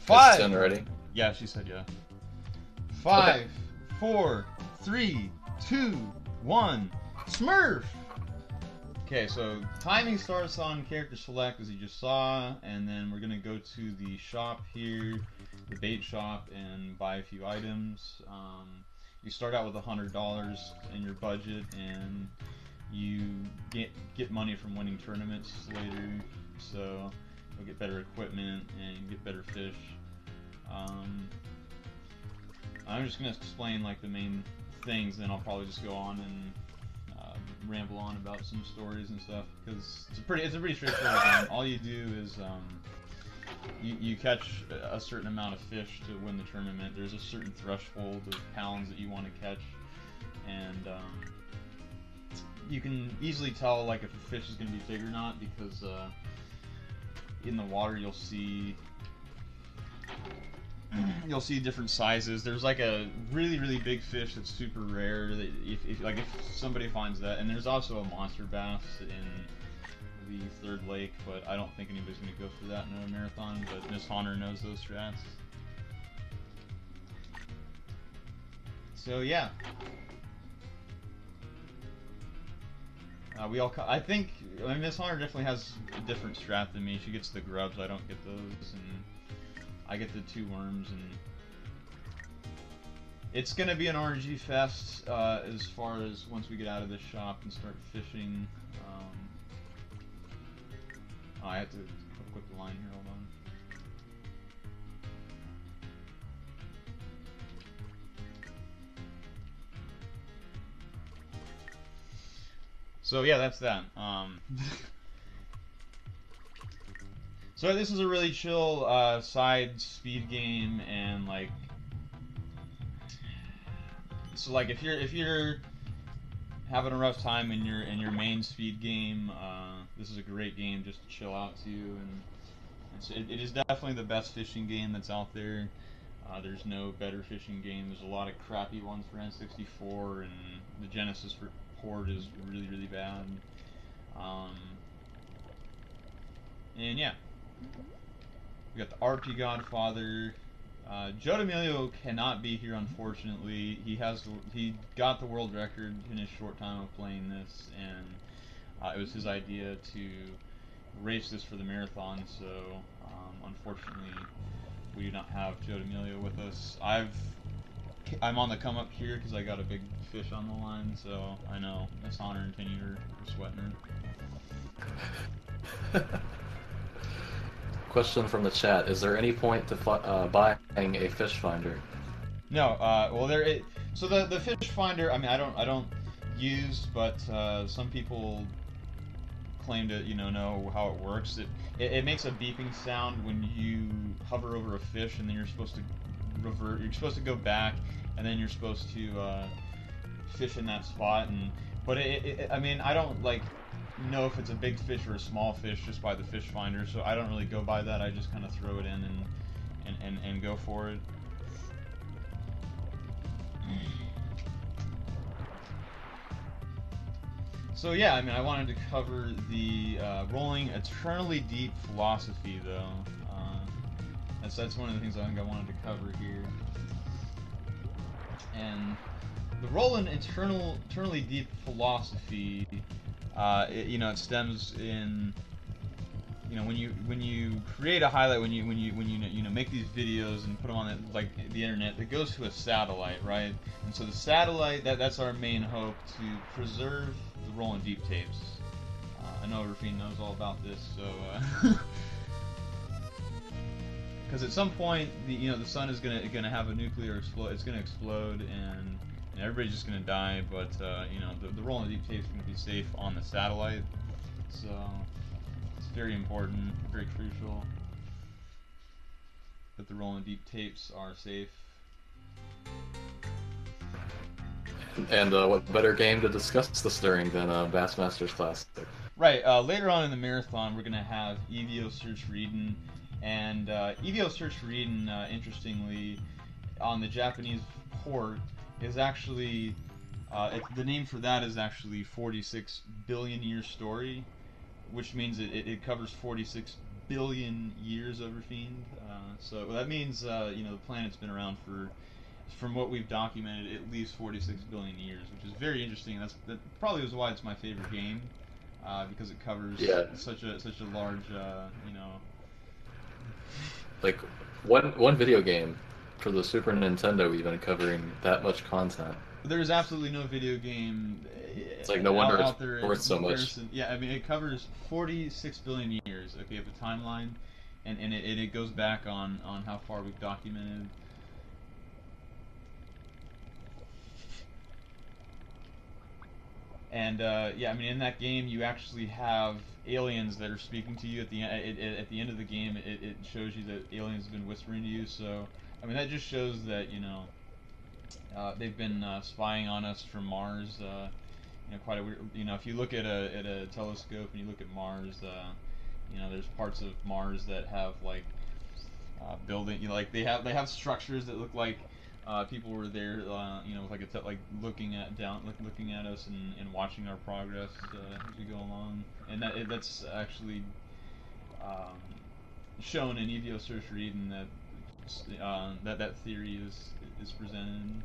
Five. Is 10 ready? Yeah, she said yeah. 5, Okay. 4, 3, 2, 1. Smurf! Okay, so timing starts on character select as you just saw, and then we're gonna go to the shop here, the bait shop, and buy a few items. You start out with $100 in your budget, and you get money from winning tournaments later, so you'll get better equipment and you get better fish. I'm just gonna explain like the main things, then I'll probably just go on and ramble on about some stories and stuff, because it's a pretty straightforward game. All you do is you catch a certain amount of fish to win the tournament. There's a certain threshold of pounds that you want to catch, and you can easily tell like if a fish is going to be big or not, because in the water you'll see different sizes. There's like a really big fish that's super rare that if somebody finds that, and there's also a monster bass in the third lake, but I don't think anybody's gonna go for that in a marathon, but Miss Honor knows those strats. So yeah. I think Miss Honor definitely has a different strat than me. She gets the grubs, I don't get those, and I get the 2 worms, and it's gonna be an RNG fest as far as once we get out of this shop and start fishing. I have to click the line here, hold on. So yeah, that's that. So this is a really chill side speed game, and like, so like if you're having a rough time in your main speed game, this is a great game just to chill out to, and it is definitely the best fishing game that's out there. There's no better fishing game. There's a lot of crappy ones for N64, and the Genesis port is really bad. And yeah. We got the RP Godfather. Joe D'Amelio cannot be here, unfortunately. He got the world record in his short time of playing this, and it was his idea to race this for the marathon. So unfortunately, we do not have Joe D'Amelio with us. I'm on the come up here because I got a big fish on the line. So I know Miss Honor and Tinnue are sweating her. Question from the chat: is there any point to buying a fish finder? No. Well, so the fish finder. I mean, I don't use, but some people claim to know how it works. It makes a beeping sound when you hover over a fish, and then you're supposed to revert. You're supposed to go back, and then you're supposed to fish in that spot. But I mean, I don't like know if it's a big fish or a small fish just by the fish finder, so I don't really go by that. I just kind of throw it in and go for it. So yeah, I mean, I wanted to cover the rolling eternally deep philosophy, though. That's one of the things I think I wanted to cover here. And the Rollin eternally deep philosophy, it stems in, when you create a highlight, when you make these videos and put them on the internet, it goes to a satellite, right? And so the satellite, that's our main hope, to preserve the Rollin deep tapes. I know Rafine knows all about this, so because at some point the sun is gonna have a nuclear explode. It's gonna explode, and everybody's just gonna die. But the Rollin deep tape is gonna be safe on the satellite, so it's very important, very crucial that the Rollin deep tapes are safe. And what better game to discuss this during than Bassmasters Classic? Right. Later on in the marathon, we're gonna have EVO Search for Eden. And EVO Search for Eden, interestingly, on the Japanese port, is actually, the name for that is actually 46 billion year story, which means it covers 46 billion years overfiend. So that means you know, the planet's been around for, from what we've documented, at least 46 billion years, which is very interesting. That probably was why it's my favorite game, because it covers such a large, you know. Like one video game for the Super Nintendo even covering that much content. There's absolutely no video game. It's like no wonder out it's there worth so much. Yeah, I mean, it covers 46 billion years. Okay, of a timeline, and it goes back on how far we've documented. And yeah, I mean, in that game, you actually have aliens that are speaking to you at the end. At the end of the game, it shows you that aliens have been whispering to you. So, I mean, that just shows that, you know, they've been spying on us from Mars. You know, quite a weird. You know, if you look at a telescope and you look at Mars, you know, there's parts of Mars that have like building. You know, like they have structures that look like people were there. You know, with like like looking at us and watching our progress as we go along. And that's actually shown in EVO Search for Eden that that theory is presented.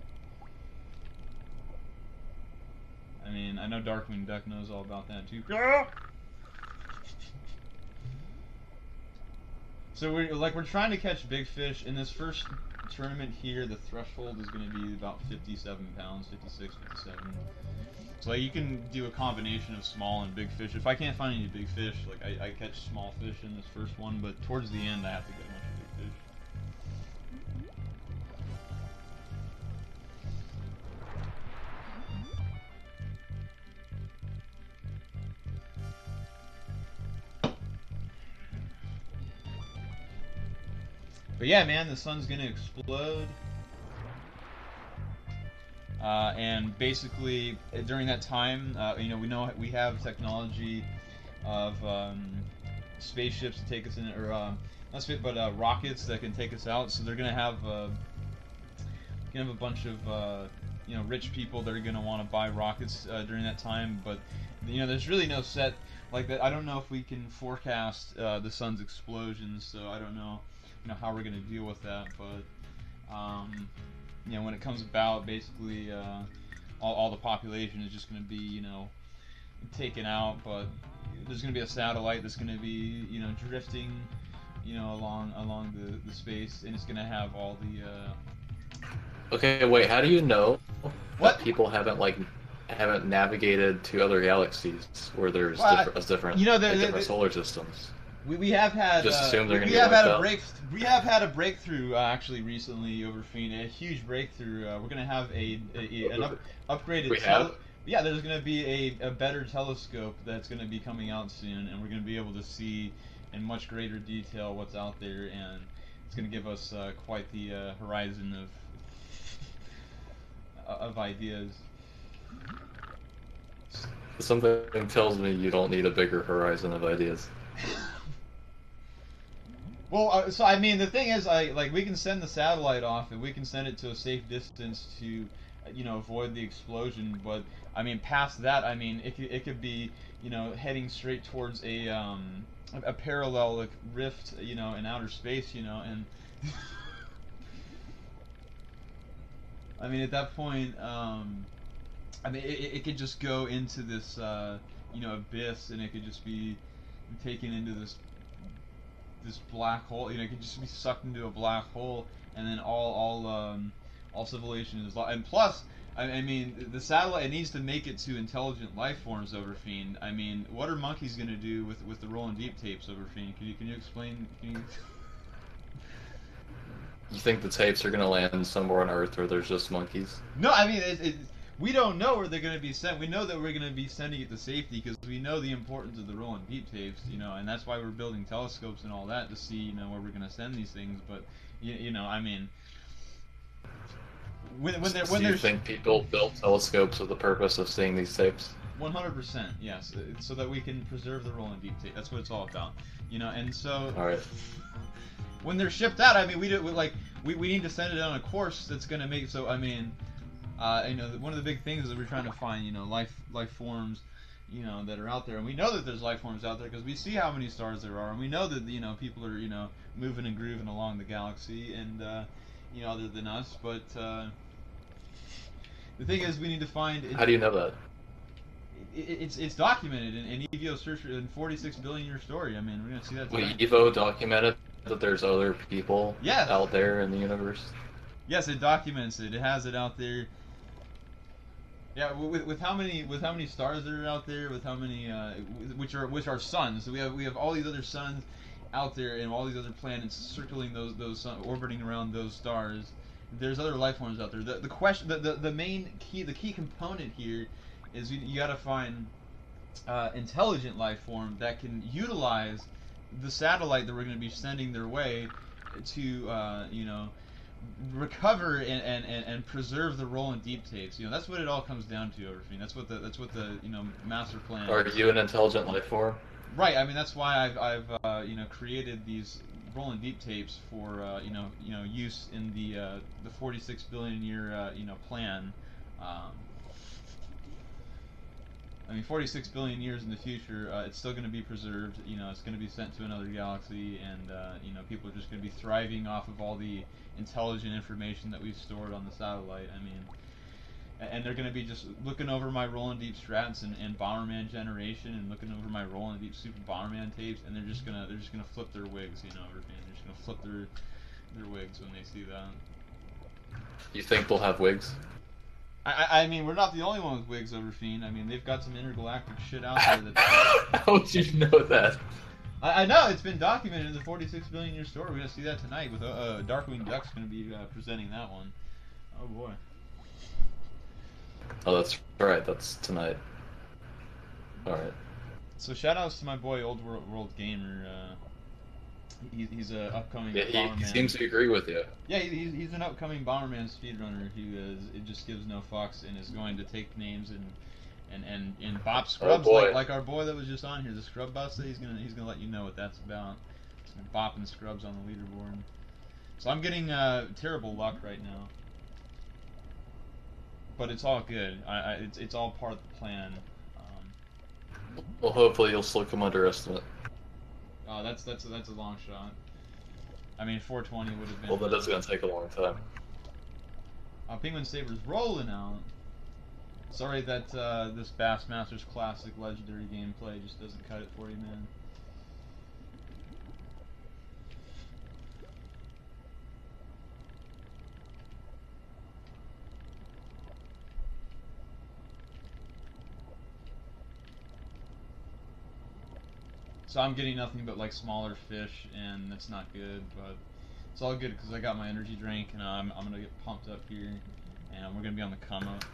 I mean, I know Darkwing Duck knows all about that too. So we're trying to catch big fish. In this first tournament here, the threshold is going to be about 57 pounds, 56, 57. So like, you can do a combination of small and big fish. If I can't find any big fish, like I catch small fish in this first one, but towards the end I have to get a bunch of big fish. But yeah, man, the sun's gonna explode. And basically, during that time, you know, we have technology of spaceships to take us in, or not space, but rockets that can take us out. So they're gonna have a bunch of you know, rich people that are gonna want to buy rockets during that time. But you know, there's really no set like that. I don't know if we can forecast the sun's explosions, so I don't know, you know, how we're gonna deal with that. But you know, when it comes about, basically all the population is just going to be, you know, taken out, but there's going to be a satellite that's going to be, you know, drifting, you know, along the space, and it's going to have all the Okay, wait, how do you know what that people haven't navigated to other galaxies where there's different, you know, different solar systems? We have had just assume they're going to we get have had wiped a out. we have had a breakthrough actually recently over Fiend, a huge breakthrough. We're going to have an upgraded yeah, there's going to be a better telescope that's going to be coming out soon, and we're going to be able to see in much greater detail what's out there, and it's going to give us quite the horizon of ideas. Something tells me you don't need a bigger horizon of ideas. Well, so I mean, the thing is, like we can send the satellite off, and we can send it to a safe distance to, you know, avoid the explosion. But I mean, past that, I mean, it could be, you know, heading straight towards a parallel like rift, you know, in outer space, you know, and I mean, at that point, I mean, it could just go into this, you know, abyss, and it could just be taken into this black hole. You know, it could just be sucked into a black hole, and then all civilization is lost. And plus, I mean, the satellite, it needs to make it to intelligent life forms over Fiend. I mean, what are monkeys gonna do with the Rollin deep tapes over Fiend? Can you explain? You think the tapes are gonna land somewhere on Earth where there's just monkeys? No, I mean, we don't know where they're going to be sent. We know that we're going to be sending it to safety because we know the importance of the Rollin deep tapes, you know, and that's why we're building telescopes and all that to see, you know, where we're going to send these things. But you know, I mean, when do you think people built telescopes with the purpose of seeing these tapes? 100%, yes, so that we can preserve the Rollin deep tape. That's what it's all about, you know. And so, all right, when they're shipped out, I mean, we need to send it on a course that's going to make. So I mean. You know, one of the big things is that we're trying to find, you know, life forms, you know, that are out there, and we know that there's life forms out there because we see how many stars there are, and we know that, you know, people are, you know, moving and grooving along the galaxy, and you know, other than us. But the thing is, we need to find. How do you know that? It's documented in EVO search in 46 billion year story. I mean, we're gonna see that Well, tonight. Evo documented that there's other people Yes. out there in the universe. Yes, it documents it. It has it out there. Yeah, with how many stars there are out there, with how many which are suns. So we have all these other suns out there, and all these other planets circling those sun, orbiting around those stars. There's other life forms out there. The question, the main key, the key component here is you got to find intelligent life form that can utilize the satellite that we're going to be sending their way to you know, recover and preserve the Rollin deep tapes. You know, that's what it all comes down to, Overfiend. That's what the you know, master plan. Are you an intelligent life form? Right. I mean, that's why I've you know, created these Rollin deep tapes for you know, use in the 46 billion year you know, plan. I mean, 46 billion years in the future, it's still going to be preserved. You know, it's going to be sent to another galaxy, and you know, people are just going to be thriving off of all the intelligent information that we've stored on the satellite. I mean, and they're going to be just looking over my Rollin Deep strats and Bomberman generation, and looking over my Rollin Deep Super Bomberman tapes, and they're just gonna flip their wigs. You know, they're just gonna flip their wigs when they see that. You think they'll have wigs? I mean, we're not the only one with wigs, Overfiend. I mean, they've got some intergalactic shit out there that. How would you know that? I know, it's been documented in the 46 billion year story. We're gonna see that tonight with Darkwing Duck's gonna be presenting that one. Oh boy. Oh, that's right. That's tonight. All right. So shout outs to my boy Old World Gamer. He's a upcoming Yeah, Bomberman. he seems to agree with you. Yeah, he's an upcoming Bomberman speedrunner who it just gives no fucks and is going to take names and bop scrubs like our boy that was just on here, the Scrub Buster. He's gonna let you know what that's about. He's gonna bopping scrubs on the leaderboard. So I'm getting terrible luck right now, but it's all good. It's all part of the plan. Well, hopefully you'll still come under estimate. Oh, that's a long shot. I mean, 420 would have been. Well, that is gonna take a long time. Penguin Saber's rolling out. Sorry that this Bassmasters Classic Legendary gameplay just doesn't cut it for you, man. So I'm getting nothing but like smaller fish, and that's not good, but it's all good because I got my energy drink, and I'm gonna get pumped up here, and we're gonna be on the come up.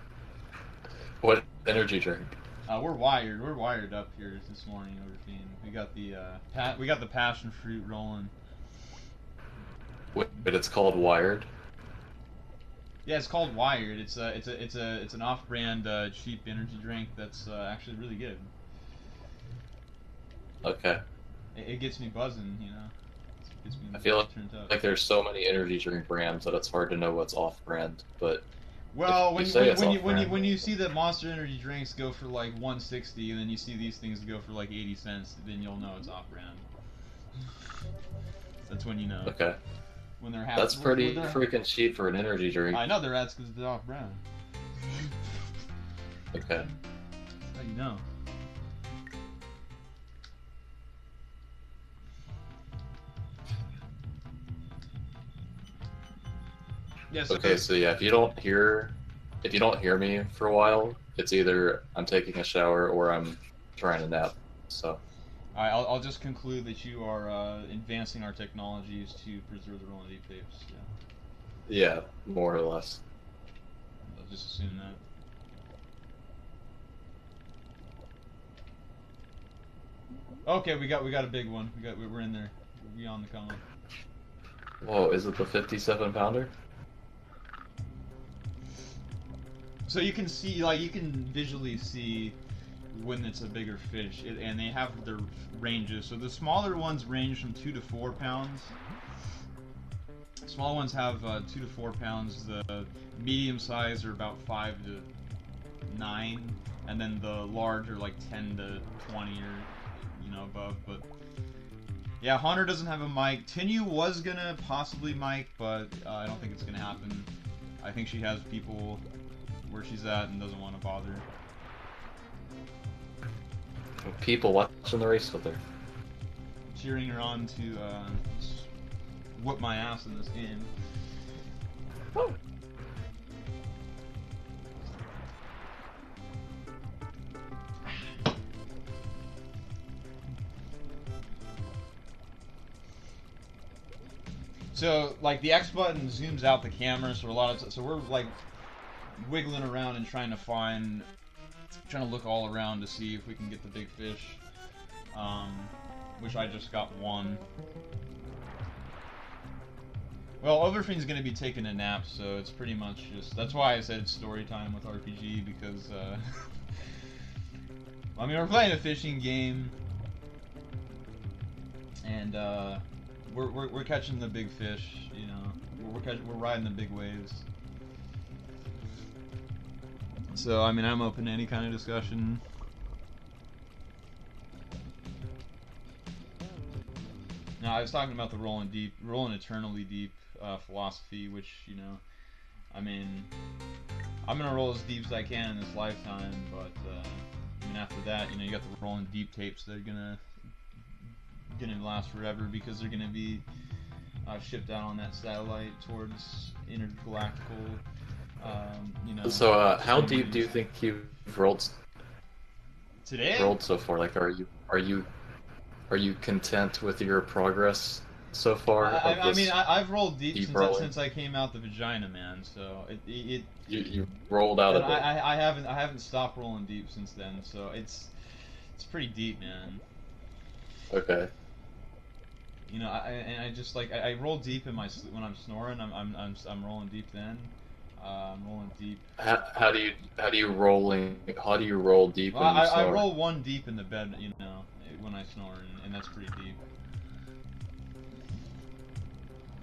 What energy drink? We're wired up here this morning, Overfiend. We got the passion fruit rolling. Wait, but it's called Wired. Yeah, it's called Wired. It's an off-brand cheap energy drink that's actually really good. Okay. It gets me buzzing, you know. Gets me I feel turned up. like there's so many energy drink brands that it's hard to know what's off-brand, but well, when you see that Monster Energy drinks go for like 160, and then you see these things go for like 80 cents, then you'll know it's off-brand. That's when you know. Okay. When they're That's pretty freaking cheap for an energy drink. I know they're ads because they're off-brand. Okay. That's how you know. Yes. Okay, so yeah, if you don't hear me for a while, it's either I'm taking a shower or I'm trying to nap. So. Alright, I'll just conclude that you are advancing our technologies to preserve the Rollin deep tapes. Yeah. Yeah, more or less. I'll just assume that. Okay, we got a big one. We're in there. We're beyond the come up. Whoa, is it the 57-pounder? So you can see, like, you can visually see when it's a bigger fish, and they have their ranges. So the smaller ones range from 2 to 4 pounds. Small ones have 2 to 4 pounds. The medium size are about 5 to 9 and then the large are like 10 to 20 or above. But yeah, Haunter doesn't have a mic. Tinnue was gonna possibly mic, but I don't think it's gonna happen. I think she has people where she's at and doesn't want to bother. People watching the race with her. Cheering her on to whoop my ass in this game. Oh. So, like, the X button zooms out the camera, so we're like wiggling around and trying to look all around to see if we can get the big fish. Which I just got one. Well, Overfiend's gonna be taking a nap, so it's pretty much just, that's why I said it's story time with RPG, because I mean, we're playing a fishing game, and we're catching the big fish, you know. We're riding the big waves. So I mean, I'm open to any kind of discussion. Now, I was talking about the Rollin eternally deep philosophy, which, you know, I mean, I'm gonna roll as deep as I can in this lifetime, but I mean, after that, you know, you got the Rollin deep tapes that are gonna last forever, because they're gonna be shipped out on that satellite towards intergalactical, you know. So, how deep do you think you've rolled today? Rolled so far? Like, are you content with your progress so far? I mean, I've rolled deep since I came out the vagina, man. So you rolled out of it. I haven't stopped rolling deep since then. So it's pretty deep, man. Okay. You know, I just like I roll deep in when I'm snoring. I'm rolling deep then. I'm rolling deep. How do you roll deep when you snore? I roll one deep in the bed, you know, when I snore, and that's pretty deep.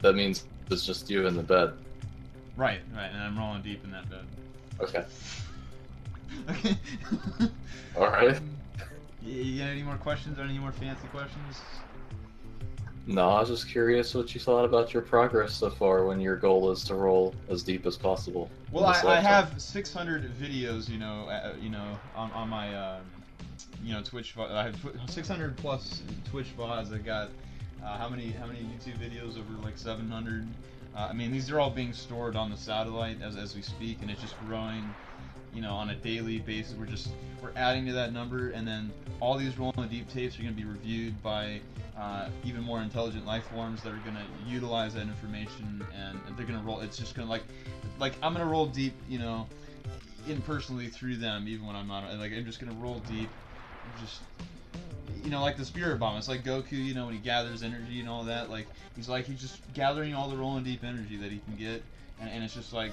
That means it's just you in the bed. Right, and I'm rolling deep in that bed. Okay. Okay. All right. You got any more questions or any more fancy questions? No, I was just curious what you thought about your progress so far when your goal is to roll as deep as possible. Well, I have 600 videos, you know, on my, you know, Twitch. I have 600 plus Twitch VODs. I got how many YouTube videos? Over like 700. I mean, these are all being stored on the satellite as we speak, and it's just growing, you know, on a daily basis. We're adding to that number, and then all these Rollin deep tapes are going to be reviewed by even more intelligent life forms that are going to utilize that information, and they're going to roll. It's just going to like I'm going to roll deep, you know, impersonally through them, even when I'm not. Like, I'm just going to roll deep, just, you know, like the spirit bomb. It's like Goku, you know, when he gathers energy and all that. Like he's just gathering all the Rollin deep energy that he can get, and it's just like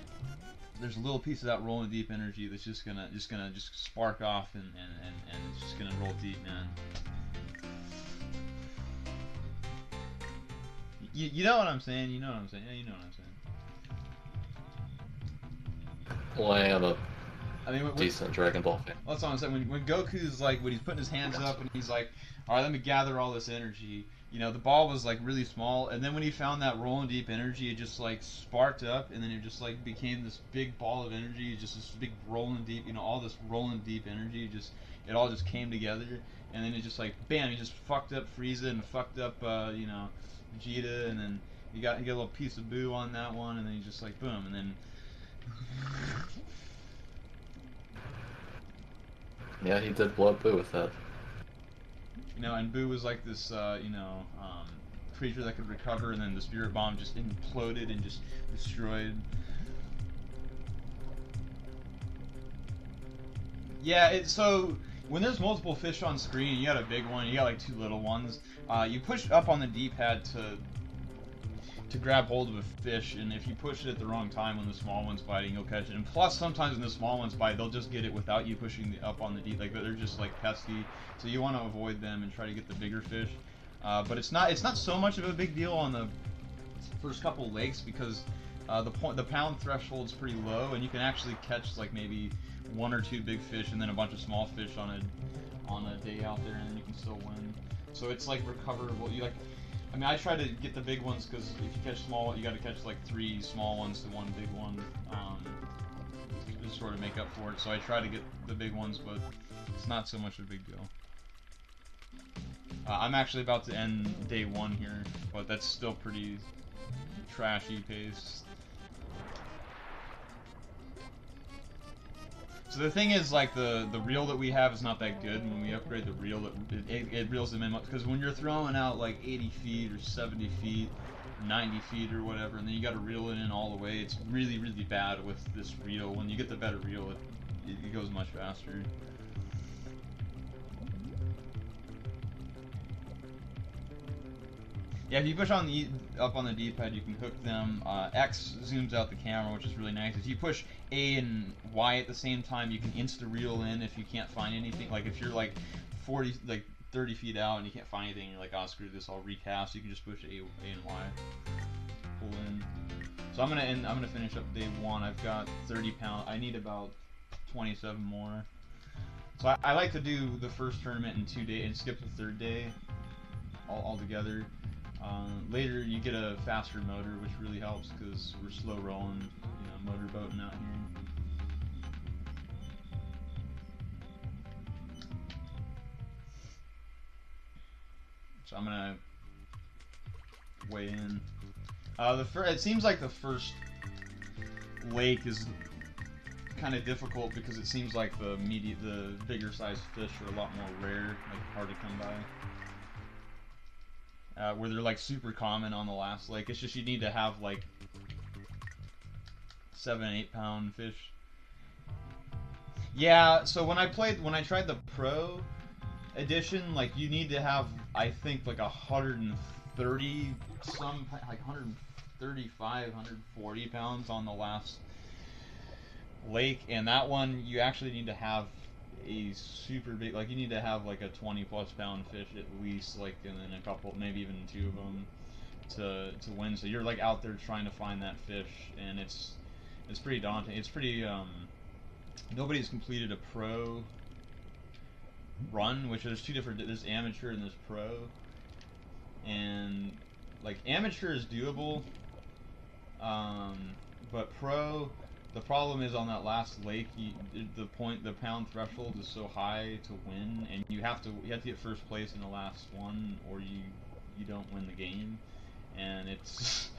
there's a little piece of that Rollin deep energy that's just gonna spark off, and it's just gonna roll deep, man. You know what I'm saying? You know what I'm saying? Yeah, you know what I'm saying. Well, I am a decent Dragon Ball fan. That's what I'm saying. When Goku's like, when he's putting his hands up and he's like, all right, let me gather all this energy. You know, the ball was like really small, and then when he found that Rollin deep energy, it just like sparked up, and then it just like became this big ball of energy, just this big Rollin deep, you know, all this Rollin deep energy, it all just came together, and then it just like, bam, he just fucked up Frieza and fucked up, you know, Vegeta, and then he got a little piece of Boo on that one, and then he just like, boom, and then. Yeah, he did blow up Boo with that. You know, and Boo was like this, you know, creature that could recover, and then the spirit bomb just imploded and just destroyed. Yeah, so when there's multiple fish on screen, you got a big one, you got like two little ones. You push up on the D-pad to grab hold of a fish, and if you push it at the wrong time when the small one's biting, you'll catch it. And plus, sometimes when the small ones bite, they'll just get it without you pushing up on the D. Like, they're just like pesky, so you want to avoid them and try to get the bigger fish. But it's not so much of a big deal on the first couple lakes, because the pound threshold is pretty low, and you can actually catch like maybe 1 or 2 big fish and then a bunch of small fish on a day out there, and then you can still win. So it's like recoverable. You like, I mean, I try to get the big ones because if you catch small, you got to catch like 3 small ones to 1 big one, to sort of make up for it. So I try to get the big ones, but it's not so much a big deal. I'm actually about to end day 1 here, but that's still pretty trashy pace. So the thing is, like, the reel that we have is not that good. When we upgrade the reel, it reels them in, because when you're throwing out like 80 feet or 70 feet, 90 feet or whatever, and then you got to reel it in all the way, it's really, really bad with this reel. When you get the better reel, it goes much faster. Yeah, if you push on up on the D-pad, you can hook them. X zooms out the camera, which is really nice. If you push A and Y at the same time, you can insta-reel in if you can't find anything. Like if you're like 30 feet out and you can't find anything, you're like, oh, screw this, I'll recast. You can just push A and Y, pull in. So I'm gonna finish up day 1. I've got 30 pounds. I need about 27 more. So I like to do the first tournament in 2 days and skip the 3rd day altogether. Later you get a faster motor, which really helps because we're slow rolling, motorboating out here. So I'm gonna weigh in. It seems like the first lake is kind of difficult because it seems like the bigger sized fish are a lot more rare, like hard to come by. Where they're like super common on the last lake. It's just you need to have like 7-8 pound fish. Yeah, so when I tried the Pro edition, like you need to have, I think, like 130 some, like 135, 140 pounds on the last lake, and that one you actually need to have a super big, like you need to have like a 20+ pound fish at least, like, and then a couple, maybe even 2 of them to win. So you're like out there trying to find that fish, and it's pretty daunting. It's pretty nobody's completed a pro run, which there's 2 different, there's amateur and there's pro, and like amateur is doable, but pro, the problem is on that last lake, the pound threshold is so high to win, and you have to get first place in the last one, or you don't win the game, and it's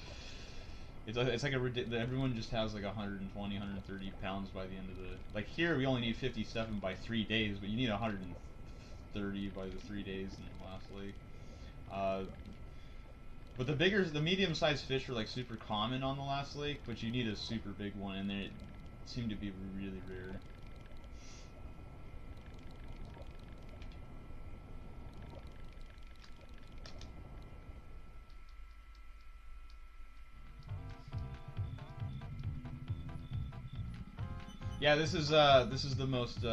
like everyone just has like 120, 130 pounds by the end of the, like here we only need 57 by 3 days, but you need 130 by the 3 days in the last lake. But the medium-sized fish are like super common on the last lake, but you need a super big one, and they seem to be really rare. Yeah, this is the most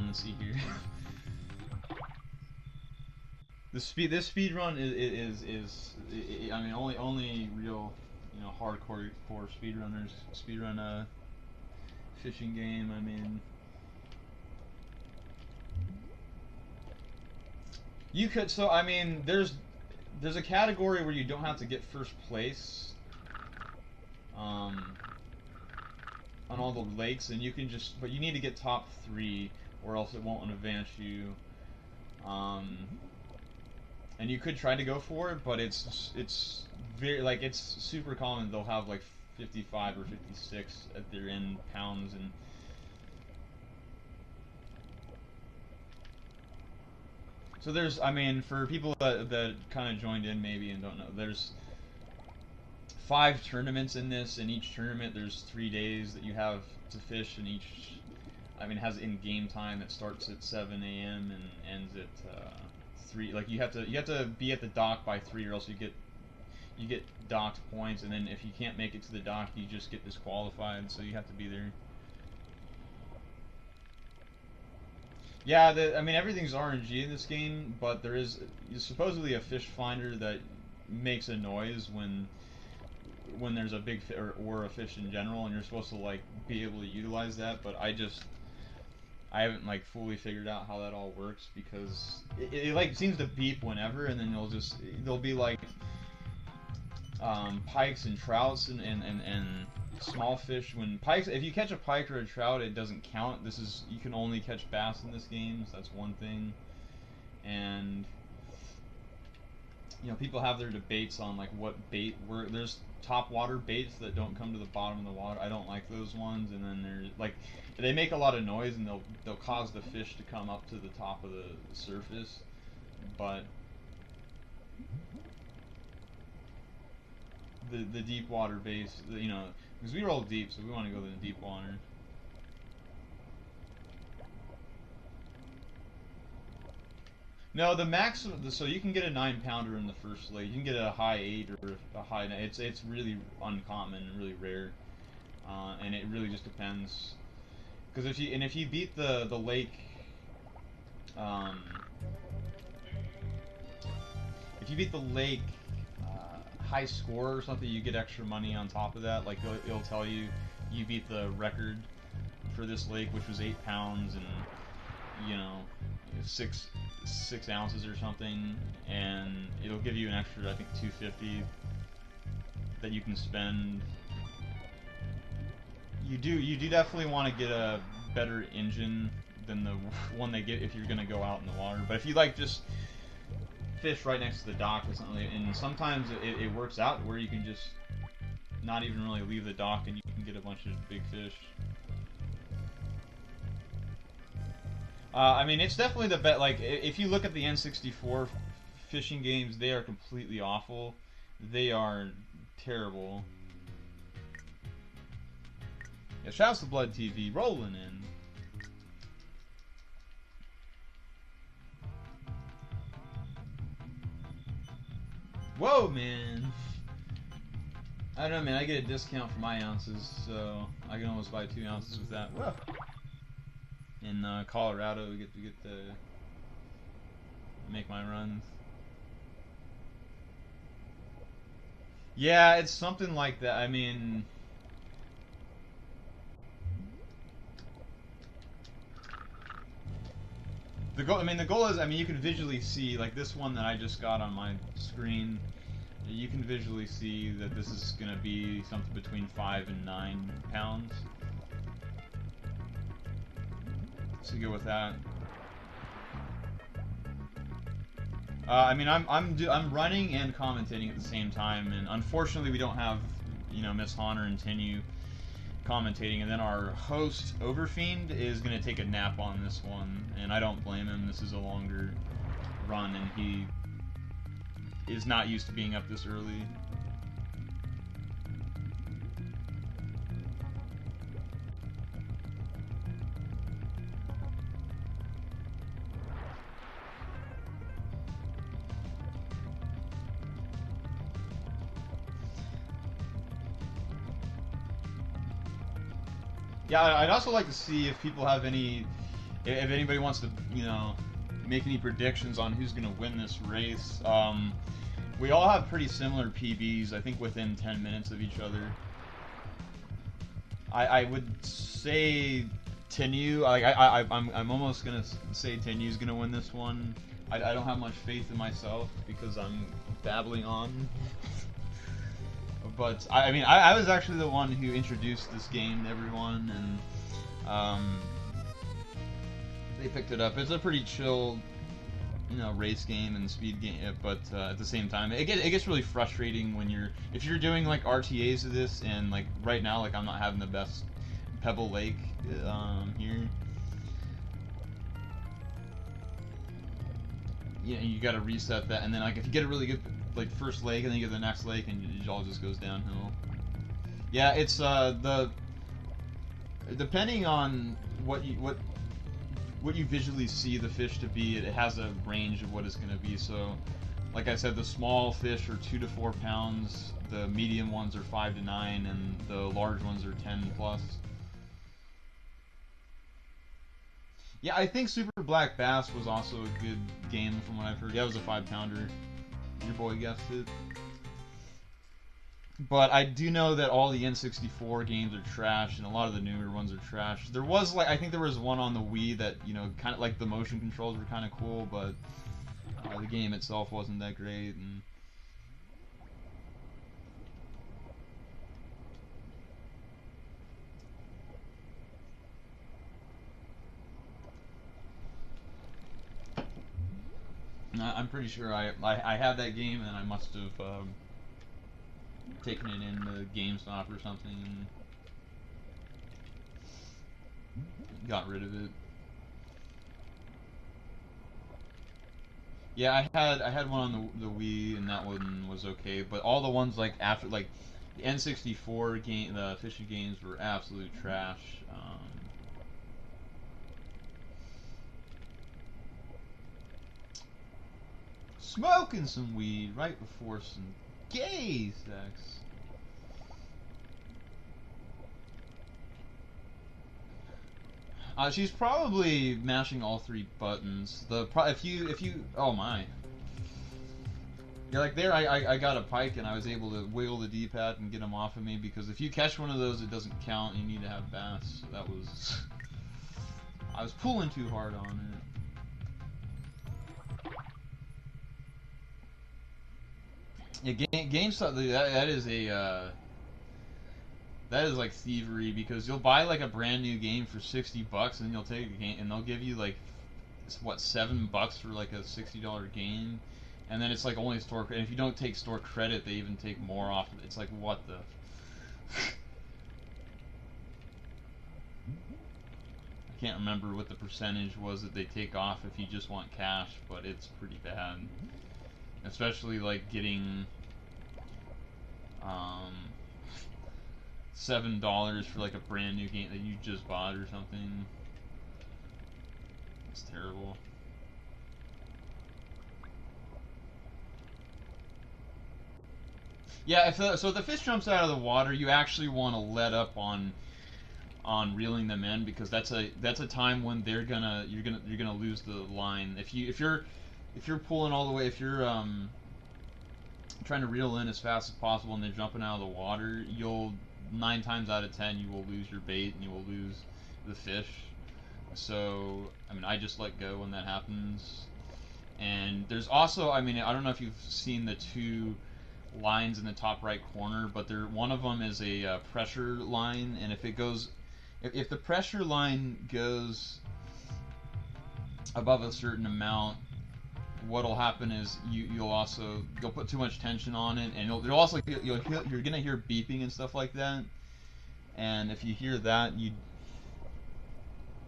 let's see here. This speed run is I mean, only real, hardcore speedrunners speedrun a fishing game. I mean, you could, so I mean, there's a category where you don't have to get first place on all the lakes, and you can just, but you need to get top 3 or else it won't advance you. And you could try to go for it, but it's very, like, it's super common. They'll have like 55 or 56 at their end pounds, and so there's, I mean, for people that kind of joined in maybe and don't know, there's 5 tournaments in this, and each tournament there's 3 days that you have to fish, and each, I mean, has in-game time that starts at 7 a.m. and ends at 3. Like you have to be at the dock by 3, or else you get docked points, and then if you can't make it to the dock, you just get disqualified. So you have to be there. Yeah, I mean everything's RNG in this game, but there is supposedly a fish finder that makes a noise when there's a big or a fish in general, and you're supposed to like be able to utilize that. But I haven't like fully figured out how that all works because it like seems to beep whenever, and then there'll be like pikes and trouts and small fish. When pikes, if you catch a pike or a trout, it doesn't count. You can only catch bass in this game, so that's one thing. And people have their debates on like what bait there's top water baits that don't come to the bottom of the water. I don't like those ones. And then there's like they make a lot of noise and they'll cause the fish to come up to the top of the surface, but the deep water base, because we roll deep, so we want to go to the deep water. No, the max, so you can get a 9-pounder in the first lake. You can get a high 8 or a high 9. It's really uncommon and really rare, and it really just depends. Because if you beat the lake, if you beat the lake high score or something, you get extra money on top of that. Like it'll tell you beat the record for this lake, which was 8 pounds and 6 ounces or something, and it'll give you an extra, I think, $250 that you can spend. You do definitely want to get a better engine than the one they get if you're gonna go out in the water. But if you like just fish right next to the dock or something, and sometimes it works out where you can just not even really leave the dock and you can get a bunch of big fish. I mean, it's definitely the best. Like, if you look at the N64 fishing games, they are completely awful. They are terrible. Yeah, shouts to Blood TV, rolling in. Whoa, man. I don't know, man. I get a discount for my ounces, so I can almost buy 2 ounces with that. Whoa. In Colorado, we get to make my runs. Yeah, it's something like that. I mean, the goal is, I mean, you can visually see, like this one that I just got on my screen. You can visually see that this is going to be something between 5 and 9 pounds. So go with that. I mean, I'm running and commentating at the same time, and unfortunately we don't have, Miss Honor and Tinnue commentating, and then our host Overfiend is gonna take a nap on this one, and I don't blame him. This is a longer run, and he is not used to being up this early. Yeah, I'd also like to see if people have if anybody wants to, make any predictions on who's going to win this race. We all have pretty similar PBs, I think within 10 minutes of each other. I would say Tinnue. I'm almost going to say Tinnue's going to win this one. I don't have much faith in myself because I'm babbling on. But I mean, I was actually the one who introduced this game to everyone, and they picked it up. It's a pretty chill, race game and speed game. But at the same time, it gets really frustrating when if you're doing like RTAs of this, and like right now, like I'm not having the best Pebble Lake here. You got to reset that, and then like if you get a really good first lake, and then you get the next lake, and it all just goes downhill. Yeah, it's depending on what you visually see the fish to be, it has a range of what it's going to be. So, like I said, the small fish are 2 to 4 pounds, the medium ones are 5 to 9, and the large ones are 10 plus. Yeah, I think Super Black Bass was also a good game from what I've heard. Yeah, it was a 5-pounder. Your boy guessed it. But I do know that all the N64 games are trash, and a lot of the newer ones are trash. There was I think there was one on the Wii that kind of like the motion controls were kind of cool, but the game itself wasn't that great. And I'm pretty sure I had that game, and I must have taken it into GameStop or something and got rid of it. Yeah, I had one on the Wii, and that one was okay. But all the ones like after the N64 game, the fishing games were absolute trash. Smoking some weed right before some gay sex. She's probably mashing all 3 buttons. If you oh my. Yeah, like there, I got a pike and I was able to wiggle the D-pad and get him off of me, because if you catch one of those, it doesn't count. You need to have bass. So that was, I was pulling too hard on it. Yeah, GameStop. That is like thievery, because you'll buy like a brand new game for $60 and you'll take a game and they'll give you like what $7 for like a $60 game. And then it's like only store credit. And if you don't take store credit, they even take more off. It's like, what the? I can't remember what the percentage was that they take off if you just want cash, but it's pretty bad. Especially like getting $7 for like a brand new game that you just bought or something. It's terrible. Yeah, so if the fish jumps out of the water, you actually want to let up on reeling them in, because that's a time when you're gonna lose the line. If you're pulling all the way, if you're trying to reel in as fast as possible and they're jumping out of the water, 9 times out of 10 you will lose your bait and you will lose the fish. So I mean, I just let go when that happens. And there's also, I mean, I don't know if you've seen the 2 lines in the top right corner, but one of them is a pressure line, and if the pressure line goes above a certain amount, what'll happen is you'll put too much tension on it, and you'll also you're gonna hear beeping and stuff like that. And if you hear that, you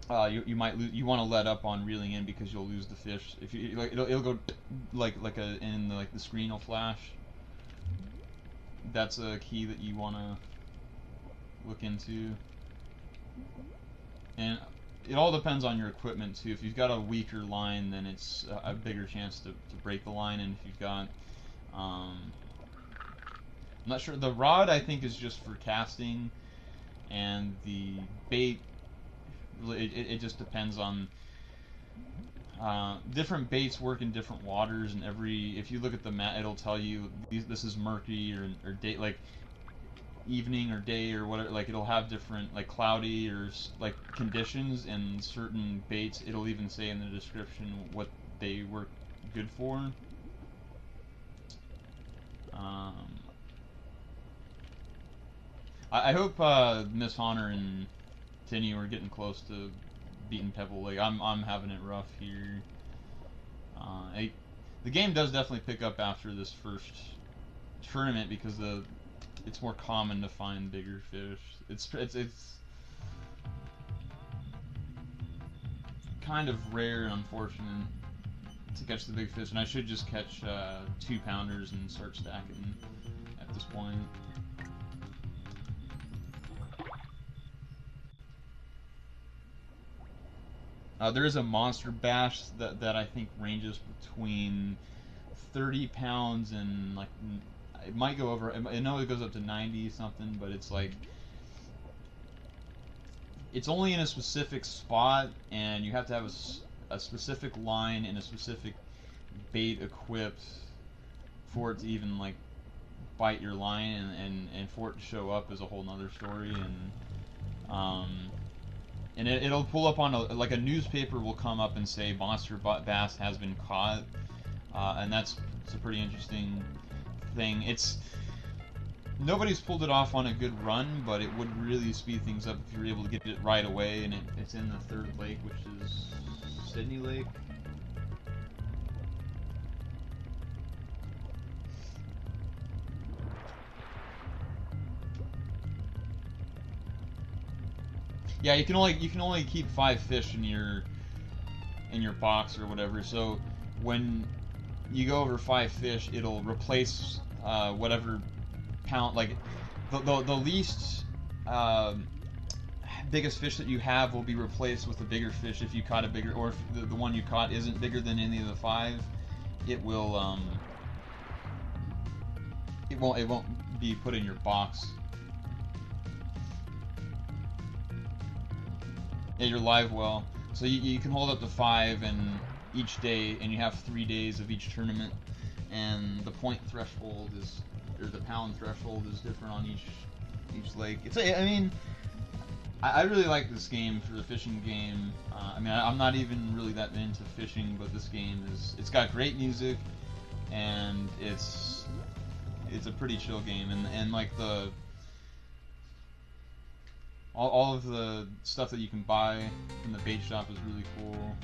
you want to let up on reeling in, because you'll lose the fish. If you it'll go and the screen will flash. That's a key that you want to look into. And it all depends on your equipment too. If you've got a weaker line, then it's a bigger chance to break the line. And if you've got I'm not sure, the rod I think is just for casting, and the bait, it just depends on different baits work in different waters, and if you look at the map, it'll tell you this is murky or day, like evening or day or whatever. Like it'll have different, like cloudy or like conditions, and certain baits it'll even say in the description what they work good for. I hope Miss Honor and Tinnue are getting close to beating Pebble Lake. I'm having it rough here. The game does definitely pick up after this first tournament, because it's more common to find bigger fish. It's kind of rare and unfortunate to catch the big fish, and I should just catch 2-pounders and start stacking at this point. There is a monster bass that I think ranges between 30 pounds and like, it might go over, I know it goes up to 90 something, but it's like it's only in a specific spot, and you have to have a specific line and a specific bait equipped for it to even like bite your line, and for it to show up is a whole nother story. And it'll pull up on like a newspaper will come up and say monster bass has been caught, and it's a pretty interesting thing. Nobody's pulled it off on a good run, but it would really speed things up if you were able to get it right away. And it's in the third lake, which is Sydney Lake. Yeah, you can only keep 5 fish in your box or whatever. So when you go over 5 fish, it'll replace whatever pound, like the least biggest fish that you have will be replaced with a bigger fish if you caught a bigger, or if the one you caught isn't bigger than any of the 5, it will it won't be put in your box. Yeah, your live well. So you can hold up to 5 and each day, and you have 3 days of each tournament, and the point threshold is, or the pound threshold is different on each lake. I mean, I really like this game for the fishing game. I mean, I'm not even really that into fishing, but this game it's got great music, and it's a pretty chill game, and like all of the stuff that you can buy from the bait shop is really cool.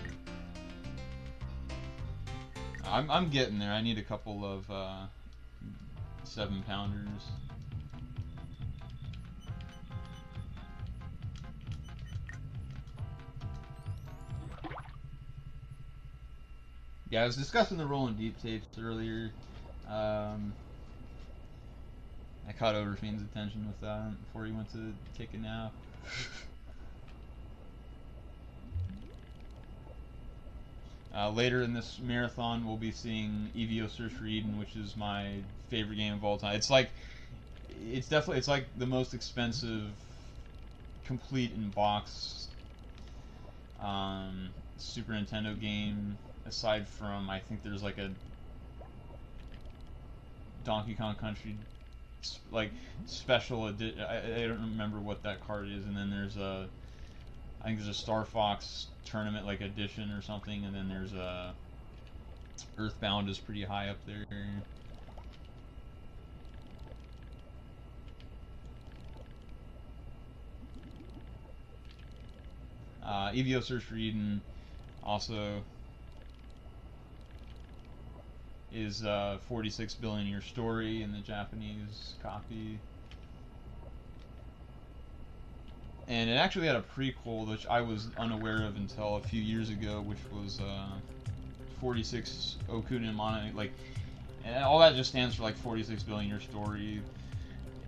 I'm getting there. I need a couple of 7-pounders. Yeah, I was discussing the Rollin deep tapes earlier. I caught Overfiend's attention with that before he went to take a nap. Later in this marathon, we'll be seeing EVO Search for Eden, which is my favorite game of all time. It's like the most expensive, complete in box Super Nintendo game, aside from, I think there's like a Donkey Kong Country like special edition. I don't remember what that card is, and then there's I think there's a Star Fox tournament like edition or something, and then there's a Earthbound is pretty high up there. EVO Search for Eden also is 46 Billion Year Story in the Japanese copy. And it actually had a prequel, which I was unaware of until a few years ago, which was 46 Okunin Mana. Like, and all that just stands for like 46 Billion Year Story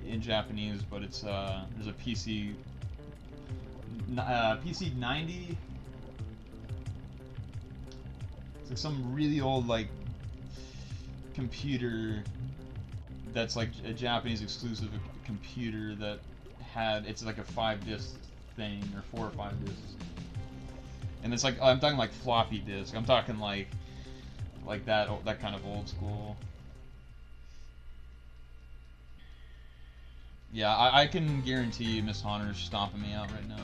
in Japanese, but it's there's a PC 90. It's like some really old like computer that's like a Japanese exclusive computer that had, it's like a 5-disc thing, or 4 or 5 discs, and it's like, I'm talking like floppy disk. I'm talking like that kind of old school. Yeah, I can guarantee Miss Honnor's stomping me out right now.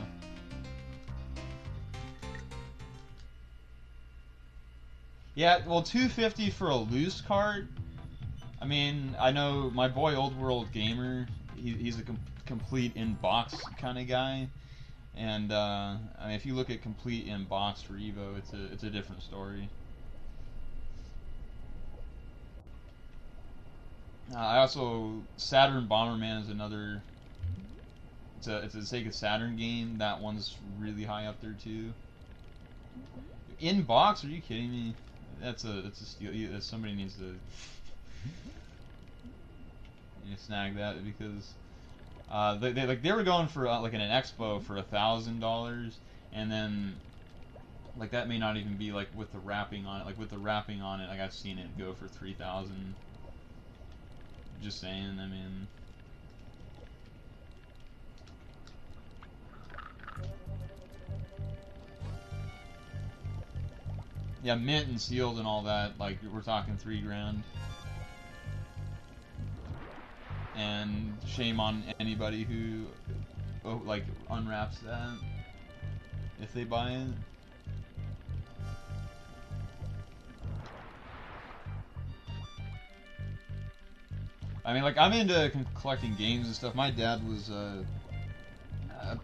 Yeah, well, $250 for a loose cart. I mean, I know my boy Old World Gamer, he's a complete in-box kind of guy, and I mean, if you look at complete in-box for Evo, it's a different story. I also, Saturn Bomberman is another. It's a Sega Saturn game. That one's really high up there too. In box? Are you kidding me? That's a steal. Somebody needs to snag that, because they were going for like in an expo for $1,000, and then like that may not even be like with the wrapping on it. Like with the wrapping on it, like I've seen it go for $3,000. Just saying. I mean. Yeah, mint and sealed and all that. Like we're talking $3 grand. And shame on anybody who like unwraps that if they buy it. I mean, like, I'm into collecting games and stuff. My dad was a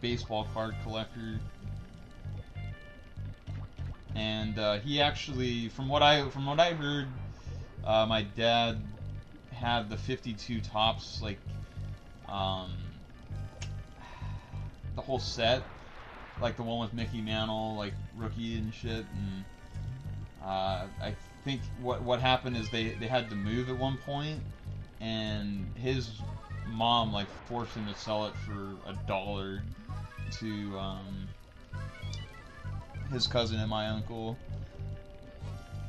baseball card collector, and he actually, from what I heard, my dad had the 52 tops, like, um, the whole set, like the one with Mickey Mantle, like rookie and shit, and I think what happened is they had to move at one point, and his mom like forced him to sell it for $1 to his cousin and my uncle,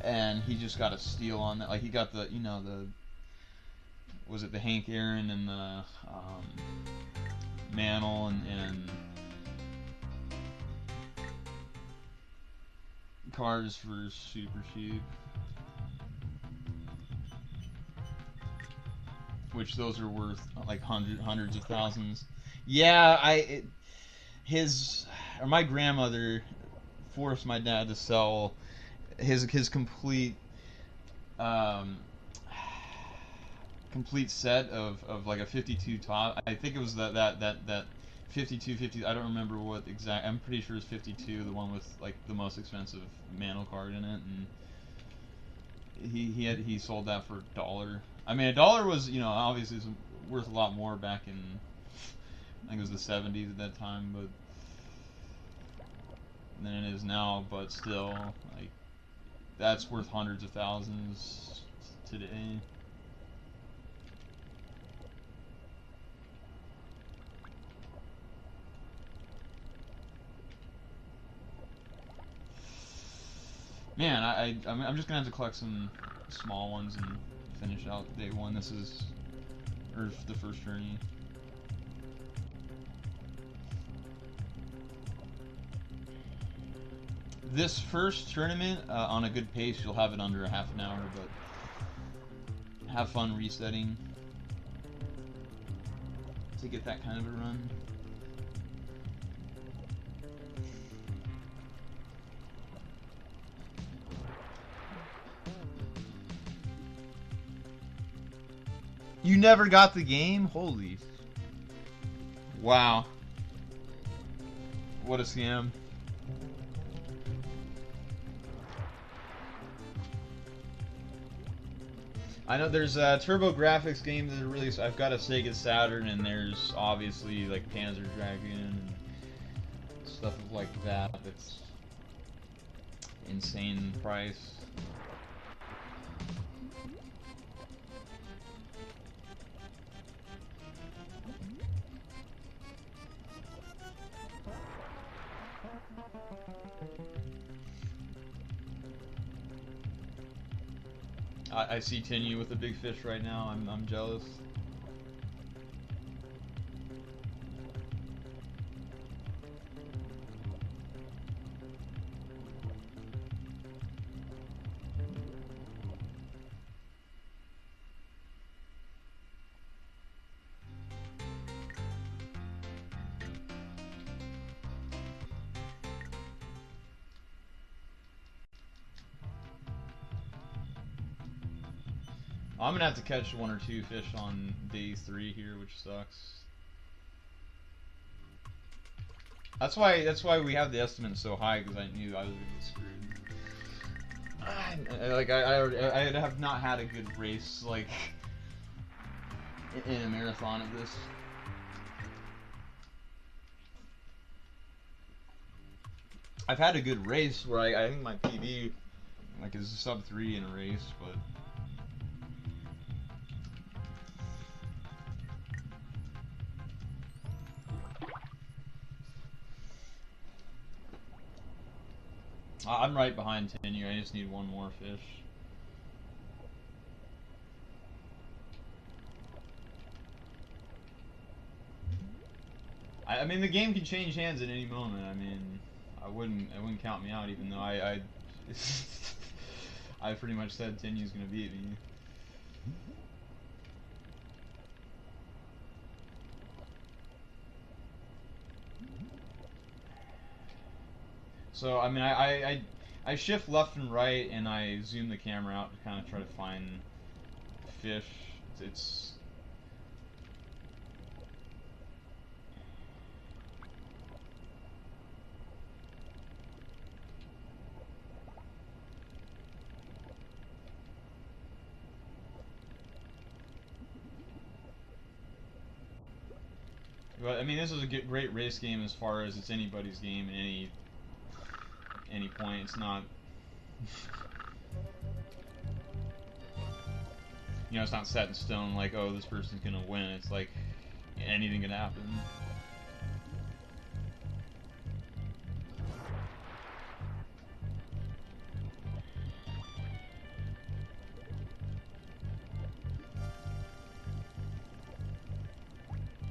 and he just got a steal on that. Like he got the, you know, the, was it the Hank Aaron and the Mantle and cars for super cheap. Which those are worth like hundreds of thousands. Yeah, my grandmother forced my dad to sell his complete complete set of like a 52 top. I think it was that 52 50. I don't remember what exact. I'm pretty sure it's 52, the one with like the most expensive Mantle card in it, and he sold that for $1. I mean, $1 was, you know, obviously worth a lot more back in, I think it was the 70s at that time, but than it is now. But still, like, that's worth hundreds of thousands today. Man, I'm just gonna have to collect some small ones and finish out day one. This is, or the first journey. This first tournament, on a good pace, you'll have it under a half an hour, but have fun resetting to get that kind of a run. You never got the game? Holy. Wow. What a scam. I know there's Turbo Graphics games that are released. I've got a Sega Saturn, and there's obviously like Panzer Dragoon and stuff like that. That's insane price. I see Tinnue with a big fish right now. I'm jealous. I'm gonna have to catch 1 or 2 fish on day 3 here, which sucks. That's why we have the estimate so high, because I knew I was gonna get screwed. I have not had a good race like in a marathon of this. I've had a good race where I think my PB like is sub 3 in a race, but. I'm right behind Tinnue. I just need 1 more fish. I mean, the game can change hands at any moment. I mean, I wouldn't count me out, even though I I pretty much said Tinnue's gonna beat me. So I mean, I shift left and right, and I zoom the camera out to kind of try to find fish. It's But I mean, this is a great race game as far as it's anybody's game at any point. It's not, you know, it's not set in stone like, oh, this person's gonna win. It's like anything can happen.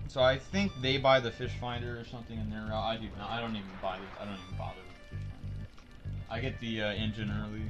So I think they buy the fish finder or something in their route. I do not. I don't even buy this. I don't even bother with the fish finder. I get the engine early.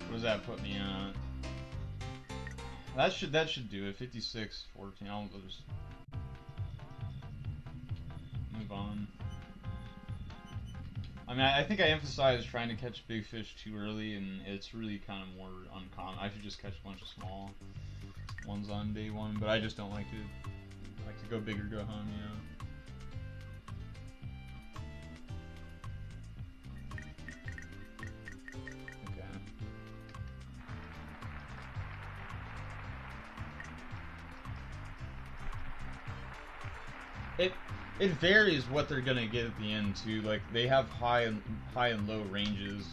What does that put me on? That should do it. 56, 14. I'll just move on. I mean, I think I emphasized trying to catch big fish too early, and it's really kind of more uncommon. I should just catch a bunch of small ones on day one, but I just don't like to go big or go home, you know. It varies what they're gonna get at the end too. Like they have high and low ranges,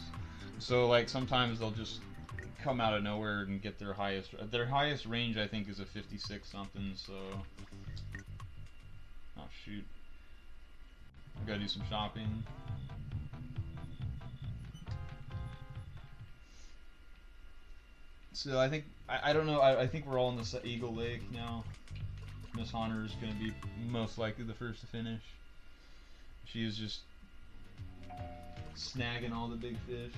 so like sometimes they'll just come out of nowhere and get their highest range. I think is a 56 something. So oh shoot, I gotta do some shopping. So I think I don't know. I think we're all in this Eagle Lake now. Miss Honor is going to be most likely the first to finish. She is just snagging all the big fish.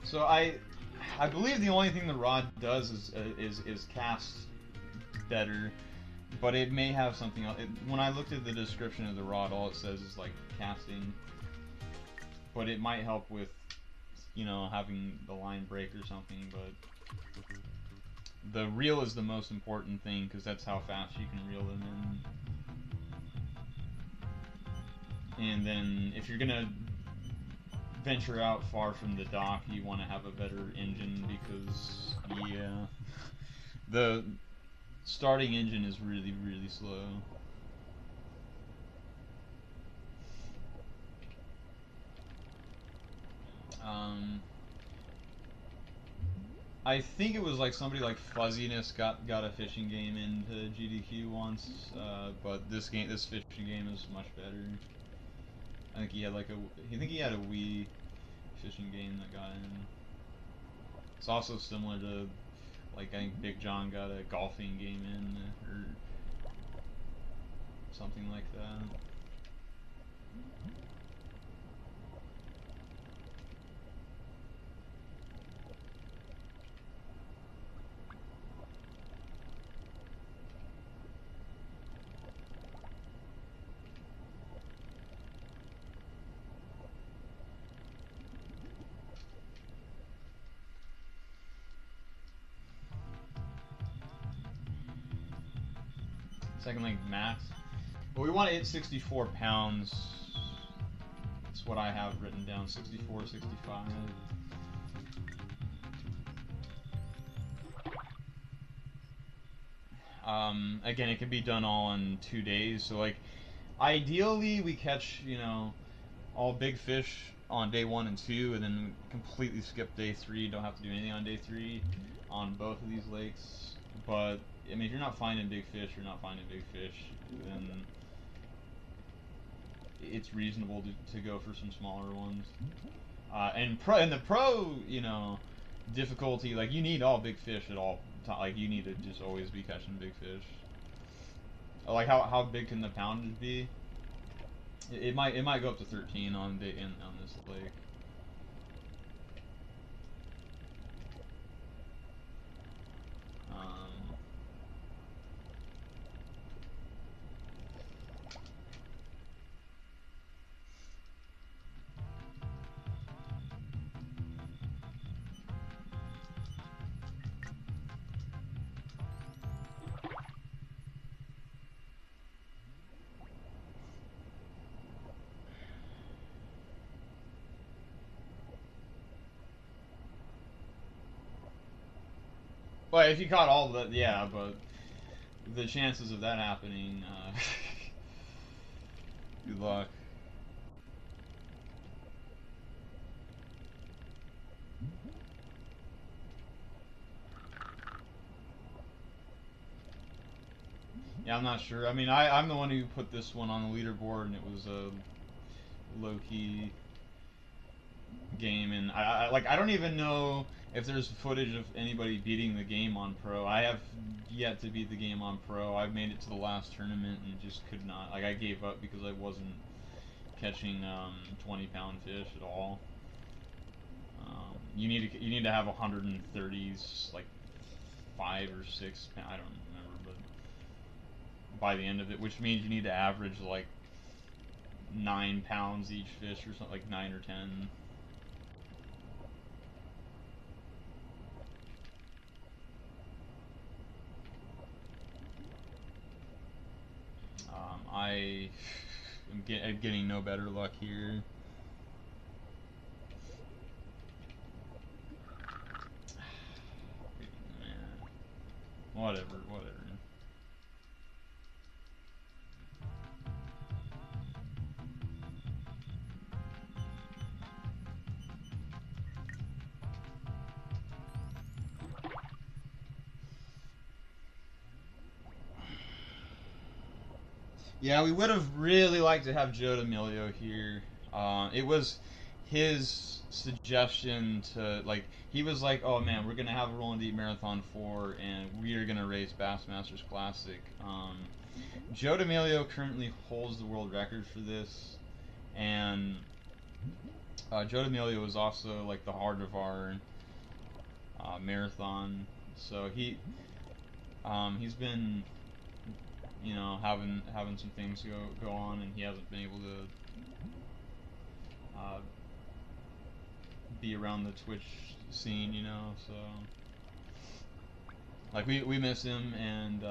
So I believe the only thing the rod does is cast better, but it may have something else. When I looked at the description of the rod, all it says is like casting, but it might help with, you know, having the line break or something. But the reel is the most important thing because that's how fast you can reel them in. And then if you're gonna venture out far from the dock, you want to have a better engine because, yeah, the starting engine is really slow. I think it was like somebody like Fuzziness got a fishing game into GDQ once, but this fishing game is much better. I think he had a Wii fishing game that got in. It's also similar to, like, I think Big John got a golfing game in, or something like that. Second length max. But we want to hit 64 pounds. That's what I have written down. 64, 65. Again, it can be done all in 2 days. So like, ideally we catch, you know, all big fish on day 1 and 2, and then completely skip day 3. Don't have to do anything on day 3 on both of these lakes. But I mean, if you're not finding big fish, then it's reasonable to go for some smaller ones. And the pro, you know, difficulty, like you need all big fish at all. Like you need to just always be catching big fish. Like how big can the poundage be? It might go up to 13 on this lake. Well, if you caught all of that, yeah, but the chances of that happening, good luck. Yeah, I'm not sure. I mean, I'm the one who put this one on the leaderboard, and it was a low-key game, and I don't even know if there's footage of anybody beating the game on pro. I have yet to beat the game on pro. I've made it to the last tournament and just could not. Like, I gave up because I wasn't catching 20-pound fish at all. You need to have 130s, like 5 or 6 pounds. I don't remember, but by the end of it, which means you need to average like 9 pounds each fish or something, like 9 or 10. I am getting no better luck here. Man. Whatever. Yeah, we would have really liked to have Joe D'Amelio here. It was his suggestion to, like, he was like, oh man, we're going to have a Rollin Deep Marathon 4, and we are going to race Bassmasters Classic. Joe D'Amelio currently holds the world record for this, and Joe D'Amelio is also, like, the heart of our marathon. So he's been, you know, having some things go on, and he hasn't been able to be around the Twitch scene, you know. So like we miss him, and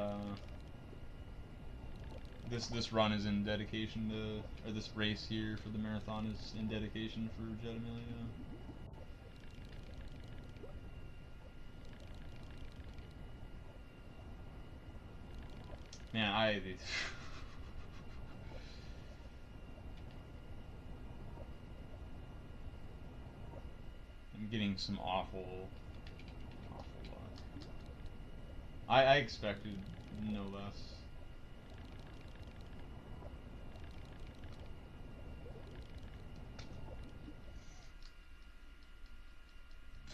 this run is in dedication to, or this race here for the marathon is in dedication for Joe D'Amelio. Man, I'm getting some awful luck. I expected no less.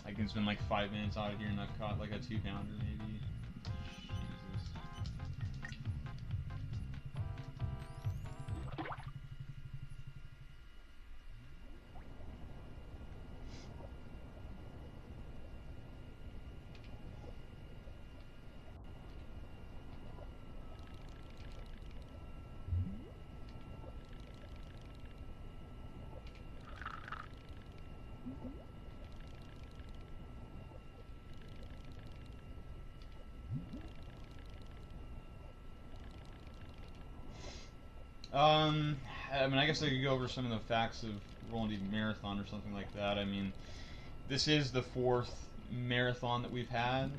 I can spend like 5 minutes out of here and I've caught like a 2-pounder maybe. Jesus. I mean, I guess I could go over some of the facts of Rollin Marathon or something like that. I mean, this is the 4th marathon that we've had.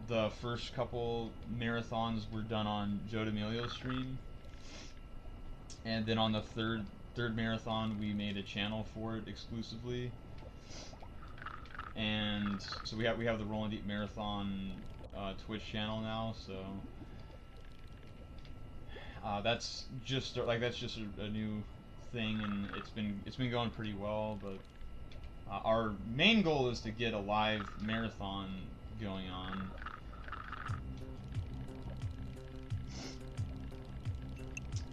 The first couple marathons were done on Joe D'Amelio's stream, and then on the third marathon, we made a channel for it exclusively. And so we have the Rollin Deep Marathon Twitch channel now. So that's just a new thing, and it's been going pretty well. But our main goal is to get a live marathon going on.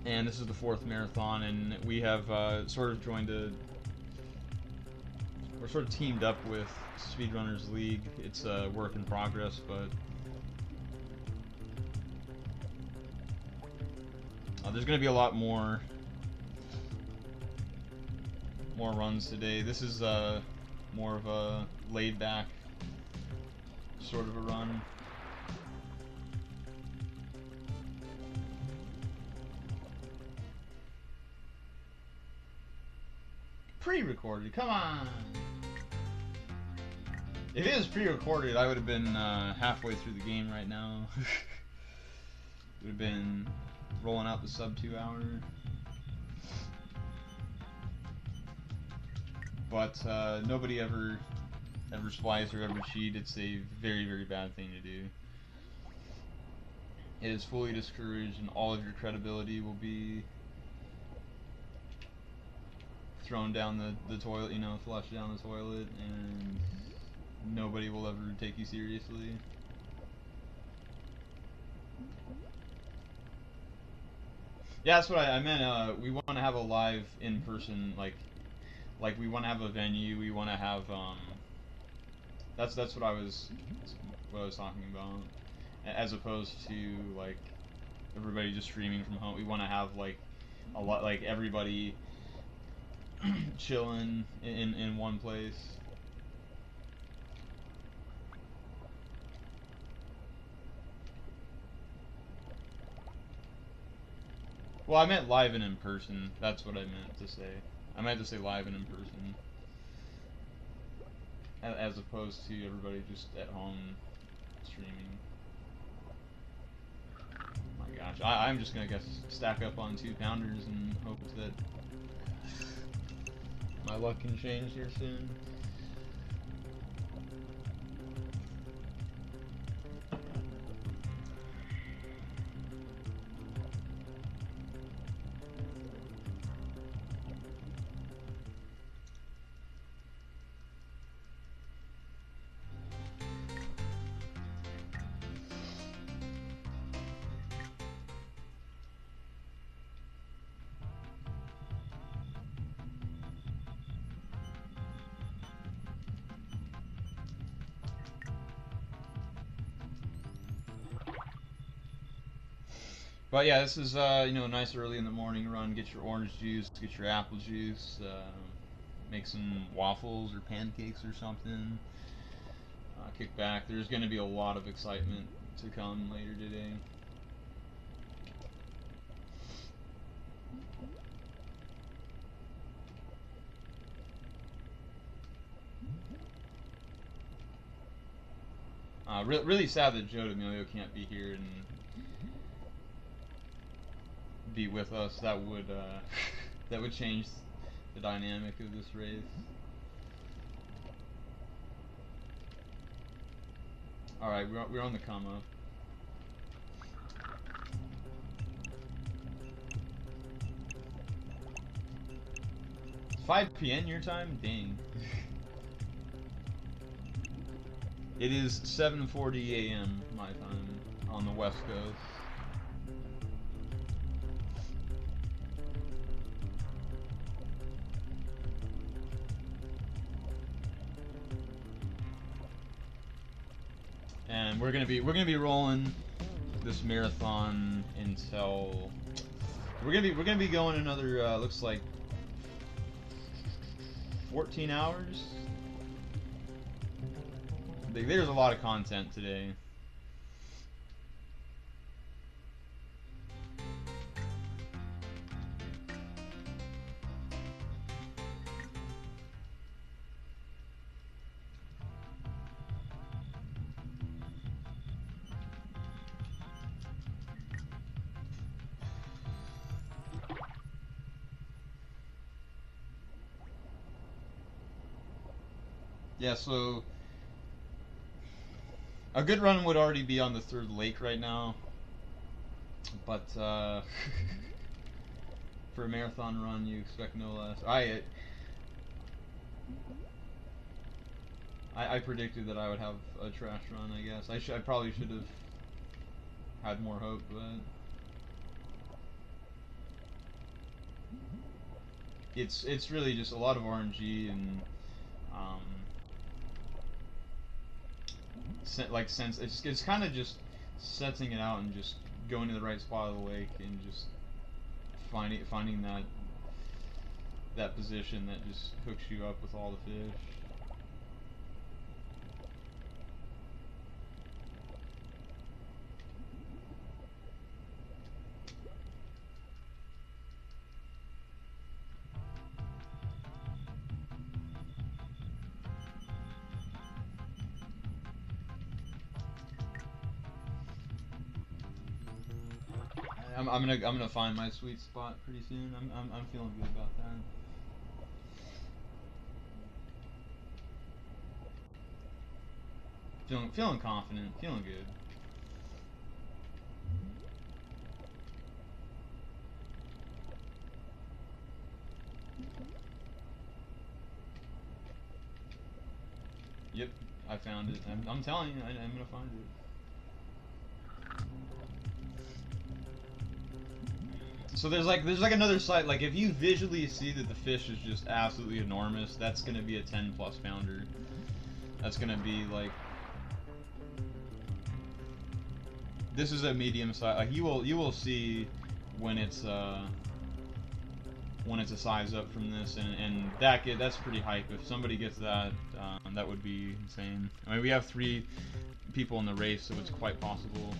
And this is the 4th marathon, and we have sort of we're sort of teamed up with Speedrunners League. It's a work in progress, but there's going to be a lot more runs today. This is more of a laid-back sort of a run. Pre-recorded, come on! If it was pre-recorded, I would have been halfway through the game right now. Would have been rolling out the sub 2 hour. But nobody ever splice or ever cheat. It's a very, very bad thing to do. It is fully discouraged, and all of your credibility will be thrown down the toilet, you know, flushed down the toilet, and nobody will ever take you seriously. Yeah, that's what I meant. We want to have a live in-person, like we want to have a venue. We want to have that's what I was talking about, as opposed to like everybody just streaming from home. We want to have like a lot, like everybody chilling in one place. Well, I meant live and in person. That's what I meant to say. I meant to say live and in person, as opposed to everybody just at home streaming. Oh my gosh, I'm just gonna stack up on 2-pounders and hope that my luck can change here soon. But yeah, this is you know, nice early in the morning run. Get your orange juice, get your apple juice, make some waffles or pancakes or something. Kick back. There's going to be a lot of excitement to come later today. Really sad that Joe D'Amelio can't be here and be with us. That would that would change the dynamic of this race. All right, we're on the come up. It's 5 p.m. your time? Dang. It is 7:40 a.m. my time on the West Coast. And we're gonna be rolling this marathon until we're gonna be going another looks like 14 hours. There's a lot of content today. Yeah, so a good run would already be on the third lake right now, but for a marathon run, you expect no less. I predicted that I would have a trash run. I guess I probably should have had more hope, but it's really just a lot of RNG and um, sense. It's kind of just setting it out and just going to the right spot of the lake and just finding that position that just hooks you up with all the fish. I'm gonna find my sweet spot pretty soon. I'm feeling good about that. Feeling confident, feeling good. Yep, I found it. I'm telling you, I'm gonna find it. So there's like another site. Like if you visually see that the fish is just absolutely enormous, that's gonna be a 10+ pounder. That's gonna be like, this is a medium size. Like you will see when it's a size up from this, and that's pretty hype. If somebody gets that, that would be insane. I mean, we have 3 people in the race, so it's quite possible.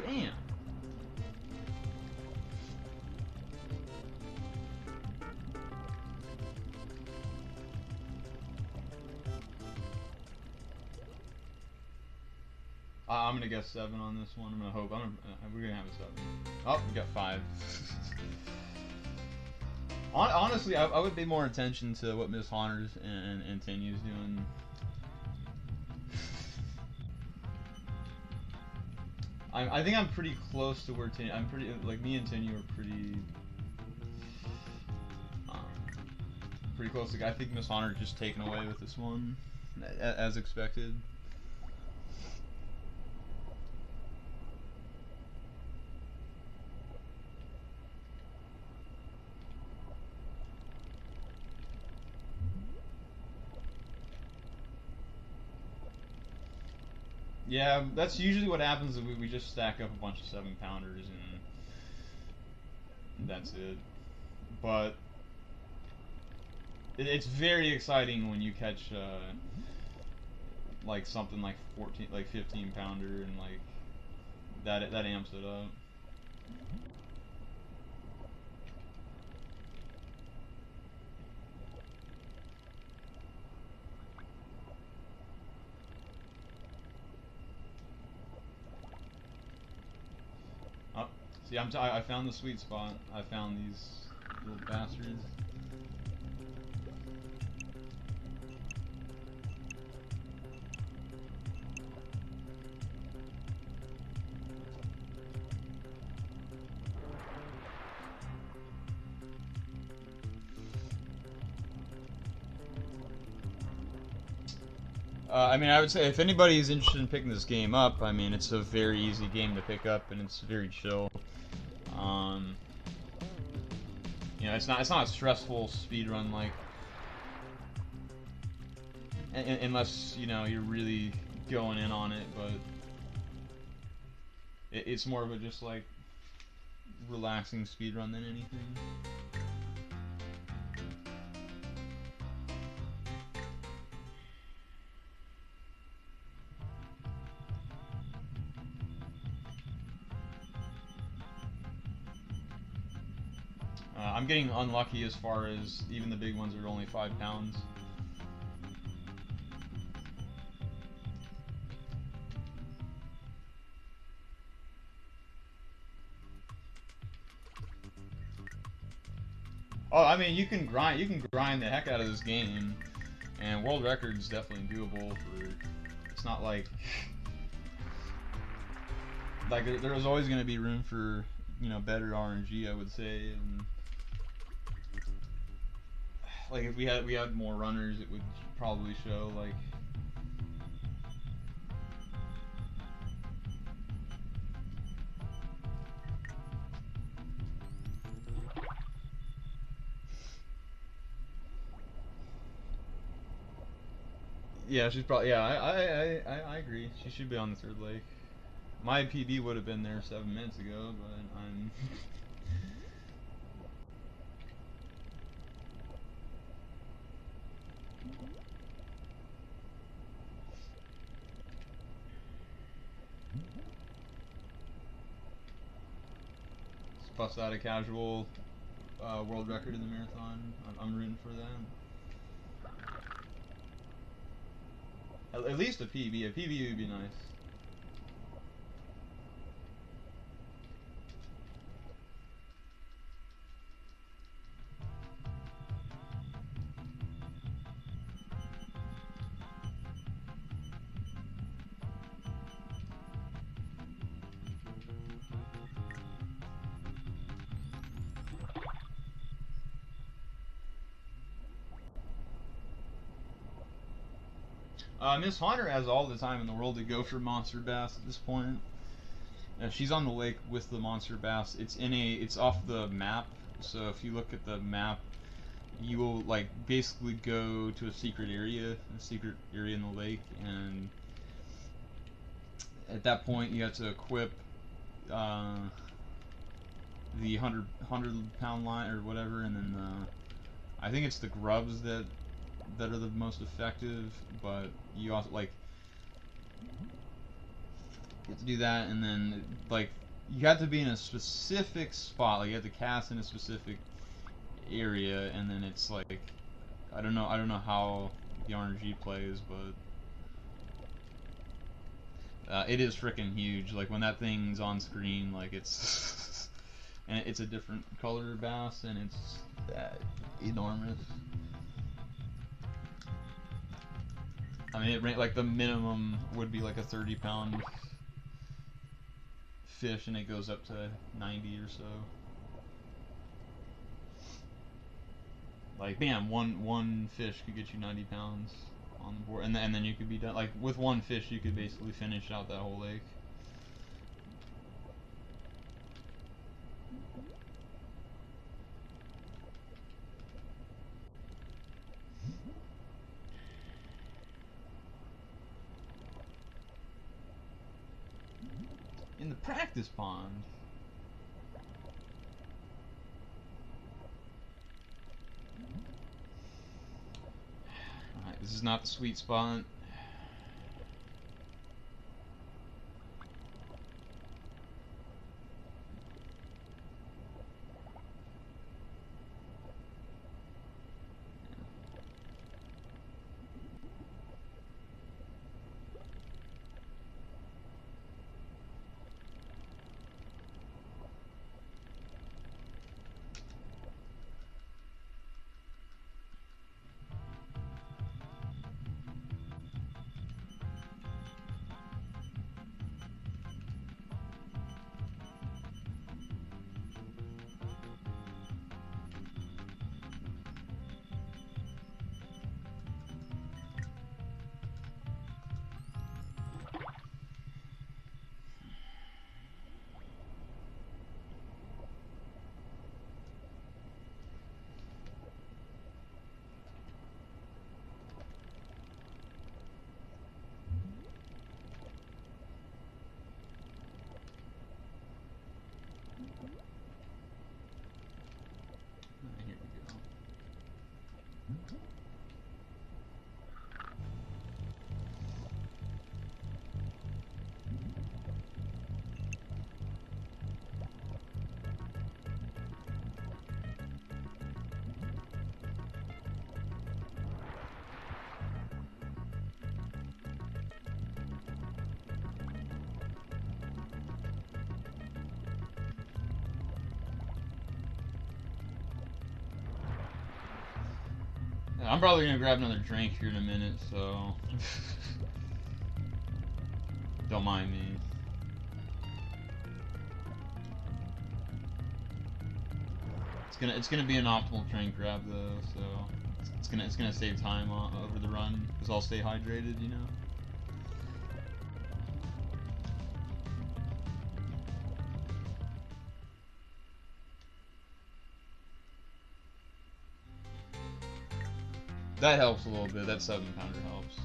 Damn. I'm gonna guess 7 on this one. I'm gonna hope. We're gonna have a 7. Oh, we got 5. Honestly, I would pay more attention to what Miss Honners and Tinnue's doing. I think I'm pretty close to where I'm pretty, like, me and Tinnue are pretty close. I think Miss Honor just taken away with this one, as expected. Yeah, that's usually what happens. We just stack up a bunch of 7-pounders and that's it. But it's very exciting when you catch like something like 15-pounder, and like that amps it up. Oh, see, I found the sweet spot. I found these little bastards. I mean, I would say if anybody is interested in picking this game up, I mean, it's a very easy game to pick up, and it's very chill. You know, it's not a stressful speed run like, unless you know you're really going in on it, but it's more of a just like relaxing speed run than anything. I'm getting unlucky as far as even the big ones are only 5 pounds. Oh, I mean, you can grind the heck out of this game, and world record's definitely doable. For it's not like there's always going to be room for better RNG, I would say, and like if we had more runners, it would probably show like. Yeah, she's probably. Yeah, I agree. She should be on the third lake. My PB would have been there 7 minutes ago, but I'm. Just bust out a casual world record in the marathon. I'm rooting for that. At least a PB. A PB would be nice. Miss Hunter has all the time in the world to go for monster bass at this point. She's on the lake with the monster bass. It's off the map. So if you look at the map, you will like basically go to a secret area in the lake, and at that point you have to equip the 100 pound line or whatever, and then I think it's the grubs that are the most effective, but you also like you have to do that, and then like you have to be in a specific spot, like you have to cast in a specific area, and then it's like I don't know how the RNG plays, but it is freaking huge. Like when that thing's on screen, like it's and it's a different color bass, and it's enormous. I mean, like the minimum would be like a 30-pound fish, and it goes up to 90 or so. Like, bam, one fish could get you 90 pounds on the board, and then you could be done. Like with one fish, you could basically finish out that whole lake. In the practice pond. Alright, this is not the sweet spot. I'm probably gonna grab another drink here in a minute, so don't mind me. It's gonna be an optimal drink grab though, so it's gonna save time over the run because I'll stay hydrated, you know. That helps a little bit. That 7-pounder helps.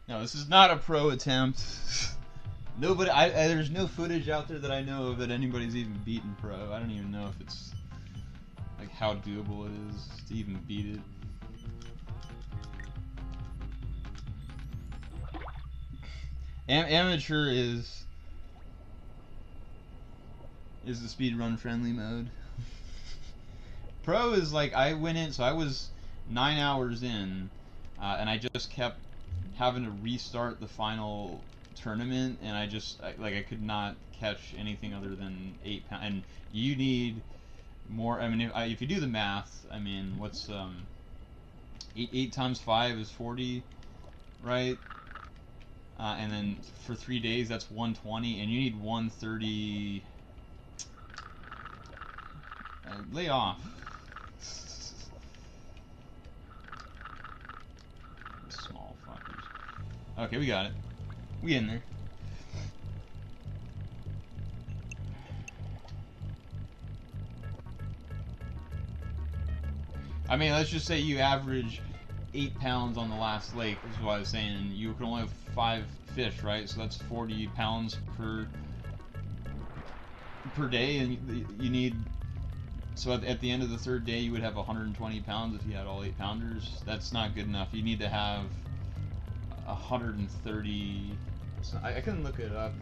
No, this is not a pro attempt. Nobody, there's no footage out there that I know of that anybody's even beaten pro. I don't even know if it's like how doable it is to even beat it. Amateur is the speedrun friendly mode. Pro is like I went in, so I was 9 hours in, and I just kept having to restart the final tournament, and I could not catch anything other than 8 pounds. And you need more. I mean, if you do the math, I mean, what's 8 times 5 is 40, right? And then for 3 days, that's 120, and you need 130. Lay off. Small fuckers. Okay, we got it. We in there. I mean, let's just say you average 8 pounds on the last lake, is what I was saying, and you can only have 5 fish, right? So that's 40 pounds per day, and you need. So at the end of the 3rd day, you would have 120 pounds if you had all 8 pounders. That's not good enough. You need to have 130. I can look it up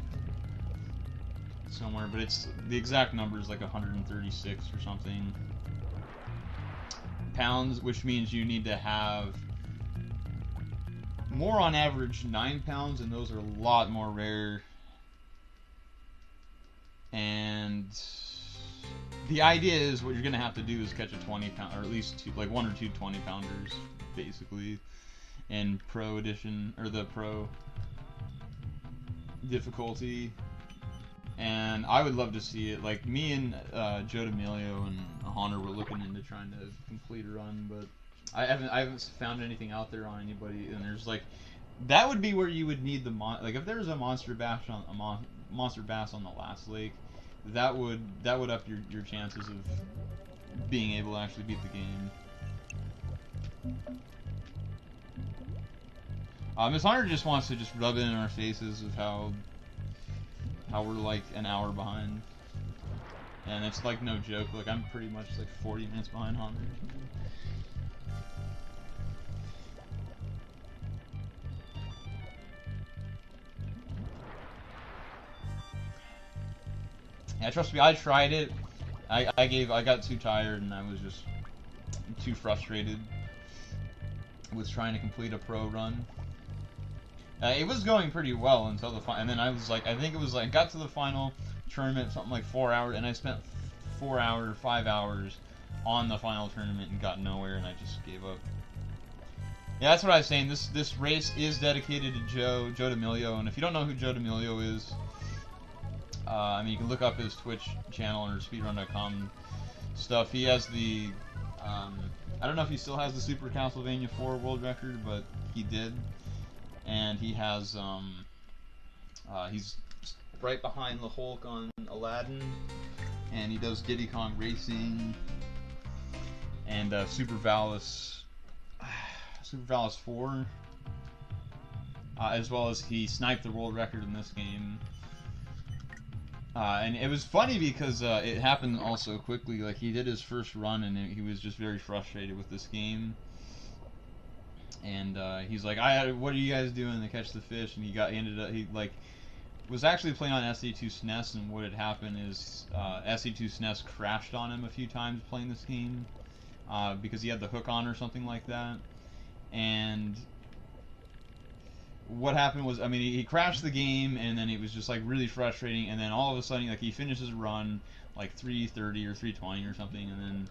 somewhere, but it's the exact number is like 136 or something pounds, which means you need to have more on average 9 pounds, and those are a lot more rare. And the idea is what you're gonna have to do is catch a 20-pound, or at least like 1 or 2 20-pounders, basically, in Pro Edition or the Pro difficulty. And I would love to see it. Like me and Joe D'Amelio and Hunter were looking into trying to complete a run, but I haven't found anything out there on anybody. And there's like that would be where you would need the like if there's a monster bass on the last lake. That would up your chances of being able to actually beat the game. Miss Hunter just wants to just rub it in our faces of how we're like an hour behind, and it's like no joke. Like I'm pretty much like 40 minutes behind Hunter. Yeah, trust me, I tried it. I got too tired and I was just too frustrated with trying to complete a pro run. It was going pretty well until the final, and then I was like, I think it was like, got to the final tournament, something like 4 hours, and I spent 4 hours, 5 hours on the final tournament and got nowhere, and I just gave up. Yeah, that's what I was saying. This race is dedicated to Joe D'Amelio, and if you don't know who Joe D'Amelio is, I mean, you can look up his Twitch channel or speedrun.com stuff. He has the, I don't know if he still has the Super Castlevania 4 world record, but he did. And he has, he's right behind the Hulk on Aladdin, and he does Diddy Kong Racing, and Super Valis 4, as well as he sniped the world record in this game. And it was funny because it happened all so quickly. Like, he did his first run, and he was just very frustrated with this game. And he's like, what are you guys doing to catch the fish? And he was actually playing on SE2 SNES, and what had happened is SE2 SNES crashed on him a few times playing this game because he had the hook on or something like that. And what happened was, I mean, he crashed the game, and then it was just like really frustrating. And then all of a sudden, like, he finishes a run like 3:30 or 3:20 or something, and then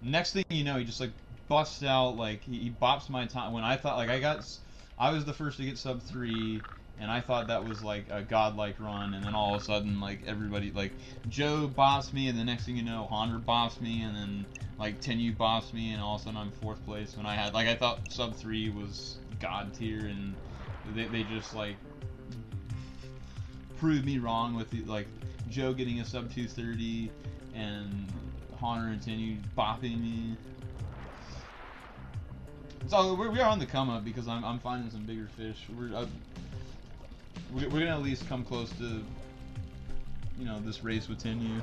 next thing you know, he just like busts out, like, he bops my time when I thought, like, I was the first to get sub 3, and I thought that was like a godlike run, and then all of a sudden, like, everybody, like, Joe bops me, and the next thing you know, Honor bops me, and then like Tinnue bops me, and all of a sudden I'm 4th place when I had, like, I thought sub 3 was god tier, and they just like proved me wrong with the, like, Joe getting a sub 230 and Honor and Tinnue bopping me. So we are on the come up because I'm finding some bigger fish. We're gonna at least come close to, you know, this race with Tinnue.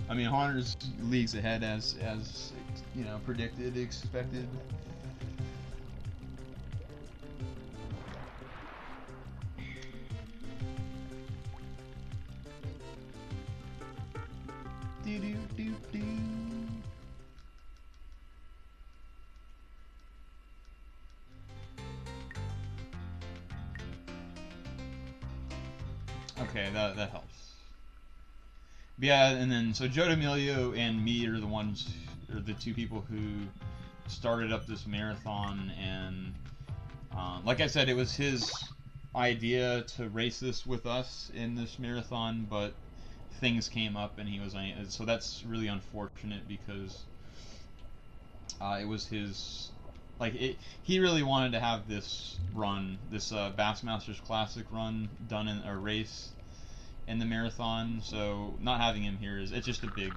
I mean, Honor's leagues ahead as you know, predicted, expected. Do do do do. Okay, that helps. But yeah, and then so Joe D'Amelio and me are the two people who started up this marathon, and like I said, it was his idea to race this with us in this marathon, but things came up and he was so that's really unfortunate because it was his, like, he really wanted to have this run, this Bassmasters Classic run done in a race in the marathon, so not having him here it's just a big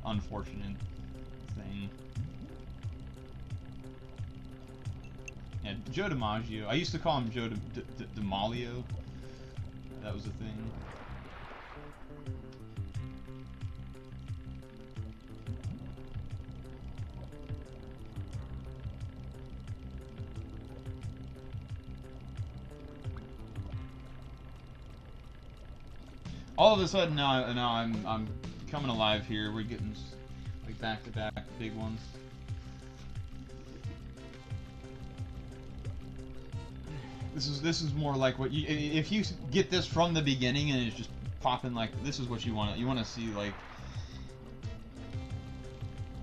unfortunate thing. Yeah, Joe DiMaggio. I used to call him Joe DiMaglio. That was the thing. All of a sudden now I'm coming alive here. We're getting like back-to-back big ones. This is more like what you, if you get this from the beginning and it's just popping, like, this is what you want to see, like,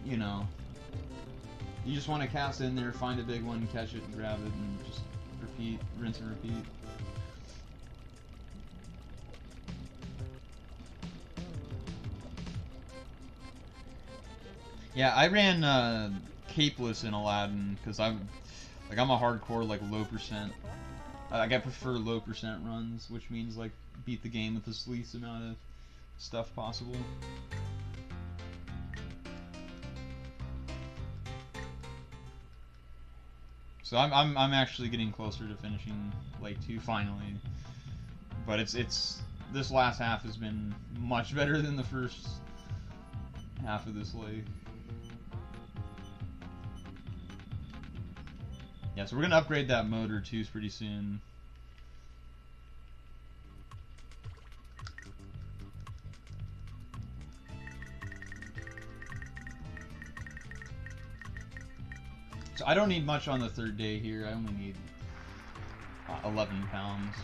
you know, you just want to cast in there, find a big one, catch it and grab it, and just repeat, rinse and repeat. Yeah, I ran capeless in Aladdin because I'm a hardcore, like, low percent. I prefer low percent runs, which means, like, beat the game with the least amount of stuff possible. So I'm actually getting closer to finishing Lake 2 finally, but it's this last half has been much better than the first half of this lake. Yeah, so we're gonna upgrade that motor too pretty soon. So I don't need much on the third day here. I only need 11 pounds.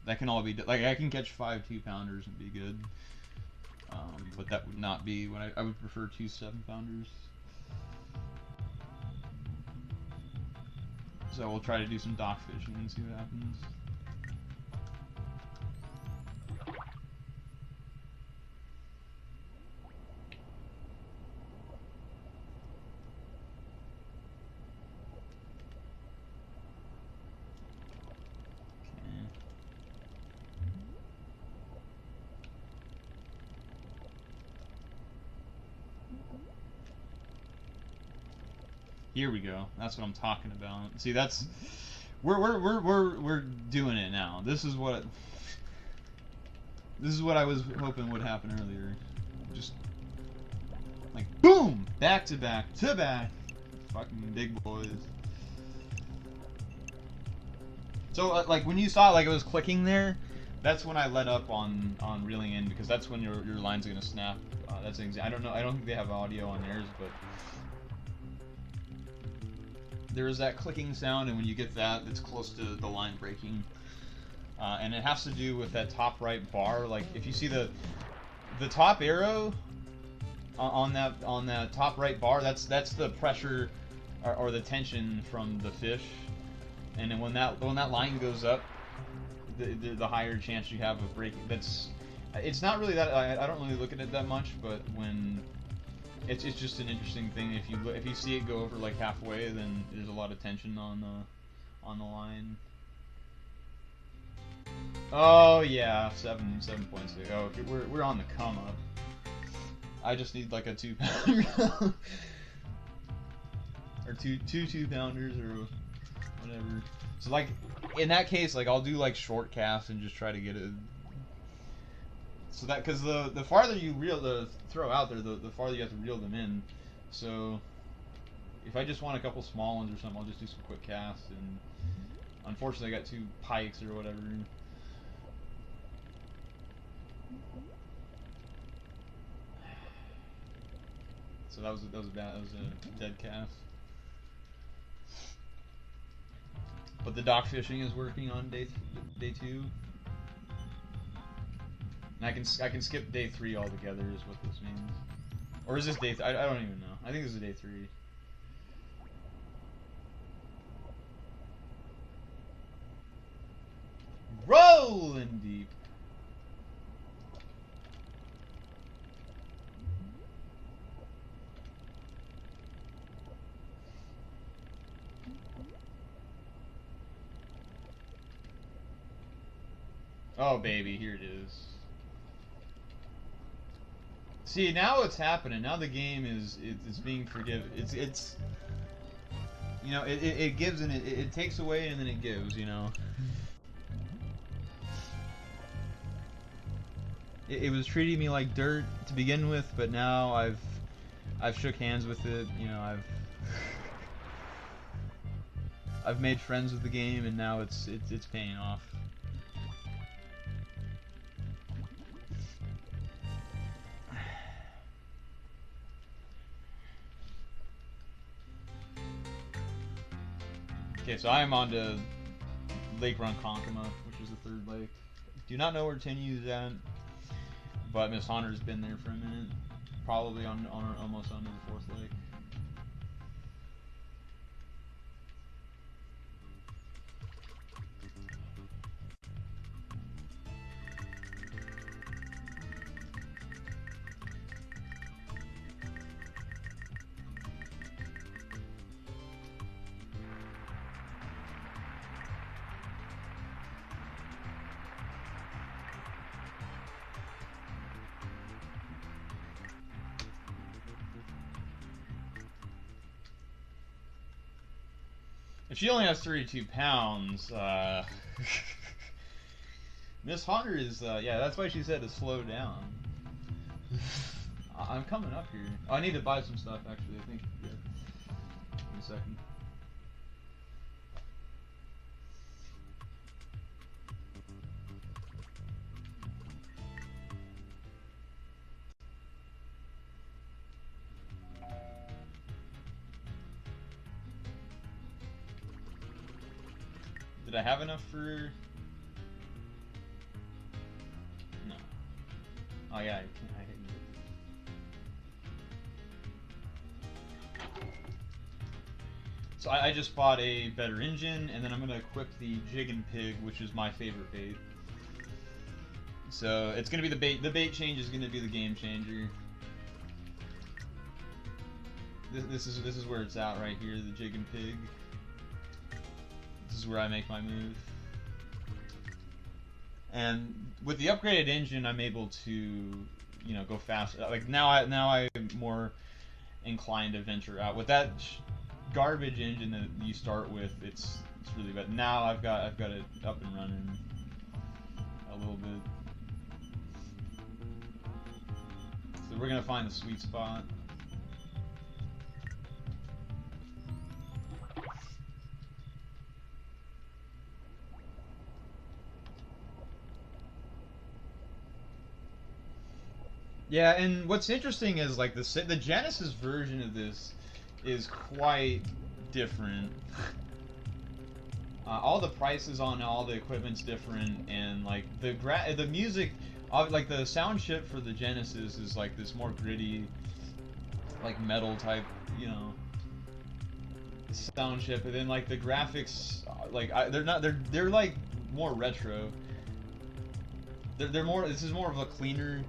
That can all be like I can catch 5 2-pounders and be good. But that would not be what I would prefer 2 7-pounders. So we'll try to do some dock fishing and see what happens. Here we go. That's what I'm talking about. See, that's we're doing it now. This is what I was hoping would happen earlier. Just like boom, back to back to back, fucking big boys. So like when you saw like it was clicking there, that's when I let up on reeling in because that's when your lines are gonna snap. That's an I don't know. I don't think they have audio on theirs, but. There is that clicking sound, and when you get that, it's close to the line breaking. And it has to do with that top right bar. Like if you see the top arrow on that top right bar, that's the pressure or the tension from the fish. And then when that line goes up, the higher chance you have of breaking. It's not really that I don't really look at it that much, but when it's just an interesting thing. If you see it go over like halfway, then there's a lot of tension on the line. Oh yeah, 7.6. Oh, okay, we're on the come up. I just need like a 2-pounder or two 2-pounders or whatever. So like in that case, like I'll do like short casts and just try to get it. So that, because the farther you throw out there, the farther you have to reel them in. So if I just want a couple small ones or something, I'll just do some quick casts. And unfortunately, I got 2 pikes or whatever. So that was a dead cast. But the dock fishing is working on day 2. And I can skip day 3 altogether is what this means. Or is this day I don't even know. I think this is day 3. Rollin' deep. Oh baby, here it is. See, now what's happening? Now the game is being forgiven. It's you know it gives and it takes away and then it gives. You know. It was treating me like dirt to begin with, but now I've shook hands with it. You know, I've made friends with the game, and now it's paying off. Okay, so I am on to Lake Ronkonkoma, which is the 3rd lake. Do not know where Tinnue is at, but Miss Hunter's been there for a minute. Probably almost onto the 4th lake. If she only has 32 pounds, Miss Hunter is, yeah, that's why she said to slow down. I'm coming up here. Oh, I need to buy some stuff, actually, I think. Yeah. Give me a second. Did I have enough for? No. Oh yeah, I hit it. So I just bought a better engine, and then I'm gonna equip the Jig and Pig, which is my favorite bait. So it's gonna be the bait. The bait change is gonna be the game changer. This is where it's at right here. The Jig and Pig. This is where I make my move. And with the upgraded engine, I'm able to, you know, go fast. Like now I'm more inclined to venture out. With that garbage engine that you start with, it's really bad. Now I've got it up and running a little bit. So we're gonna find the sweet spot. Yeah, and what's interesting is like the Genesis version of this is quite different. All the prices on all the equipment's different, and like the music, like the sound chip for the Genesis is like this more gritty, like metal type, you know, sound chip, and then like the graphics, like they're like more retro. They're more. This is more of a cleaner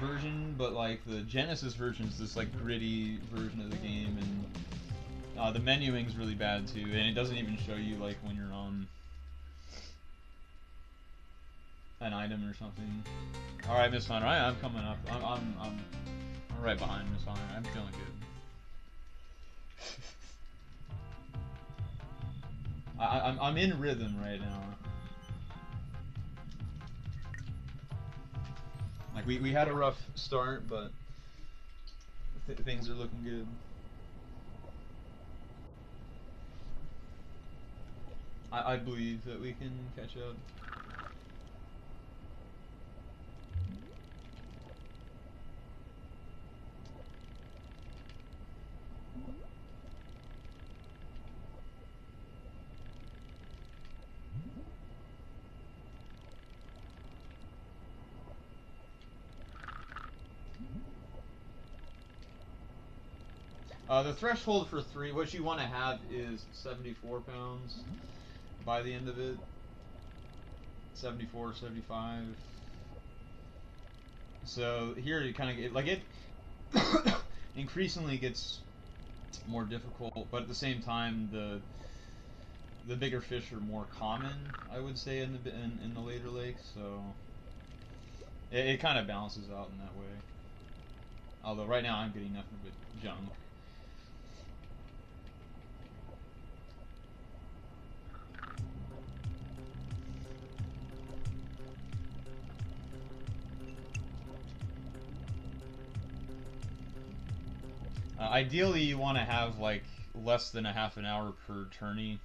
version, but like the Genesis version is this like gritty version of the game, and the menuing's really bad too, and it doesn't even show you like when you're on an item or something. All right, Miss Hunter, I'm coming up. I'm right behind Miss Hunter. I'm feeling good. I'm in rhythm right now. Like we had a rough start, but things are looking good. I believe that we can catch up. The threshold for 3, what you want to have is 74 pounds by the end of it. 74, 75. So here you kind of get, like, it increasingly gets more difficult, but at the same time the bigger fish are more common, I would say, in the later lakes, so it kind of balances out in that way. Although right now I'm getting nothing but junk. Ideally, you want to have like less than a half an hour per tourney.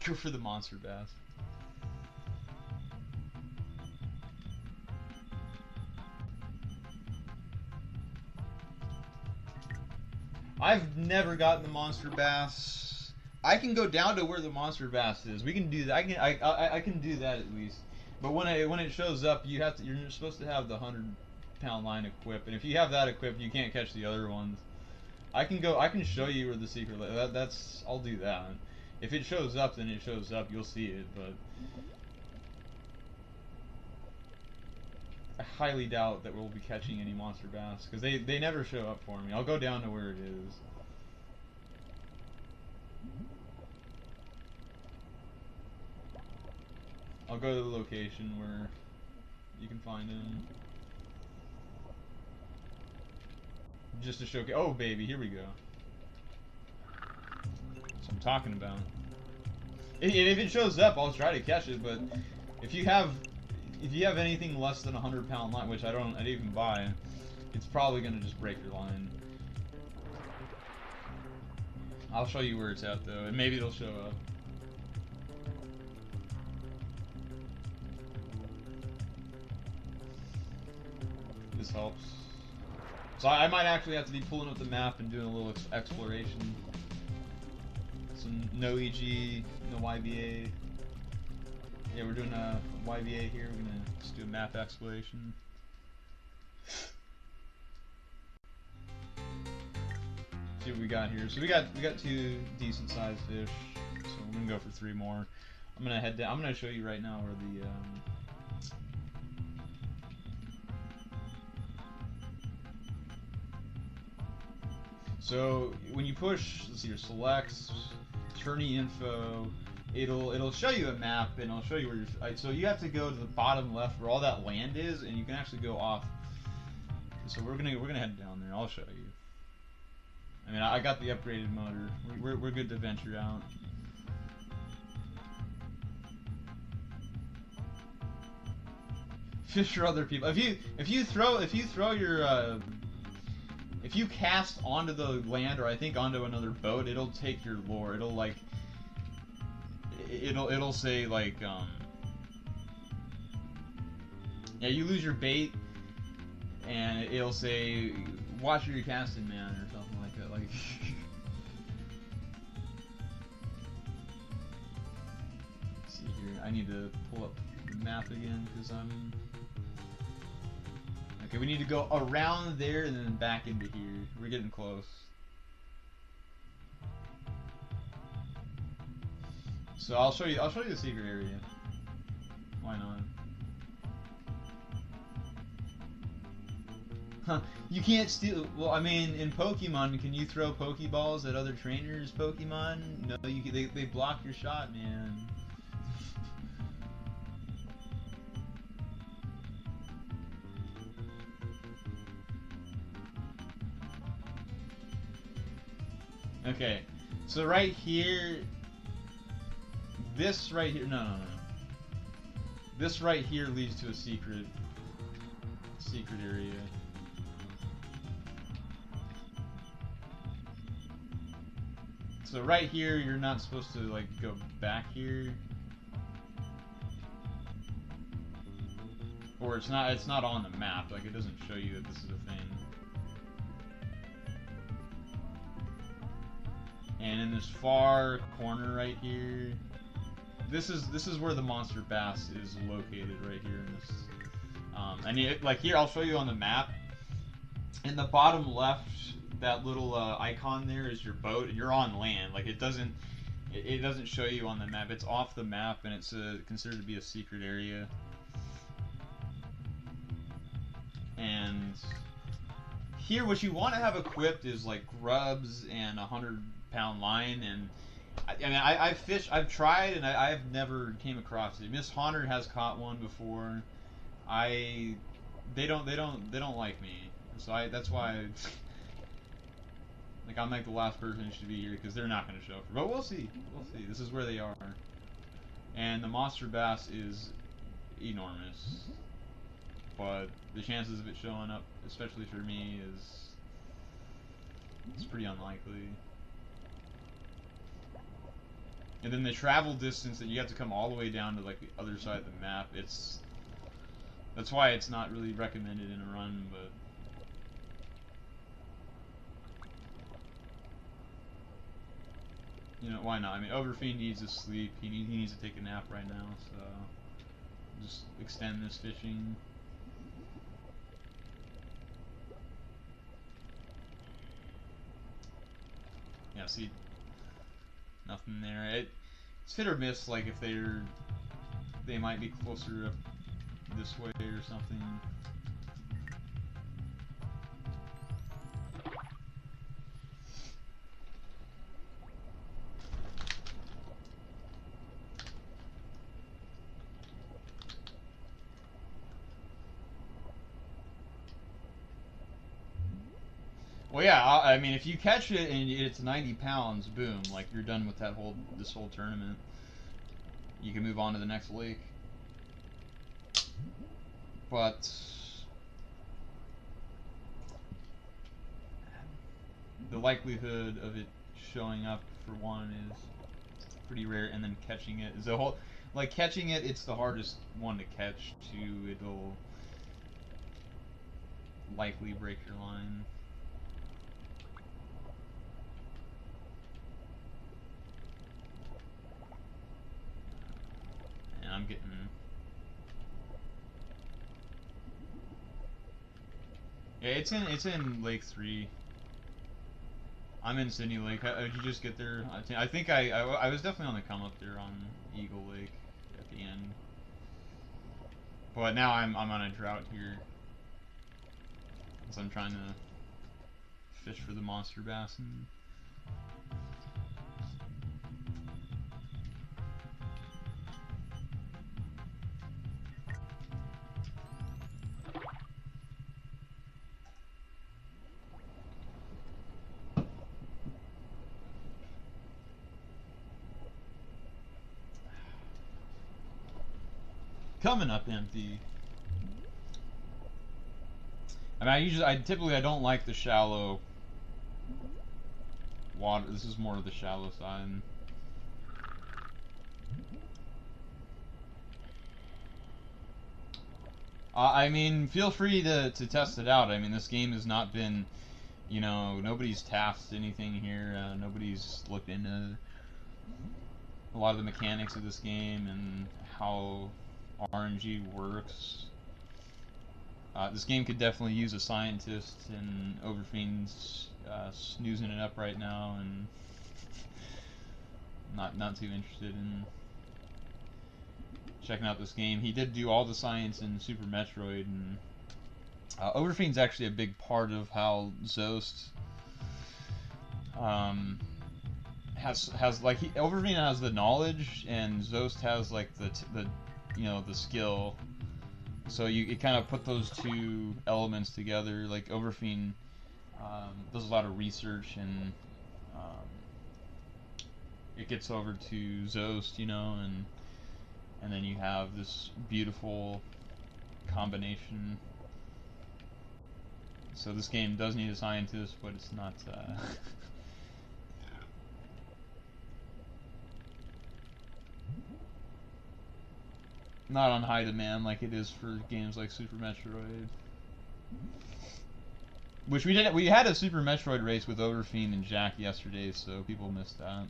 Go for the monster bass. I've never gotten the monster bass. I can go down to where the monster bass is. We can do that. I can do that at least. But when it shows up, you're supposed to have the 100-pound line equipped, and if you have that equipped, you can't catch the other ones. I can show you where the secret. I'll do that. If it shows up, then it shows up. You'll see it, but I highly doubt that we'll be catching any monster bass because they never show up for me. I'll go down to where it is. I'll go to the location where you can find him. Just to showcase. Oh, baby, here we go. That's what I'm talking about. If it shows up, I'll try to catch it. But if you have anything less than a 100-pound line, which I didn't even buy, it's probably gonna just break your line. I'll show you where it's at though, and maybe it'll show up. This helps. So I might actually have to be pulling up the map and doing a little exploration. Some no EG, no YBA. Yeah, we're doing a YBA here. We're gonna just do a map exploration. See what we got here. So we got 2 decent sized fish. So we're gonna go for 3 more. I'm gonna head down. I'm gonna show you right now where the so when you push, let's see your selects, tourney info, it'll show you a map and it'll show you where you're. So you have to go to the bottom left where all that land is, and you can actually go off. So we're gonna head down there. I'll show you. I mean, I got the upgraded motor. We're good to venture out. Fish for other people. If you throw your if you cast onto the land, or I think onto another boat, it'll take your lure. It'll like it'll say like yeah, you lose your bait, and it'll say watch where you're casting, man, or something like that. Like let's see here. I need to pull up the map again because I'm. Okay, we need to go around there and then back into here. We're getting close. So I'll show you the secret area. Why not? Huh, you can't steal. Well, I mean, in Pokemon, can you throw Pokeballs at other trainers' Pokemon? No, they block your shot, man. Okay, so right here, this right here, no. This right here leads to a secret area. So right here, you're not supposed to like go back here, or it's not on the map. Like it doesn't show you that this is a thing. And in this far corner right here, this is where the monster bass is located, right here in this. And like here, I'll show you on the map. In the bottom left, that little icon there is your boat, and you're on land. Like it doesn't show you on the map. It's off the map, and it's considered to be a secret area. And here, what you want to have equipped is like grubs and 100-pound line. And I mean, I've tried, and I've never came across it. Miss Haunter has caught one before. They don't like me, so that's why. Like I'm like the last person who should be here because they're not going to show up. But we'll see. We'll see. This is where they are, and the monster bass is enormous. But the chances of it showing up, especially for me, it's pretty unlikely. And then the travel distance that you have to come all the way down to like the other side of the map. That's why it's not really recommended in a run, but. You know, why not? I mean, Overfiend needs to sleep. He needs to take a nap right now, so just extend this fishing. Yeah, see, nothing there. It's hit or miss. Like if they might be closer up this way or something. Well, yeah, I mean, if you catch it and it's 90 pounds, boom, like you're done with this whole tournament. You can move on to the next lake. But the likelihood of it showing up for one is pretty rare, and then catching it is catching it, it's the hardest one to catch too. likely break your line. And I'm getting... Yeah, it's in Lake 3. I'm in Sydney Lake. How did you just get there? I think I was definitely on the come up there on Eagle Lake at the end. But now I'm on a drought here. So I'm trying to fish for the monster bass and coming up empty. I mean, I typically I don't like the shallow water. This is more of the shallow side. I mean, feel free to test it out. I mean, this game has not been, you know, nobody's tasked anything here. Nobody's looked into a lot of the mechanics of this game and how RNG works. This game could definitely use a scientist, and Overfiend's snoozing it up right now, and not too interested in checking out this game. He did do all the science in Super Metroid, and Overfiend's actually a big part of how Zost has like Overfiend has the knowledge, and Zost has like the you know, the skill. So you kind of put those two elements together. Like Overfiend does a lot of research, and it gets over to Zost, you know, and then you have this beautiful combination. So this game does need a scientist, but it's not. Not on high demand like it is for games like Super Metroid. Which we did. We had a Super Metroid race with Overfiend and Jack yesterday, so people missed that.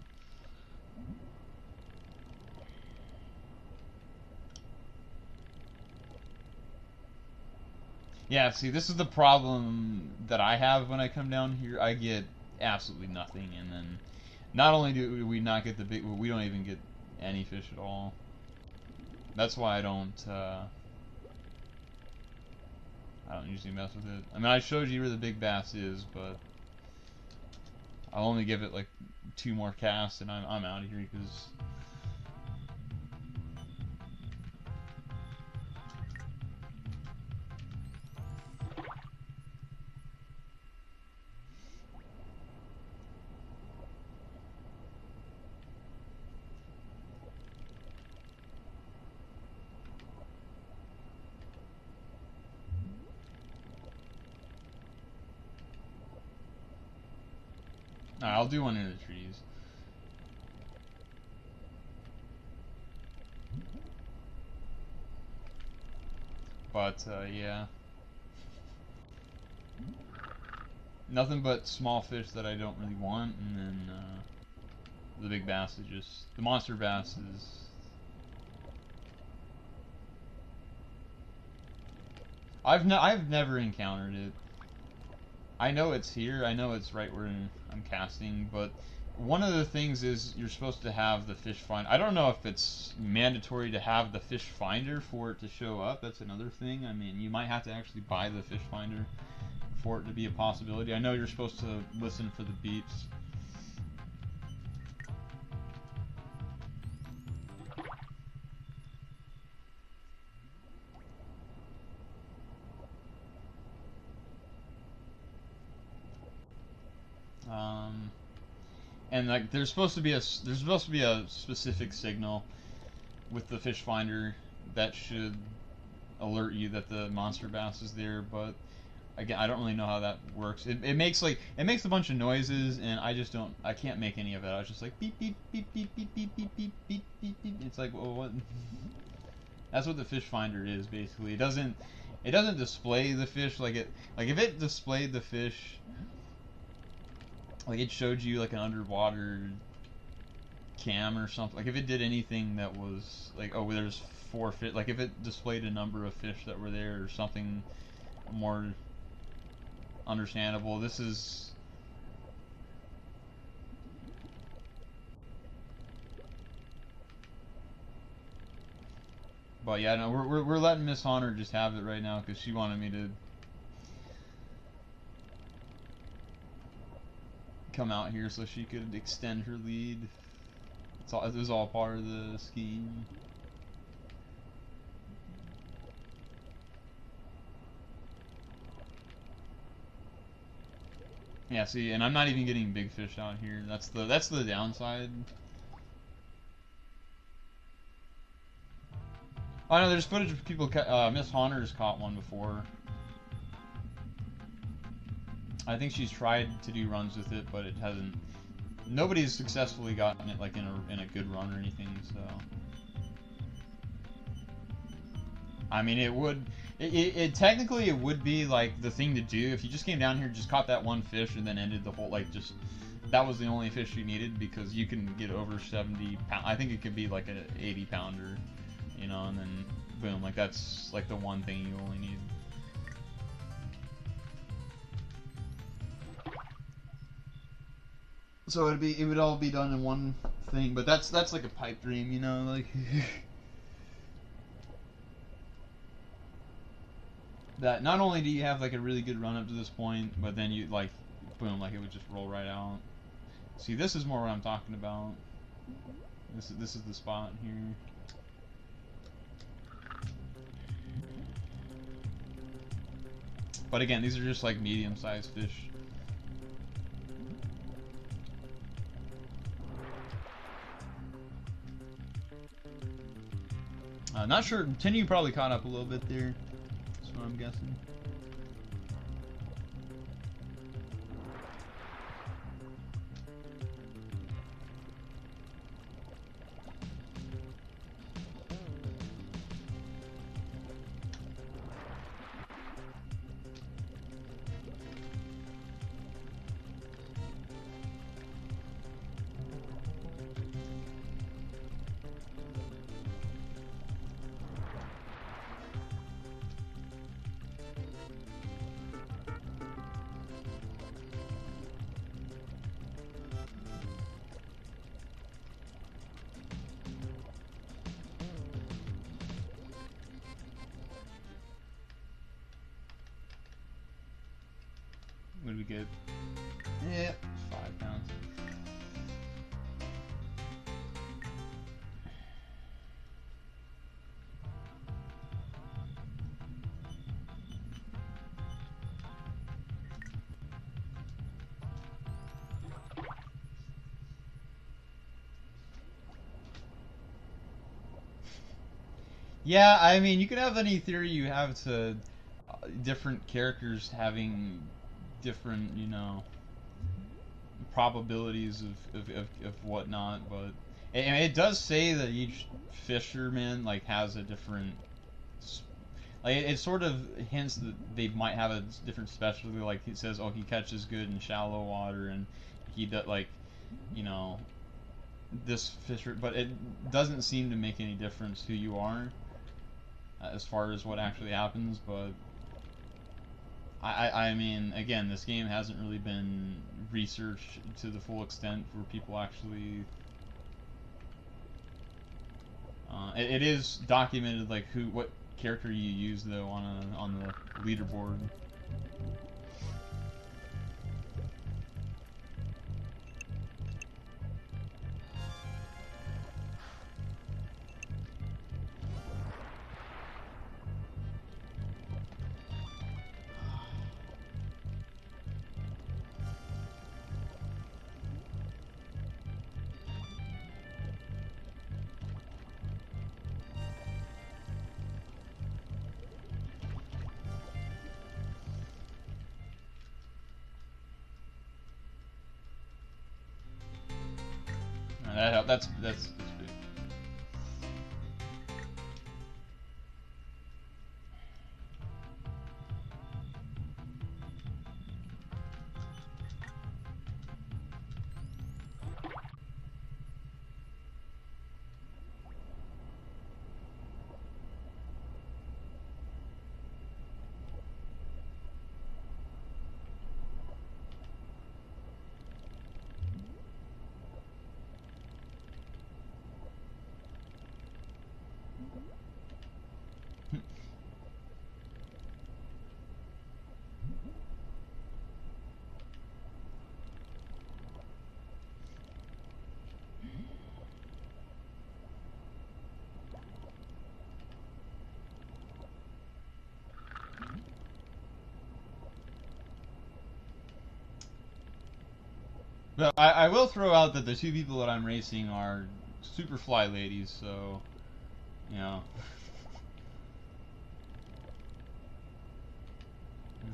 Yeah, see, this is the problem that I have when I come down here. I get absolutely nothing, and then not only do we not get the big, we don't even get any fish at all. That's why I don't usually mess with it. I mean, I showed you where the big bass is, but I'll only give it like 2 more casts, and I'm out of here because. I'll do one in the trees. But, yeah. Nothing but small fish that I don't really want, and then, the big bass is just... The monster bass is... I've never encountered it. I know it's here, I know it's right where I'm casting, but one of the things is you're supposed to have the fish finder. I don't know if it's mandatory to have the fish finder for it to show up. That's another thing. I mean, you might have to actually buy the fish finder for it to be a possibility. I know you're supposed to listen for the beeps. And like there's supposed to be a specific signal with the fish finder that should alert you that the monster bass is there, but again, I don't really know how that works. It makes a bunch of noises, and I can't make any of it. I was just like beep beep beep beep beep beep beep beep beep beep beep. It's like, well, what? That's what the fish finder is basically. It doesn't display the fish like it. Like if it displayed the fish, like it showed you like an underwater cam or something. Like if it did anything that was like, oh, there's 4 fish. Like if it displayed a number of fish that were there or something more understandable. This is. But yeah, no, we're letting Miss Honor just have it right now because she wanted me to come out here so she could extend her lead. It was all part of the scheme. Yeah, see, and I'm not even getting big fish out here. That's the downside. Oh no, there's footage of people. Miss Honnor's caught one before. I think she's tried to do runs with it, but it hasn't. Nobody's successfully gotten it like in a good run or anything. So, I mean, it technically it would be like the thing to do if you just came down here, just caught that one fish, and then ended the whole just. That was the only fish you needed because you can get over 70 pounds. I think it could be like an 80 pounder. You know, and then boom, like that's like the one thing you only need. So it would all be done in one thing, but that's like a pipe dream, you know, like that. Not only do you have like a really good run up to this point, but then you like boom, like it would just roll right out. See, this is more what I'm talking about. This is the spot here. But again, these are just like medium-sized fish. Not sure. Tinnue probably caught up a little bit there. That's what I'm guessing. What did we get? Yeah, 5 pounds. Yeah, I mean, you could have any theory you have to different characters having different, you know, probabilities of whatnot, but and it does say that each fisherman like has a different, like it sort of hints that they might have a different specialty. Like it says, oh, he catches good in shallow water, and he does like, you know, this fisher, but it doesn't seem to make any difference who you are as far as what actually happens. But I mean, again, this game hasn't really been researched to the full extent where people actually. It is documented, like what character you use though on the leaderboard. That's big. But I will throw out that the two people that I'm racing are super fly ladies, so you know,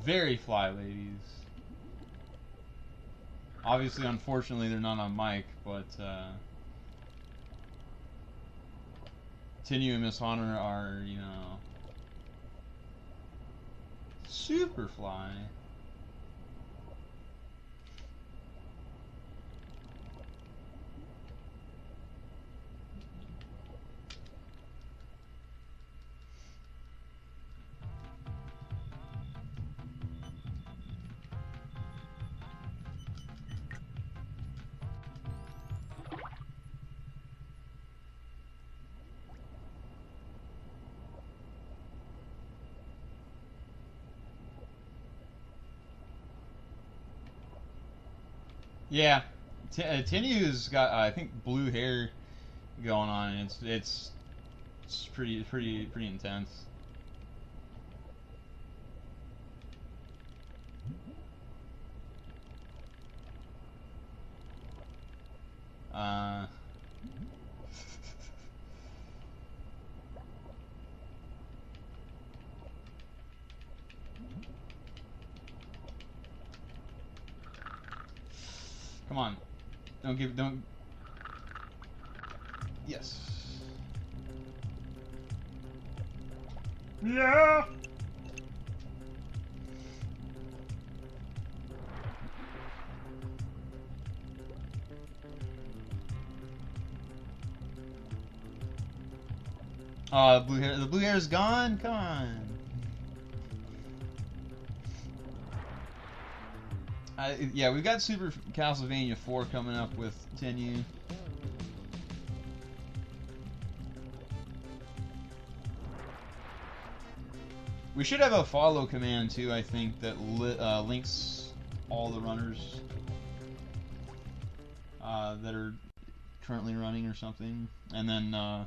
very fly ladies. Obviously, unfortunately, they're not on mic, but Tinnue and Miss Honor are, you know, super fly. Yeah, Tinnue's got I think blue hair going on. It's pretty intense. Uh, Come on, don't. Yes. Yeah. Oh, the blue hair is gone. Come on. Yeah, we've got Super Castlevania 4 coming up with Tinnue. We should have a follow command too, I think, that links all the runners that are currently running or something. And then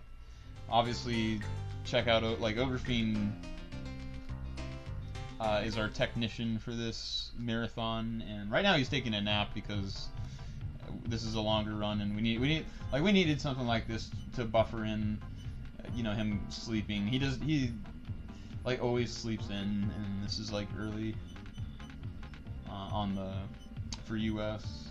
obviously check out like Overfiend is our technician for this marathon, and right now he's taking a nap because this is a longer run, and we needed something like this to buffer in, you know, him sleeping. He like always sleeps in, and this is like early on the for US.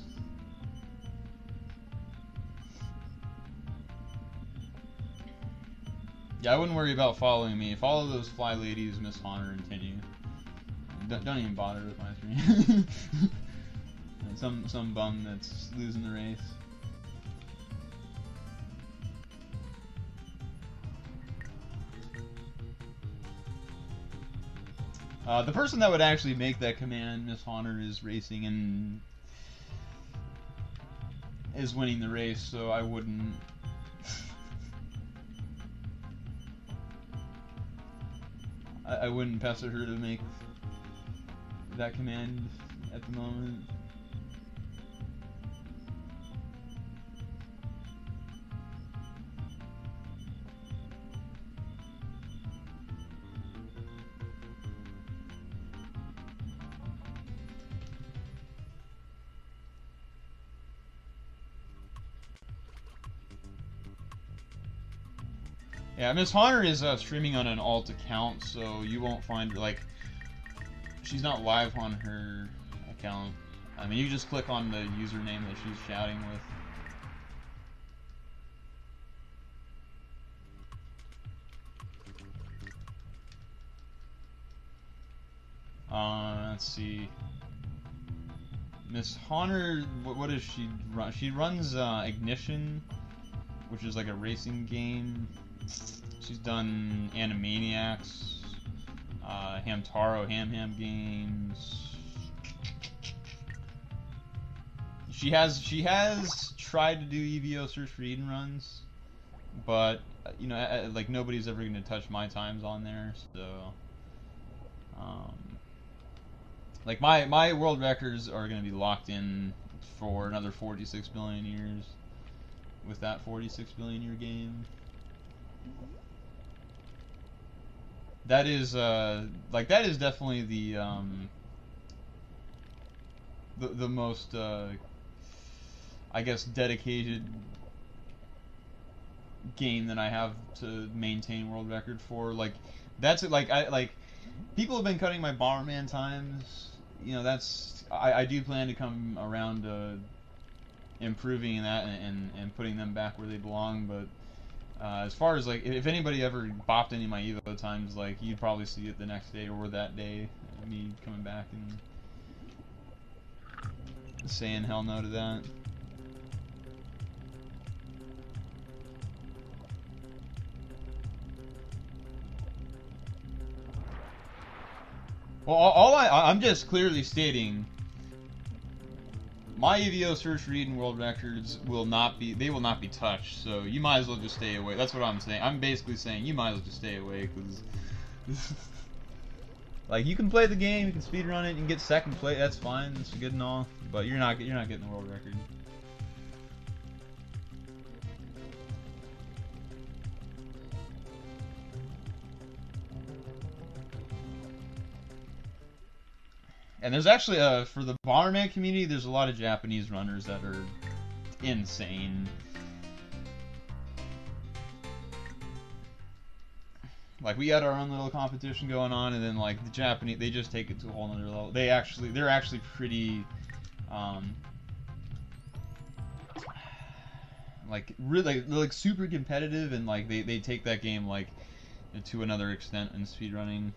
Yeah, I wouldn't worry about following me. Follow those fly ladies, Miss Honor and Tinnue. Don't even bother with my stream. some bum that's losing the race. The person that would actually make that command, Miss Honor, is racing and is winning the race, so I wouldn't. I wouldn't pester her to make that command at the moment. Yeah, Miss Honor is streaming on an alt account, so you won't find, like, she's not live on her account. I mean, you just click on the username that she's shouting with. Let's see. Miss Honor, what does she run? She runs Ignition, which is like a racing game. She's done Animaniacs, Hamtaro Ham games. She has tried to do EVO Search for Eden runs, but you know, like nobody's ever going to touch my times on there. So, like my world records are going to be locked in for another 46 billion years with that 46 billion year game. That is like that is definitely the most I guess, dedicated game that I have to maintain world record for. Like, that's like people have been cutting my Bomberman times. You know, I do plan to come around to improving that and putting them back where they belong. But as far as like, if anybody ever bopped any of my Evo times, like you'd probably see it the next day or that day, me coming back and saying hell no to that. Well, I'm just clearly stating my EVO search read and world records will not be touched. So you might as well just stay away. That's what I'm saying. I'm basically saying you might as well just stay away because like you can play the game, you can speedrun it, you can get second place. That's fine. That's good and all, but you're not getting the world record. And there's actually, for the Bomberman community, there's a lot of Japanese runners that are insane. Like, we had our own little competition going on, and then, like, the Japanese, they just take it to a whole nother level. They're actually pretty, like, really, like, super competitive, and, like, they take that game, like, to another extent in speedrunning.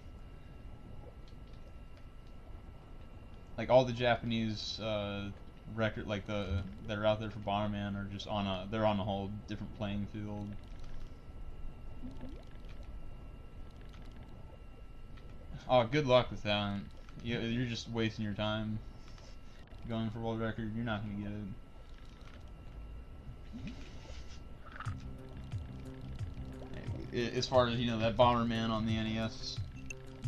Like all the Japanese record, like that are out there for Bomberman, are just they're on a whole different playing field. Oh, good luck with that. You're just wasting your time going for world record. You're not gonna get it. As far as that Bomberman on the NES.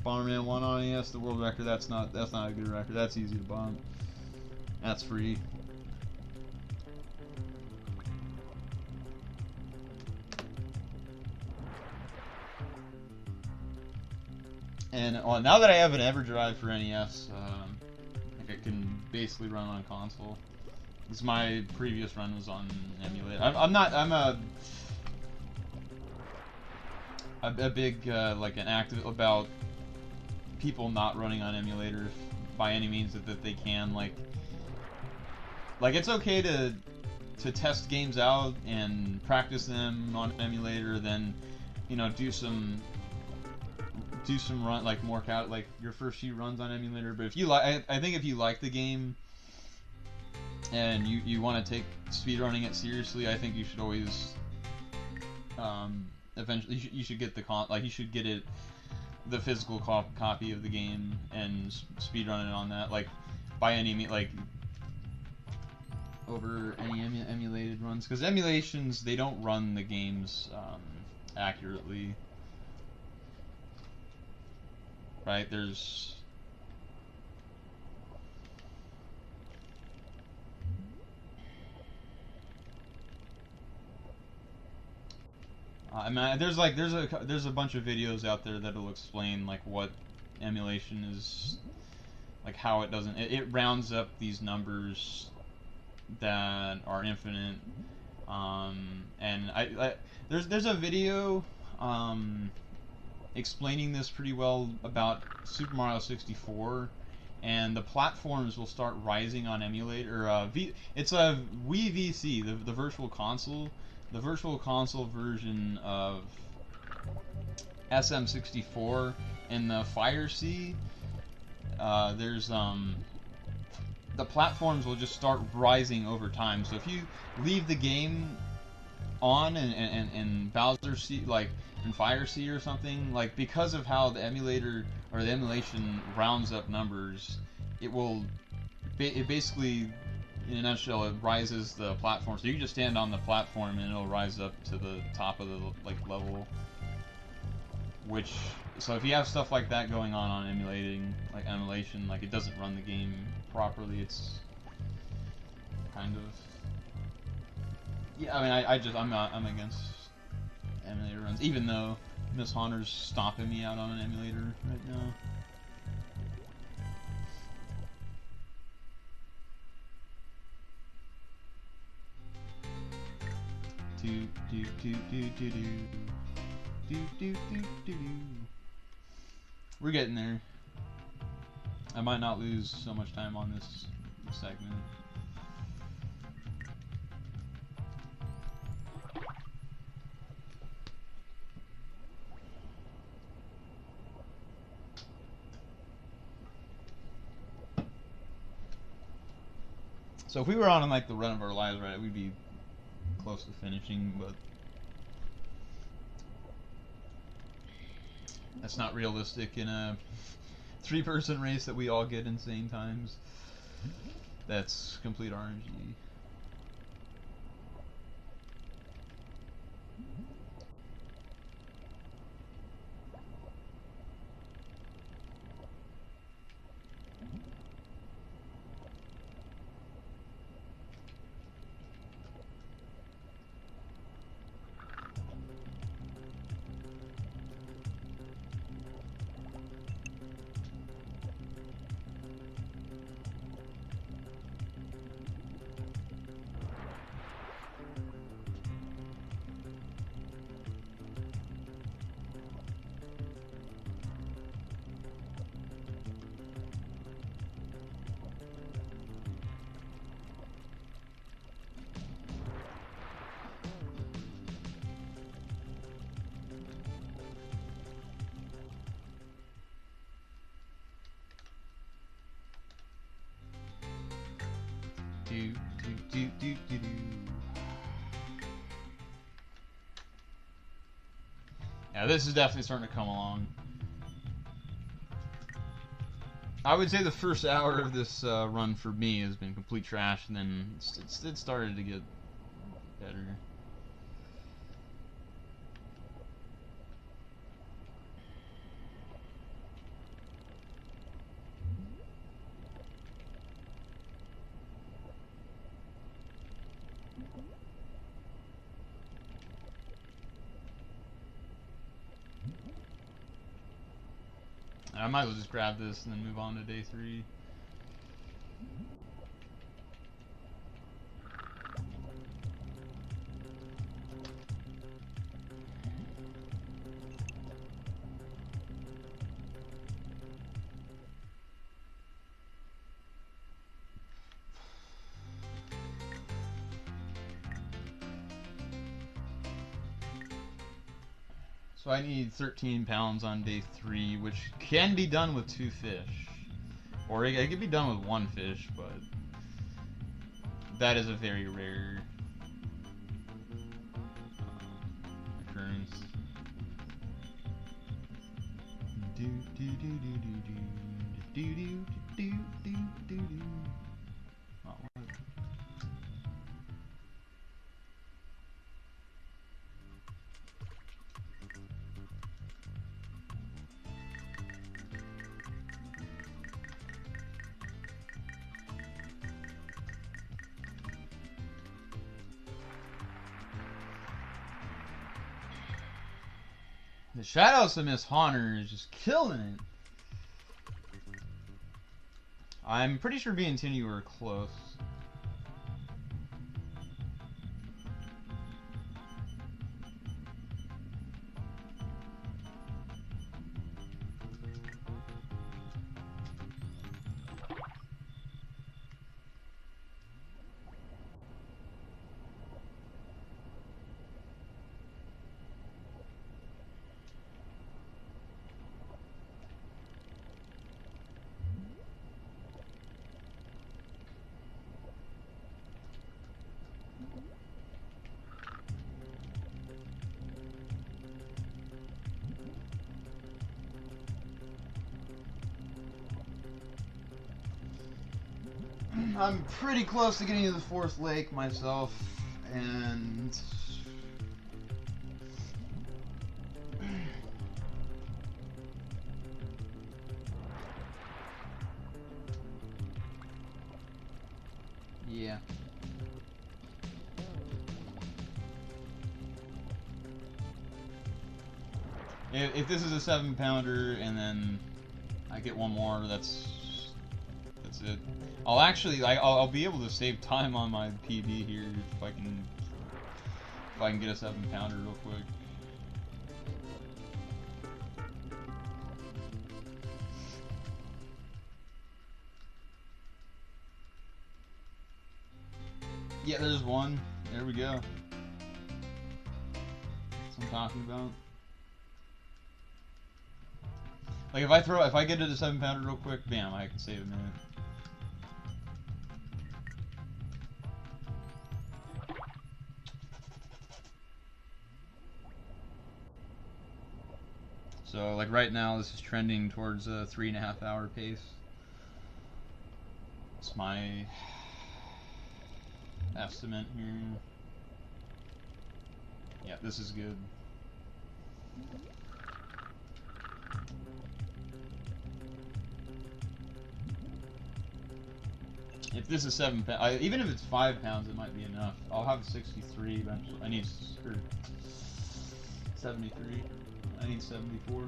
Bomberman 1 on NES, the world record, that's not a good record. That's easy to bomb. That's free. And now that I have an EverDrive for NES, like I can basically run on console. Because my previous run was on emulator. I'm a big like an active about people not running on emulators by any means that they can. Like it's okay to test games out and practice them on emulator, then do some run, like more like your first few runs on emulator. But if you I think if you like the game and you want to take speedrunning it seriously, I think you should always eventually you should get you should get it, the physical copy of the game, and speedrun it on that, like by any like over any emulated runs, because emulations, they don't run the games accurately, right? There's I mean, there's a bunch of videos out there that'll explain like what emulation is, like how it doesn't, it rounds up these numbers that are infinite, and there's a video explaining this pretty well about Super Mario 64, and the platforms will start rising on emulator. It's a Wii VC, the virtual console. The virtual console version of SM64 in the Fire Sea, there's the platforms will just start rising over time. So if you leave the game on in Bowser Sea, like in Fire Sea or something, like because of how the emulator or the emulation rounds up numbers, it basically, in a nutshell, it rises the platform. So you can just stand on the platform and it'll rise up to the top of the level. Which, so if you have stuff like that going on emulation, like it doesn't run the game properly. It's kind of, yeah. I mean, I'm against emulator runs, even though Miss Haunter's stomping me out on an emulator right now. Do do do do do do do do do do. We're getting there. I might not lose so much time on this segment. So if we were on like the run of our lives, right, we'd be close to finishing, but that's not realistic in a 3-person race that we all get insane times. That's complete RNG. Do, do, do, do, do, do. Yeah, this is definitely starting to come along. I would say the first hour of this run for me has been complete trash, and then it started to get better. I might as well just grab this and then move on to day 3. So I need 13 pounds on day 3, which can be done with 2 fish. Or it could be done with 1 fish, but that is a very rare occurrence. Do do do do do do do do do do do do. Oh, what? The Shadows of Miss Honor is just killing it. I'm pretty sure me and Tinnue were close. I'm pretty close to getting to the 4th lake myself, and yeah. If this is a 7-pounder and then I get 1 more, that's it. I'll be able to save time on my PB here if If I can get a 7-pounder real quick. Yeah, there's one. There we go. That's what I'm talking about. Like if I get to the 7-pounder real quick, bam, I can save a minute. So like right now, this is trending towards a 3.5 hour pace. It's my estimate here. Yeah, this is good. If this is 7 pounds, even if it's 5 pounds, it might be enough. I'll have 63 eventually. I need 73. I need 74.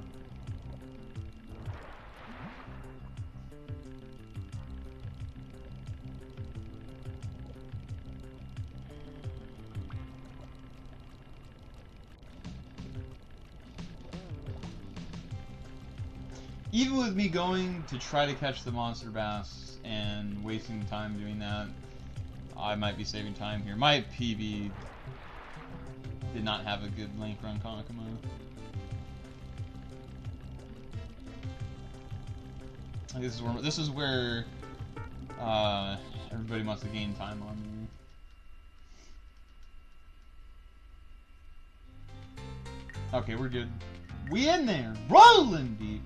Even with me going to try to catch the monster bass and wasting time doing that, I might be saving time here. My PB did not have a good link run Konkoma. This is where everybody must have gained time on me. Okay, we're good. We in there, rolling deep.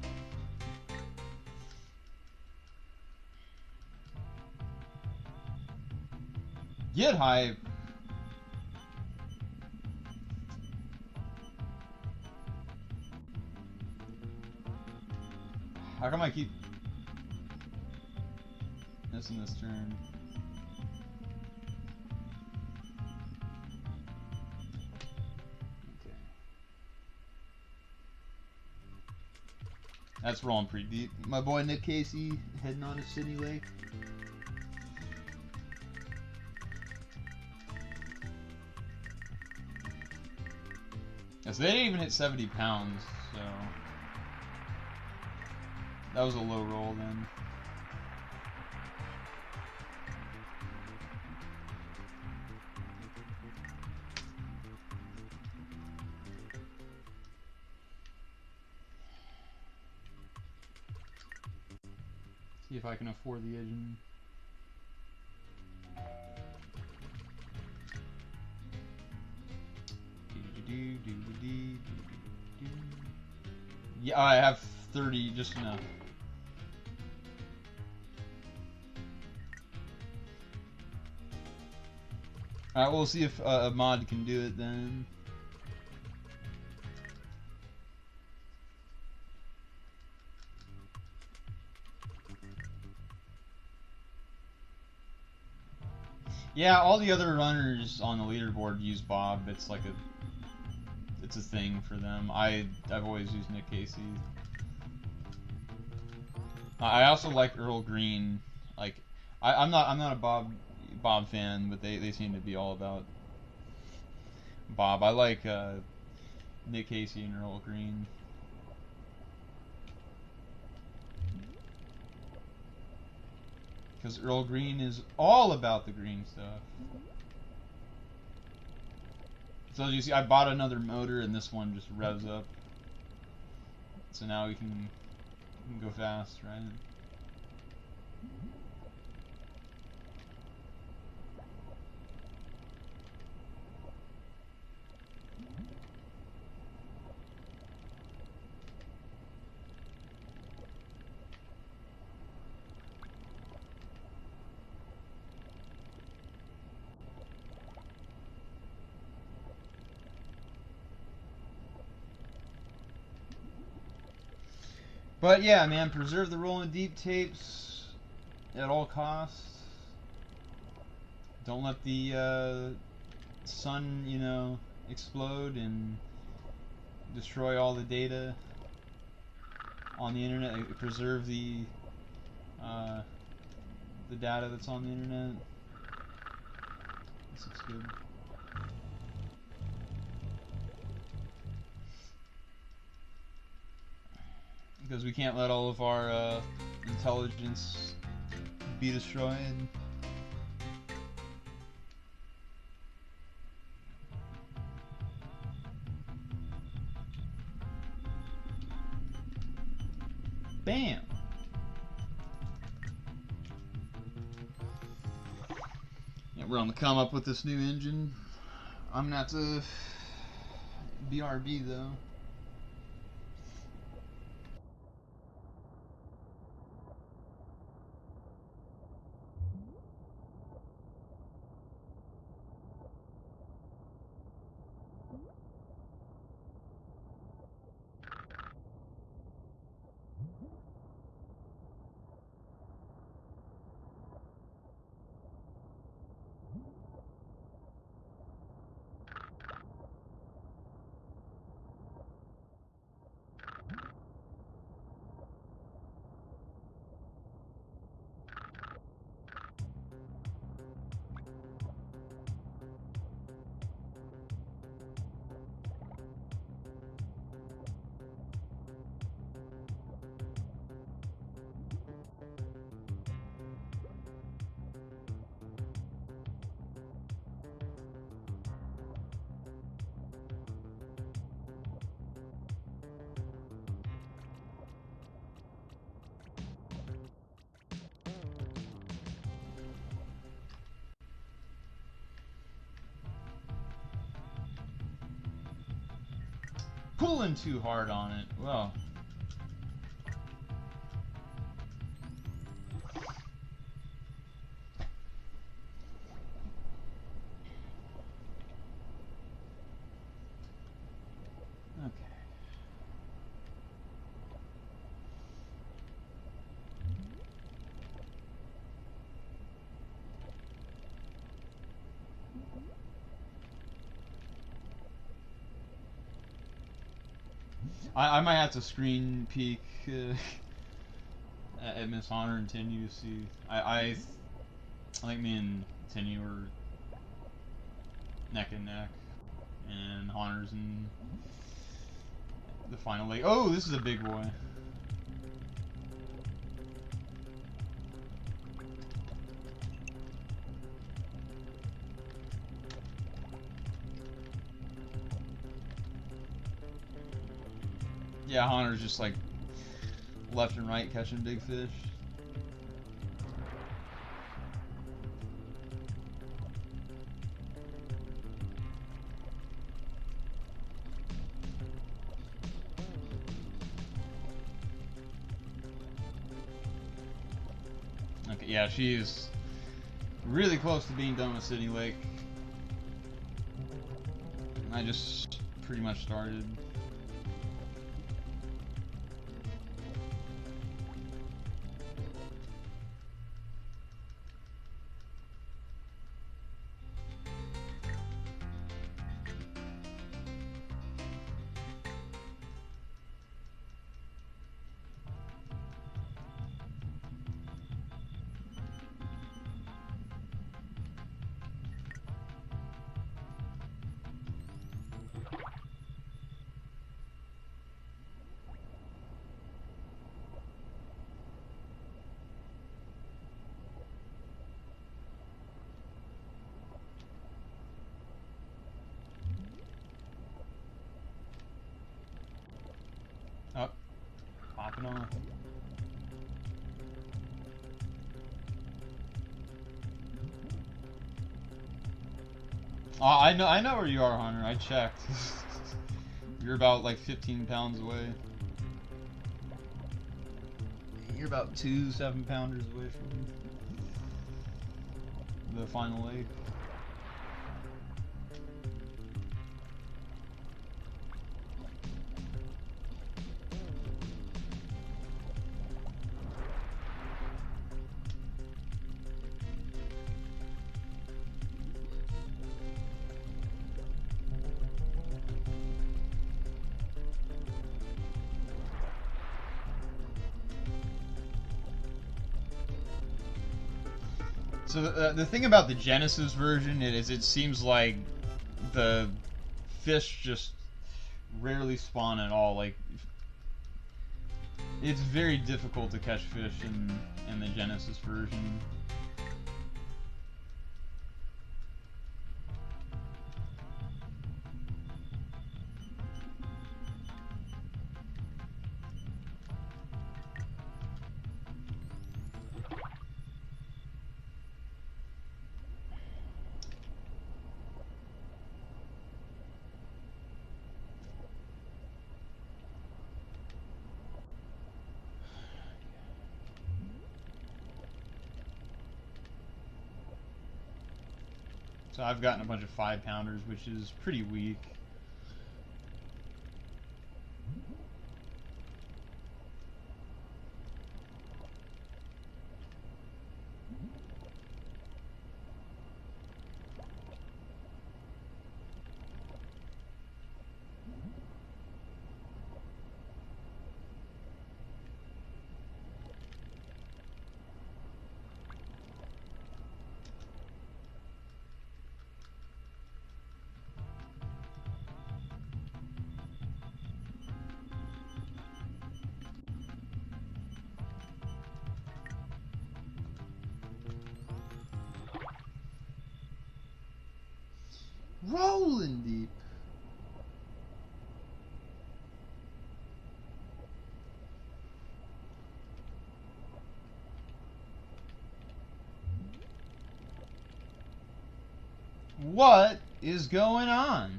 Get hype. How come I keep missing this turn? Okay. That's rolling pretty deep. My boy Nick Casey heading on to Sydney Lake. Yeah, so they didn't even hit 70 pounds, so that was a low roll then. See if I can afford the engine. Yeah, I have 30, just enough. Alright, we'll see if a mod can do it then. Yeah, all the other runners on the leaderboard use Bob. It's like it's a thing for them. I've always used Nick Casey. I also like Earl Green. Like I'm not a Bob fan, but they seem to be all about Bob. I like Nick Casey and Earl Green. Because Earl Green is all about the green stuff. So as you see, I bought another motor and this one just revs up. So now we can go fast, right? But yeah, man, preserve the Rollin deep tapes at all costs. Don't let the sun, you know, explode and destroy all the data on the internet. Preserve the data that's on the internet. This looks good. because we can't let all of our intelligence be destroyed. Bam! Yeah, we're on the come up with this new engine. I'm gonna have to BRB though. Pulling too hard on it. Well. Okay. I might have to screen peek at Miss Honor and Tinnue to see. I think me and Tinnue are neck and neck, and Honor's in the final leg. Oh, this is a big boy. Yeah, Honor's just like left and right catching big fish. Okay, yeah, she's really close to being done with City Lake. I just pretty much started. Oh, popping off. I know where you are, Hunter. I checked. You're about like 15 pounds away. You're about 2 7-pounders away from the final leg. So the thing about the Genesis version is it seems like the fish just rarely spawn at all. Like It's very difficult to catch fish in the Genesis version. So I've gotten a bunch of 5-pounders, which is pretty weak. Rolling deep. What is going on?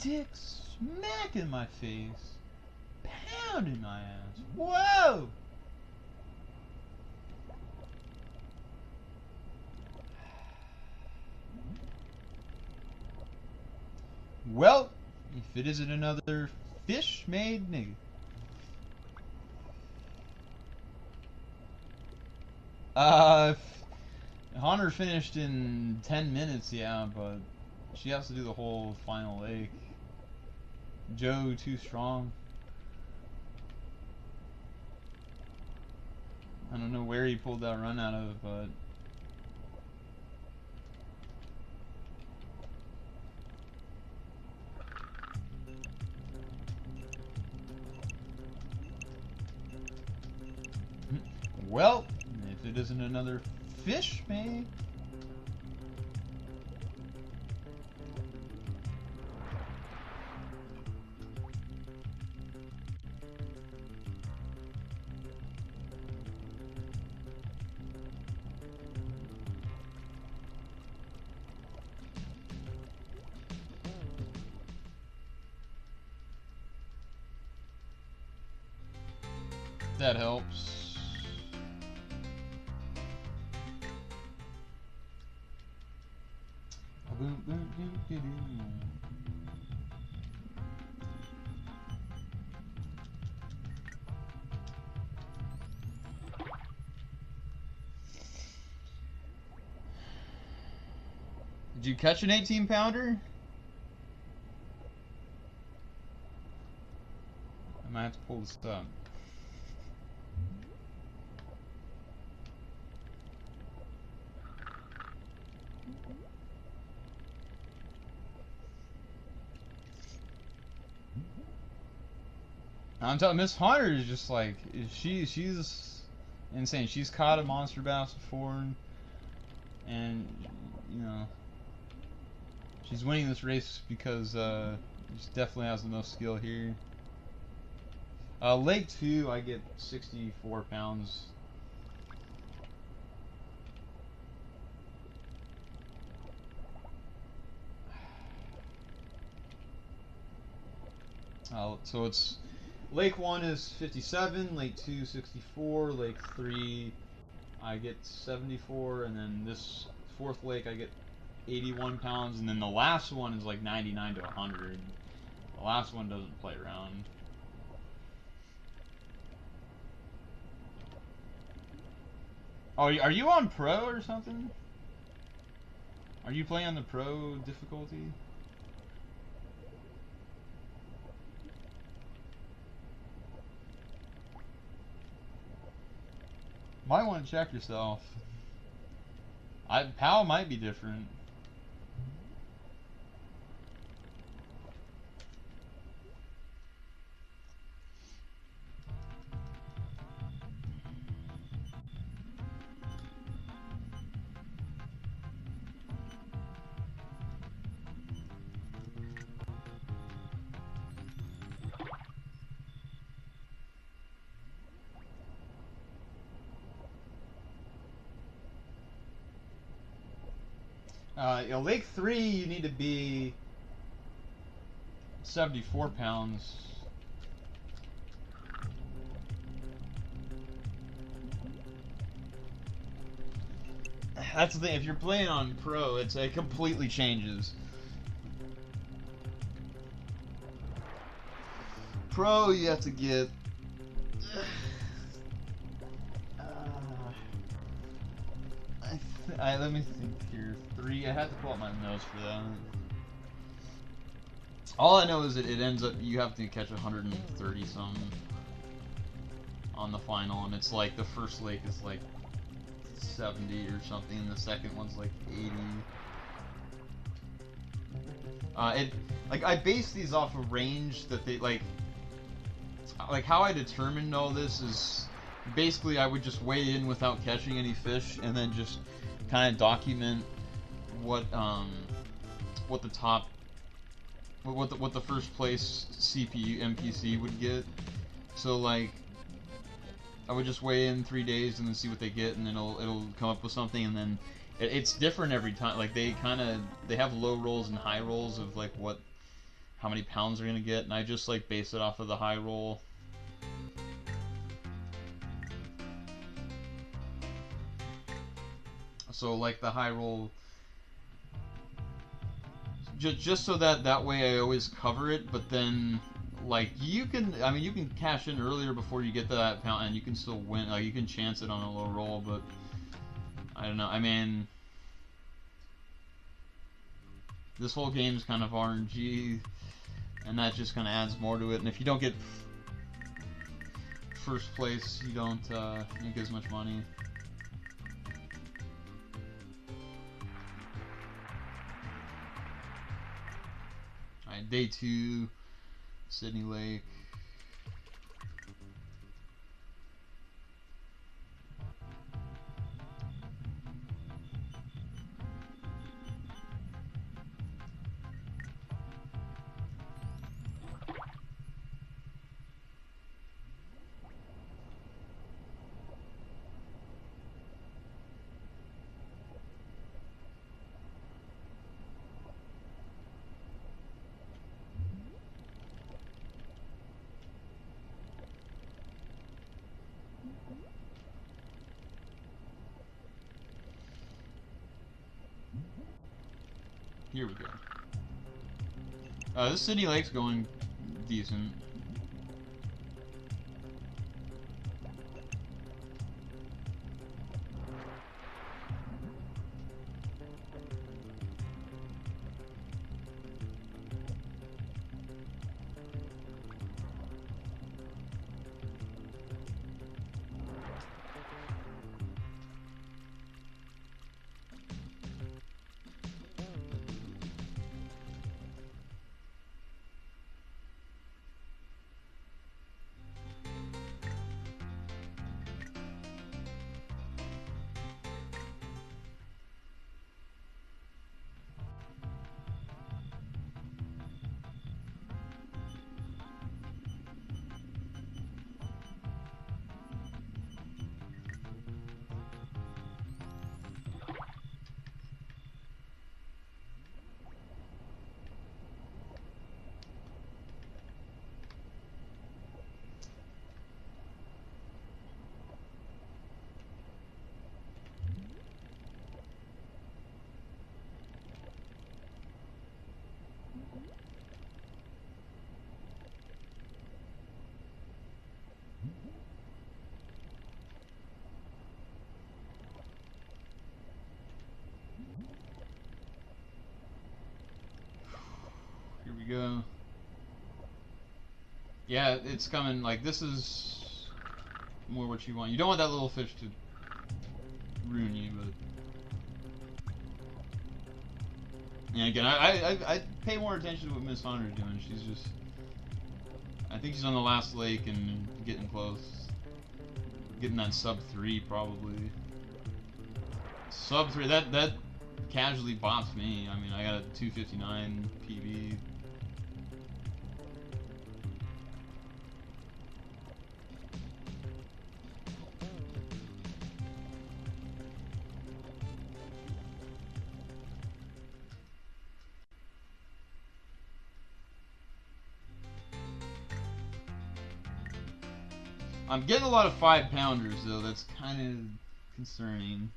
Dick smack in my face. Pounding my ass. Whoa! Well, if it isn't another fish-made nigga. Hunter finished in 10 minutes, yeah, but she has to do the whole final lake. Joe, too strong. I don't know where he pulled that run out of, but... Well, if it isn't another fish, mate. That helps. Did you catch an 18-pounder? I might have to pull this up. I'm telling Miss Hunter is just like she's insane. She's caught a monster bass before, and you know she's winning this race because she definitely has the most skill here. Lake 2, I get 64 pounds. So it's Lake 1 is 57, Lake 2 64, Lake 3 I get 74, and then this fourth lake I get 81 pounds, and then the last one is like 99 to 100. The last one doesn't play around. Oh, are you on pro or something? Are you playing on the pro difficulty? Might want to check yourself. PAL might be different. Lake 3, you need to be 74 pounds. That's the thing. If you're playing on Pro, it completely changes. Pro, you have to get. Let me think here. 3. I had to pull up my notes for that. All I know is that it ends up you have to catch 130 some on the final, and it's like the first lake is like 70 or something, and the second one's like 80. Like I base these off a range that they like how I determined all this is basically I would just weigh in without catching any fish, and then just kind of document what the top what the first place CPU MPC would get. So like I would just weigh in 3 days and then see what they get, and then it'll come up with something, and then it's different every time. Like they have low rolls and high rolls of like how many pounds they're gonna get, and I just like base it off of the high roll. So like the high roll, just so that way I always cover it. But then like you can cash in earlier before you get to that pound, and you can still win. Like you can chance it on a low roll, but I don't know. I mean, this whole game is kind of RNG, and that just kind of adds more to it. And if you don't get first place, you don't get as much money. Alright, day 2, Sydney Lake. Here we go. This Sydney Lake's going decent. Here we go. Yeah, it's coming. Like, this is more what you want. You don't want that little fish to ruin you, but... Yeah, again, I pay more attention to what Miss Fonder's doing. She's just... I think she's on the last lake and getting close. Getting that sub 3, probably. Sub 3, that casually bots me. I mean, I got a 259 PB. I'm getting a lot of 5-pounders though. That's kind of concerning.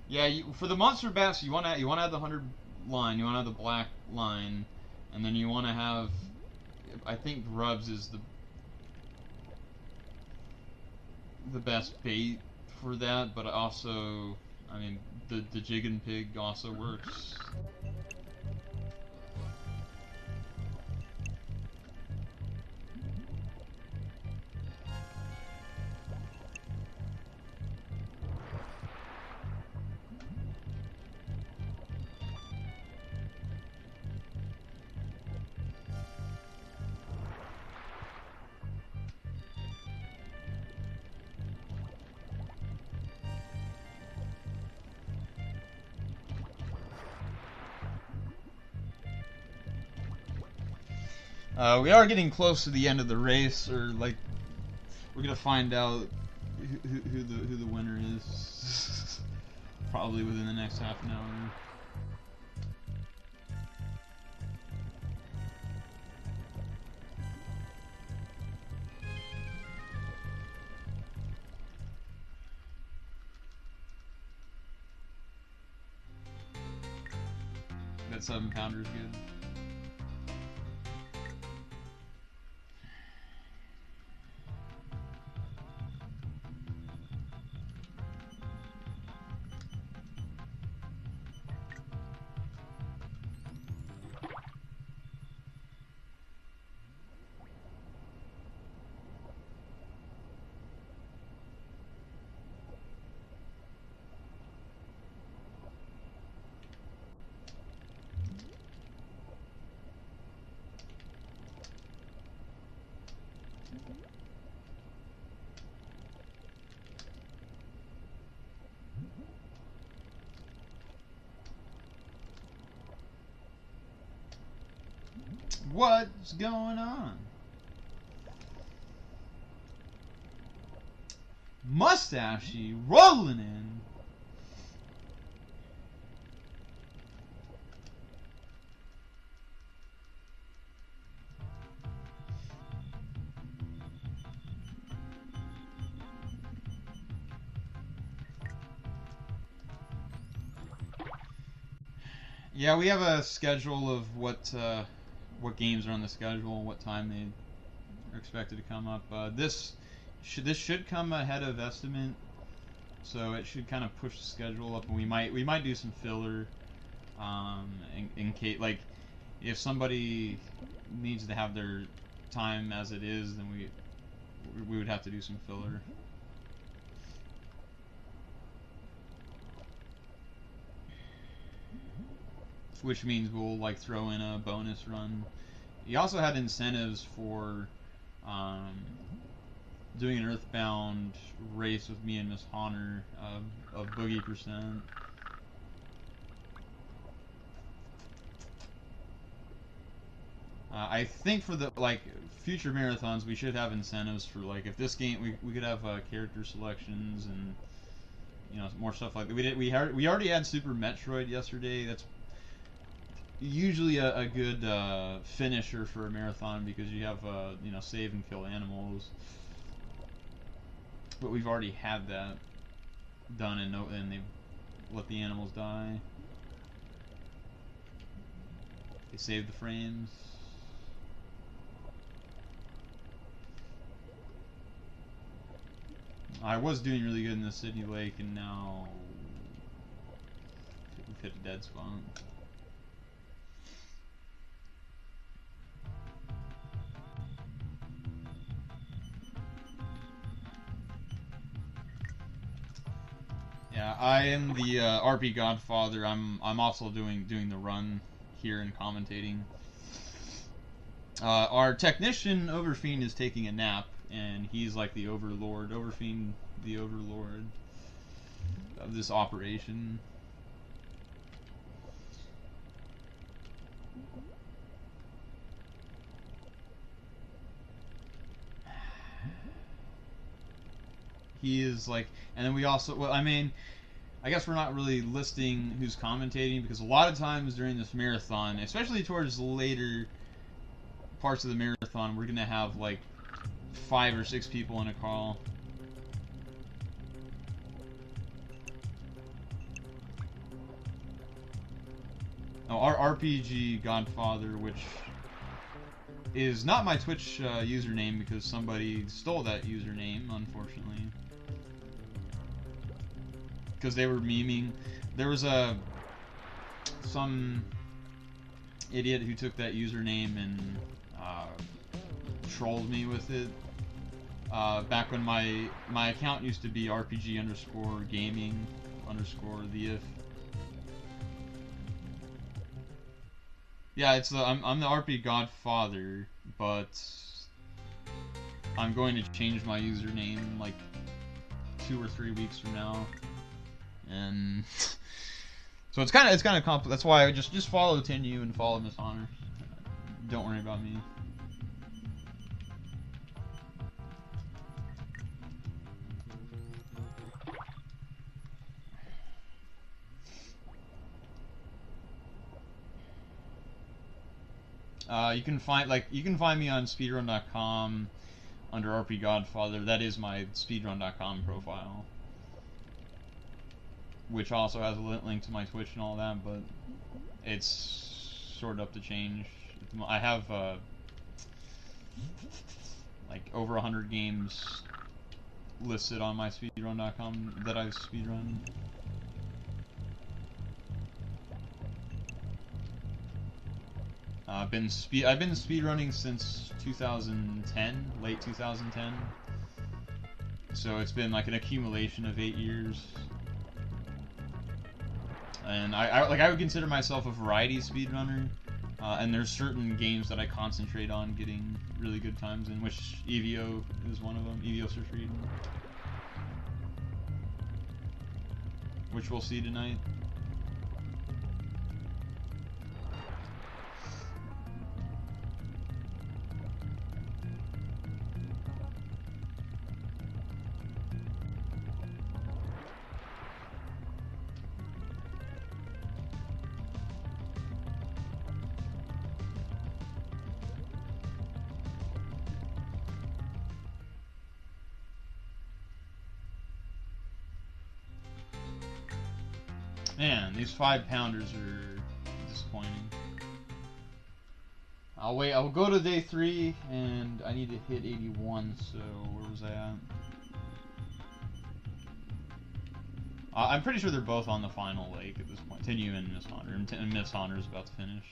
Yeah, for the monster bats, you want to have the 100 line, you want to have the black line, and then you want to have, I think grubs is the best bait for that, but also, I mean, the jig and pig also works. We are getting close to the end of the race, or like we're gonna find out who the winner is probably within the next half an hour. That 7-pounder is good. What's going on? Mustachey rolling in. Yeah, we have a schedule of what games are on the schedule and what time they are expected to come up. This should come ahead of estimate, so it should kind of push the schedule up, and we might do some filler, in case, like, if somebody needs to have their time as it is, then we would have to do some filler. Which means we'll like throw in a bonus run. He also had incentives for doing an Earthbound race with me and Miss Honor of Boogie %. I think for the like future marathons, we should have incentives for like if this game we could have character selections and more stuff like that. We already had Super Metroid yesterday. That's usually a good finisher for a marathon because you have save and kill animals. But we've already had that done, and they've let the animals die. They saved the frames. I was doing really good in the Sydney Lake, and now we've hit a dead spot. Yeah, I am the RP Godfather. I'm also doing the run here and commentating. Our technician Overfiend is taking a nap, and he's like the overlord. Overfiend, the overlord of this operation. He is like, and then we also, well, I mean, I guess we're not really listing who's commentating because a lot of times during this marathon, especially towards the later parts of the marathon, we're gonna have like 5 or 6 people in a call. Oh, our RPG Godfather, which is not my Twitch username because somebody stole that username, unfortunately. Because they were memeing. There was some idiot who took that username and trolled me with it. Back when my account used to be RPG_gaming_the if. Yeah, it's I'm the RP Godfather, but I'm going to change my username like 2 or 3 weeks from now, and so it's kind of complicated. That's why I just follow Tinnue and follow Miss Honor. Don't worry about me. You can find me on speedrun.com under RP Godfather. That is my speedrun.com profile, which also has a link to my Twitch and all that, but it's sort of up to change. I have like over 100 games listed on my speedrun.com that I've speedrun. I've been speedrunning since 2010, late 2010. So it's been like an accumulation of 8 years. And I would consider myself a variety speedrunner. And there's certain games that I concentrate on getting really good times in, which EVO is one of them. EVO Search Read, which we'll see tonight. Man, these 5-pounders are disappointing. I'll wait. I'll go to day 3, and I need to hit 81. So where was I at? I'm pretty sure they're both on the final lake at this point. Tinnue and Miss Honor, and Miss Honor is about to finish.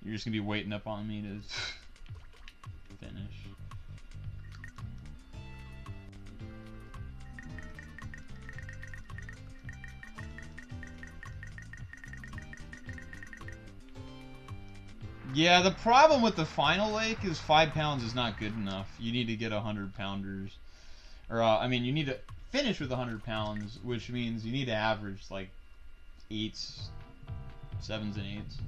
You're just gonna be waiting up on me to finish. Yeah, the problem with the final lake is 5 pounds is not good enough. You need to get 100-pounders. Or, I mean, you need to finish with 100 pounds, which means you need to average, like, 8s, 7s, and 8s.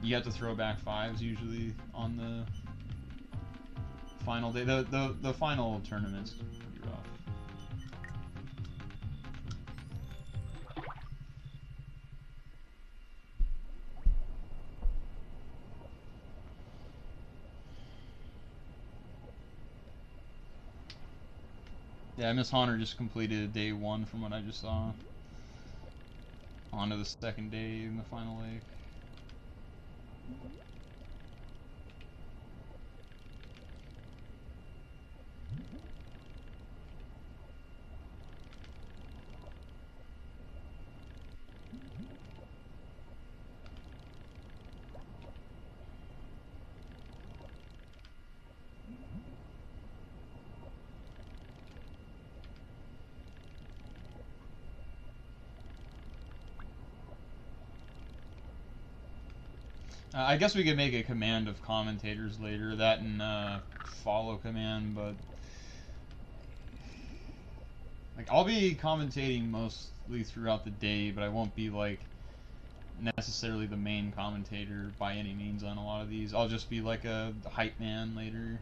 You have to throw back 5s, usually, on the final day. The final tournament's pretty rough. Yeah, Miss Honor just completed day 1 from what I just saw. On to the second day in the final lake. I guess we could make a command of commentators later, that and follow command, but like I'll be commentating mostly throughout the day, but I won't be like necessarily the main commentator by any means on a lot of these. I'll just be like a hype man later.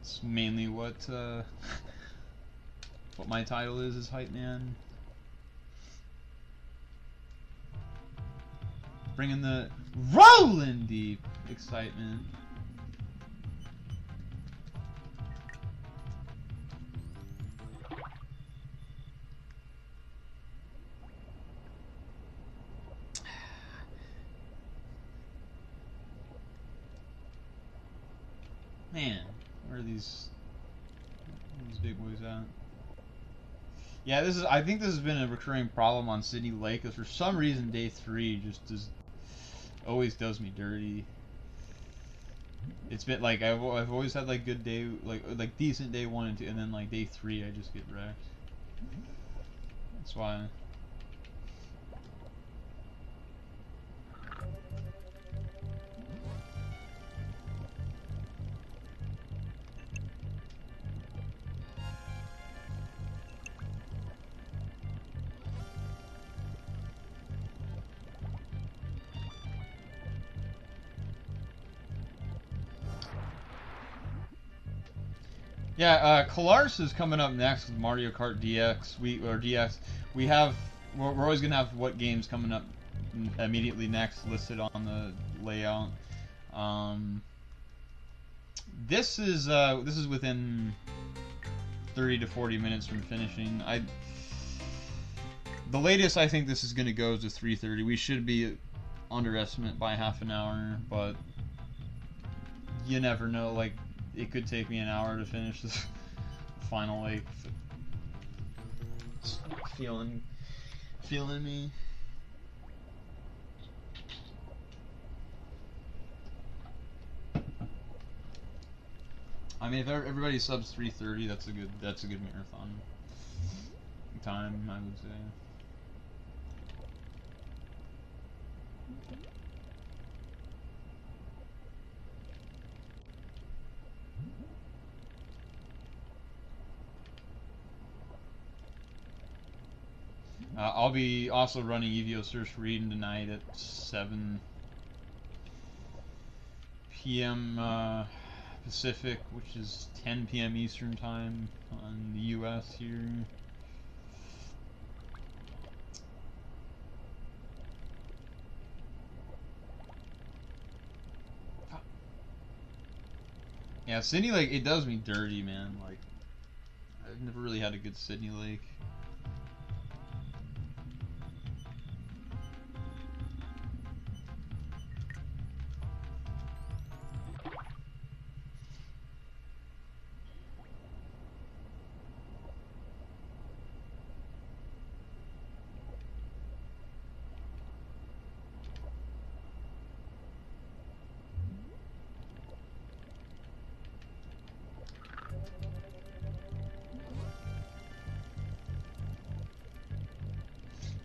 It's mainly what what my title is Hype Man. Bringing the Rollin deep excitement. Man, where are these big boys at? Yeah, this is. I think this has been a recurring problem on Sydney Lake, because for some reason day 3 just always does me dirty. It's been like I've always had like good day, like decent day 1 and 2, and then like day 3 I just get wrecked. That's why. Yeah, Kalaris is coming up next with Mario Kart DX. We have. We're always gonna have what games coming up immediately next listed on the layout. This is within 30 to 40 minutes from finishing. The latest I think this is gonna go is to 3:30. We should be underestimate by half an hour, but you never know. Like, it could take me an hour to finish this final lake. Feeling me. I mean, if everybody subs 3:30, that's a good marathon time, I would say. I'll be also running EVO Search for Eden tonight at 7 p.m. Pacific, which is 10 p.m. Eastern time on the U.S. here. Yeah, Sydney Lake, it does me dirty, man. Like, I've never really had a good Sydney Lake.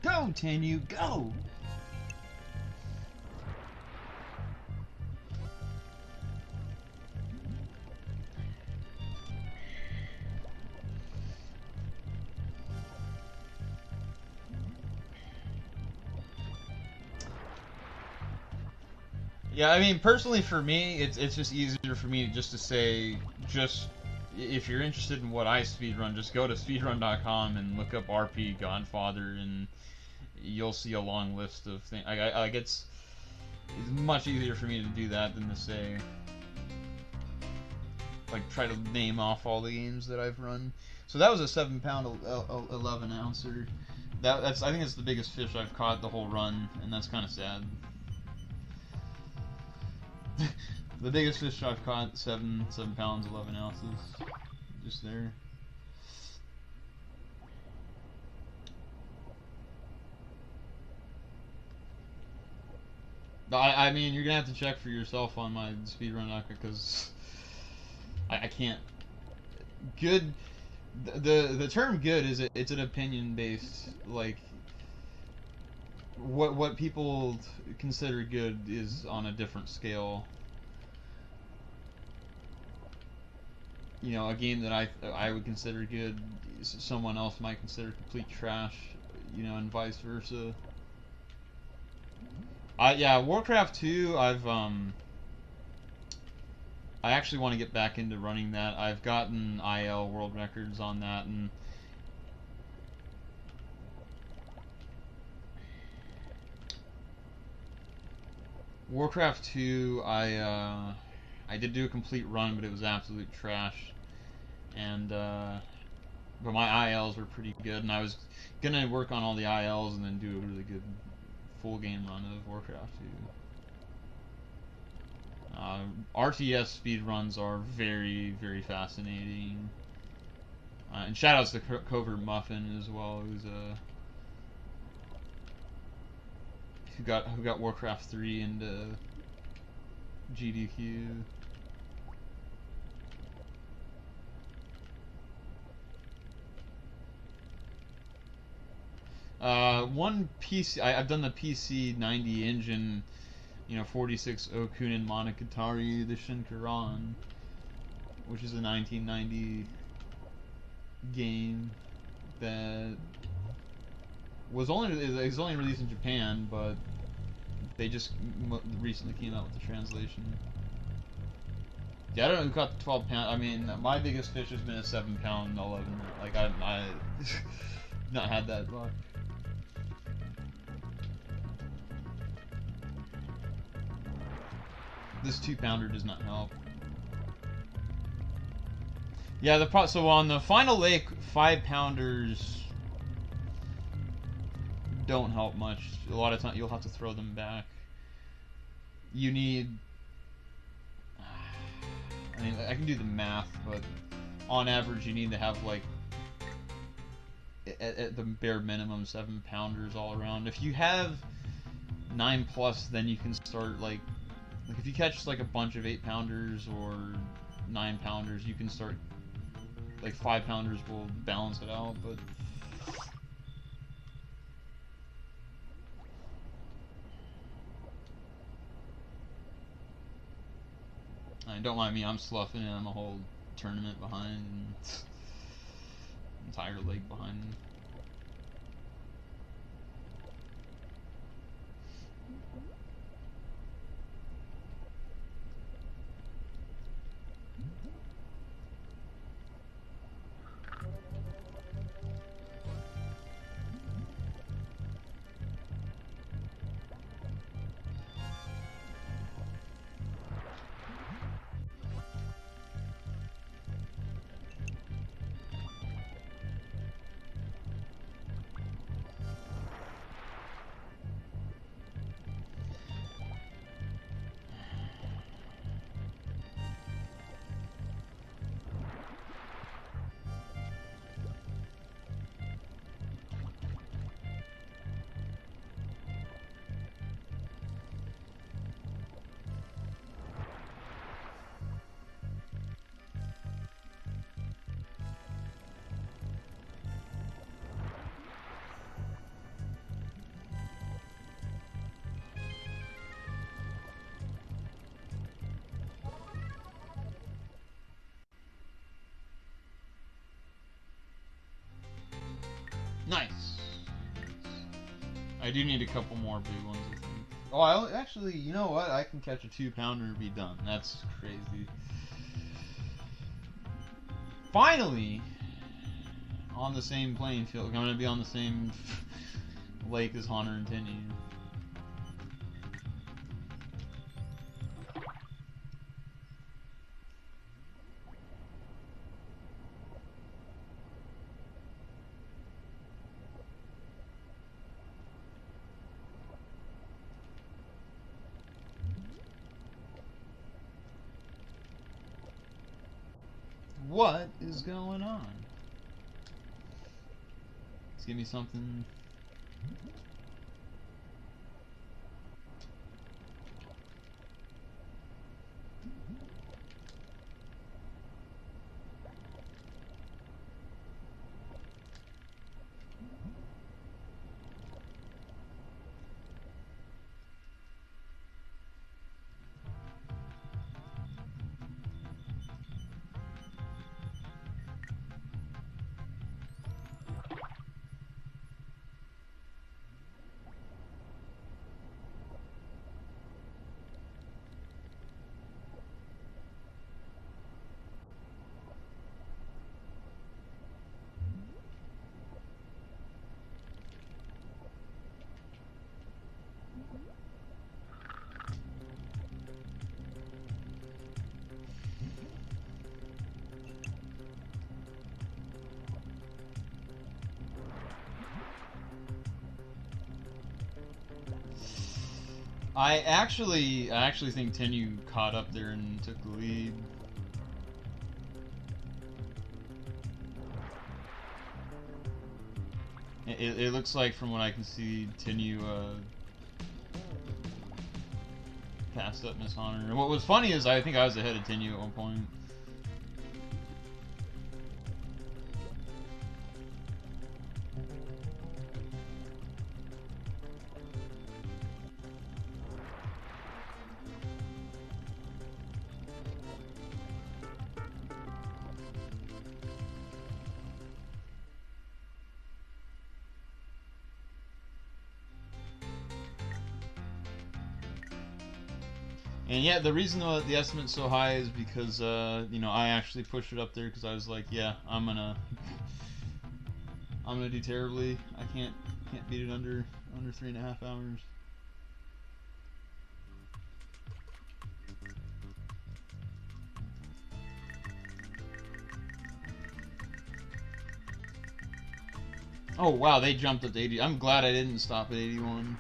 Go, Tinnue, go! Yeah, I mean, personally for me, it's just easier for me just to say, if you're interested in what I speedrun, just go to speedrun.com and look up RP Godfather, and you'll see a long list of things. Like it's much easier for me to do that than to say, like, try to name off all the games that I've run. So that was a 7-pound 11 ouncer. That's I think it's the biggest fish I've caught the whole run, and that's kind of sad. The biggest fish I've caught, 7 pounds 11 ounces, just there. I mean, you're gonna have to check for yourself on my speedrun, because I can't. Good. The term good is it's an opinion based, like, what people consider good is on a different scale. You know, a game that I would consider good, someone else might consider complete trash. You know, and vice versa. Yeah, Warcraft 2. I actually want to get back into running that. I've gotten IL world records on that, and Warcraft 2, I did do a complete run, but it was absolute trash. And but my ILs were pretty good, and I was gonna work on all the ILs and then do a really good full game run of Warcraft 2. RTS speed runs are very, very fascinating. And shoutouts to Covert Muffin as well, who got Warcraft 3 into GDQ. One PC, I've done the PC 90 engine, 46 Okunin Monogatari, the Shinkaran, which is a 1990 game that was only released in Japan, but they just recently came out with the translation. Yeah, I don't know who caught the 12-pound. I mean, my biggest fish has been a 7-pound 11. Like I not had that luck. This 2-pounder does not help. Yeah, so on the final lake, 5-pounders don't help much. A lot of time you'll have to throw them back. You need, I mean, I can do the math, but on average you need to have like at the bare minimum 7-pounders all around. If you have 9+, then you can start like if you catch like a bunch of 8-pounders or 9-pounders, you can start like 5-pounders will balance it out, but don't mind me, I'm sloughing and I'm a whole tournament behind and entire lake behind me. Nice. I do need a couple more big ones, I think. Oh, actually, you know what? I can catch a 2-pounder and be done. That's crazy. Finally, on the same playing field. I'm going to be on the same lake as Hunter and Tinnue. What is going on? Let's give me something. I actually think Tinnue caught up there and took the lead. It looks like, from what I can see, Tinnue passed up Miss Honor. And what was funny is I think I was ahead of Tinnue at one point. And yeah, the reason the estimate's so high is because you know, I actually pushed it up there because I was like, yeah, I'm gonna do terribly. I can't beat it under 3.5 hours. Oh wow, they jumped up to 80. I'm glad I didn't stop at 81.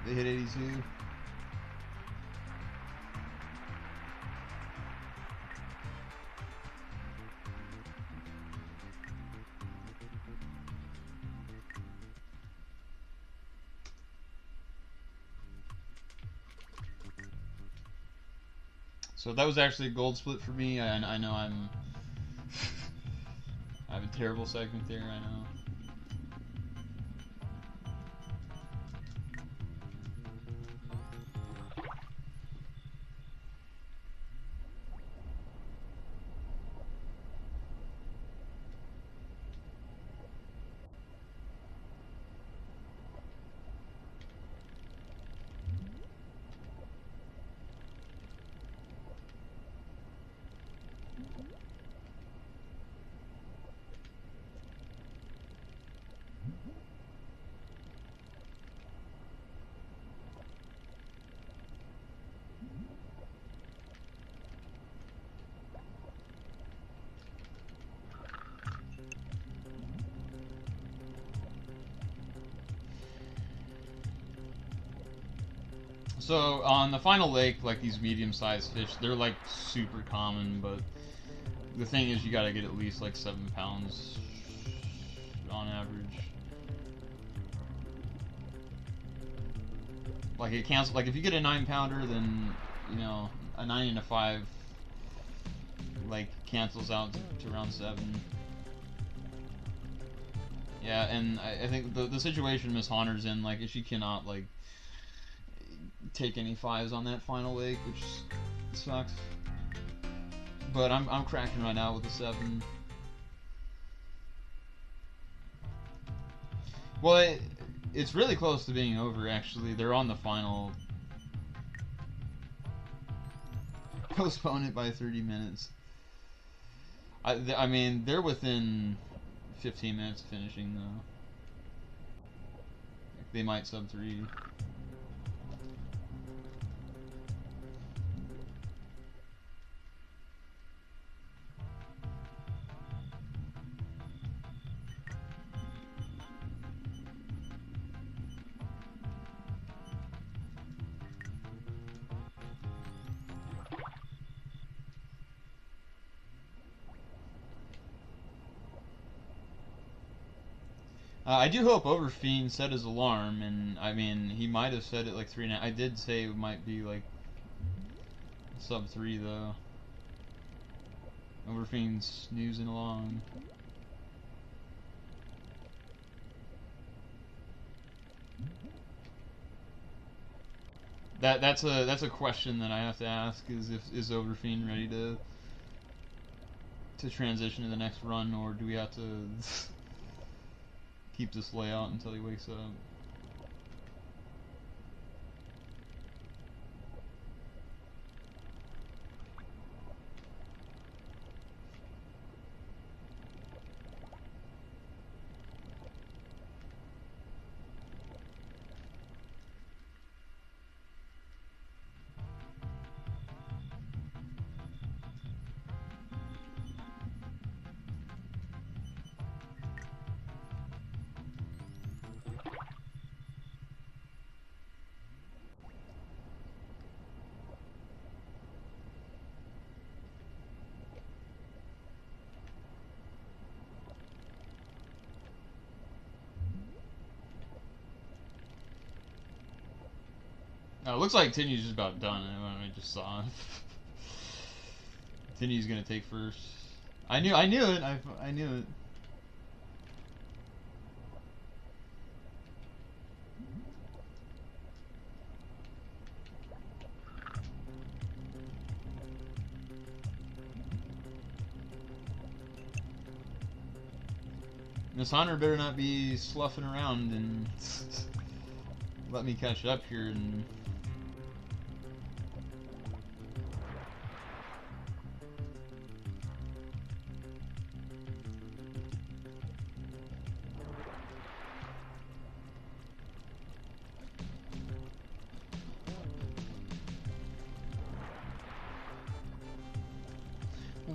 They hit 82. So that was actually a gold split for me. I know I have a terrible segment there, I know. So on the final lake, like these medium-sized fish, they're like super common, but the thing is you gotta get at least like 7 pounds on average. Like it cancels. Like if you get a 9-pounder, then you know a 9 and a 5 like cancels out to around 7. Yeah, and I think the situation Miss Honnor's in, like, she cannot like take any 5s on that final lake, which sucks. But I'm cracking right now with a 7. Well, it's really close to being over, actually. They're on the final. Postpone it by 30 minutes. I mean, they're within 15 minutes of finishing, though. They might sub 3. I do hope Overfiend set his alarm, and I mean, he might have set it like 3 now. I did say it might be like sub 3 though. Overfiend's snoozing along. That's a question that I have to ask: is Overfiend ready to transition to the next run, or do we have to keep this layout until he wakes up? Oh, it looks like Tinnue's just about done. I just saw. Tinnue's gonna take first. I knew it. I knew it. Miss Hunter better not be sloughing around and let me catch up here and.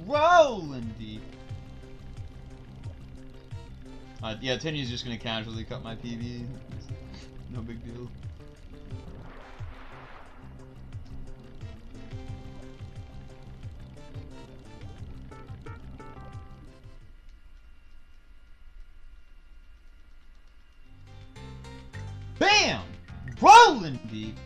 Rollin deep. Yeah, Tinnue's just gonna casually cut my PB. No big deal. Bam! Rollin deep.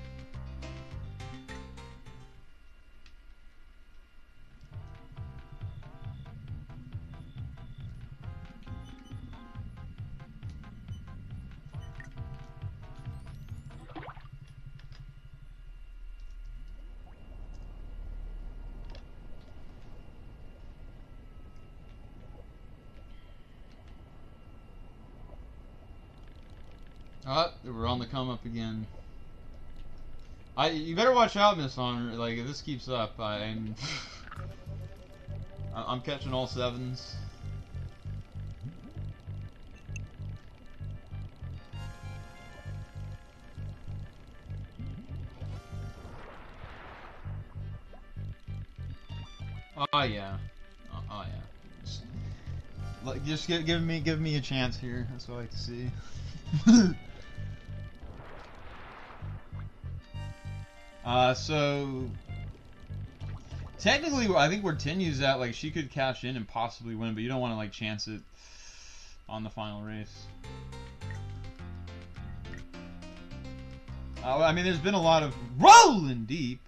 Oh, we're on the come up again. You better watch out, Miss Honor. Like if this keeps up, I'm catching all sevens. Oh yeah, oh yeah. Just give me a chance here. That's what I like to see. So technically, I think where Tinnue's at, like she could cash in and possibly win, but you don't want to like chance it on the final race. I mean, there's been a lot of rolling deep.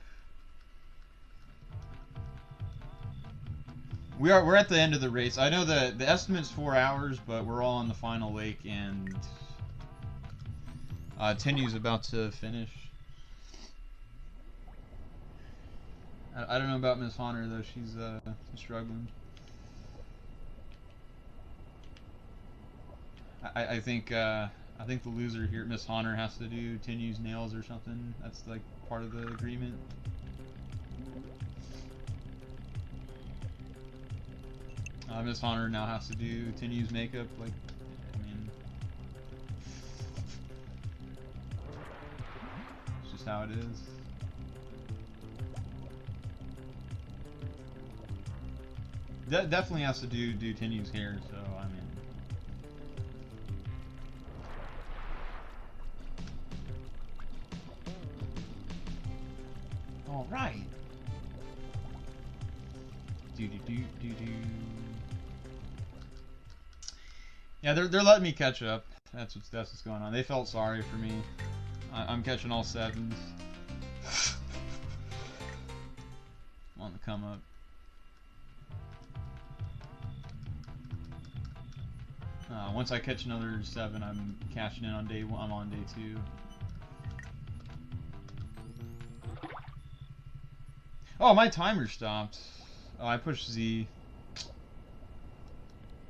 We're at the end of the race. I know the estimate's 4 hours, but we're all on the final lake, and Tinnue's about to finish. I don't know about Miss Honor though. She's struggling. I think the loser here, Miss Honor, has to do Tinnue's nails or something. That's like part of the agreement. Miss Honor now has to do Tinnue's makeup. Like, I mean, it's just how it is. Definitely has to do Tinnue's hair. So I mean. All right. Do. Yeah, they're letting me catch up. That's what's going on. They felt sorry for me. I'm catching all sevens. I'm on the come up. Once I catch another 7, I'm cashing in on day 1. I'm on day 2. Oh, my timer stopped. Oh, I pushed Z.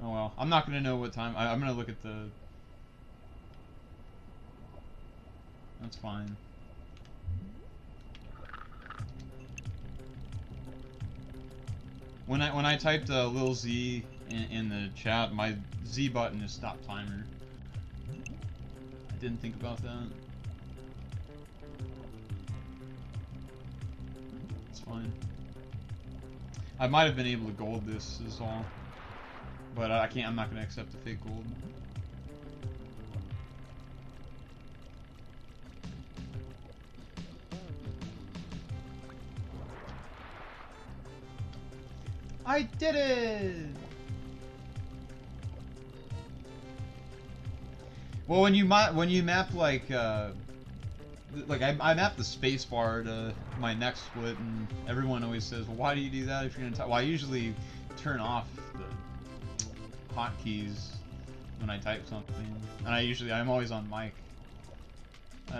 Oh well, I'm not gonna know what time. I'm gonna look at the. That's fine. When I typed Lil Z in the chat, my Z button is stop timer. I didn't think about that. It's fine. I might have been able to gold this is all, but I can't. I'm not gonna accept the fake gold. I did it! Well, when you map like like I mapped the space bar to my next split, and everyone always says, "Well, why do you do that if you're gonna?" Well, I usually turn off the hotkeys when I type something, and I'm always on mic.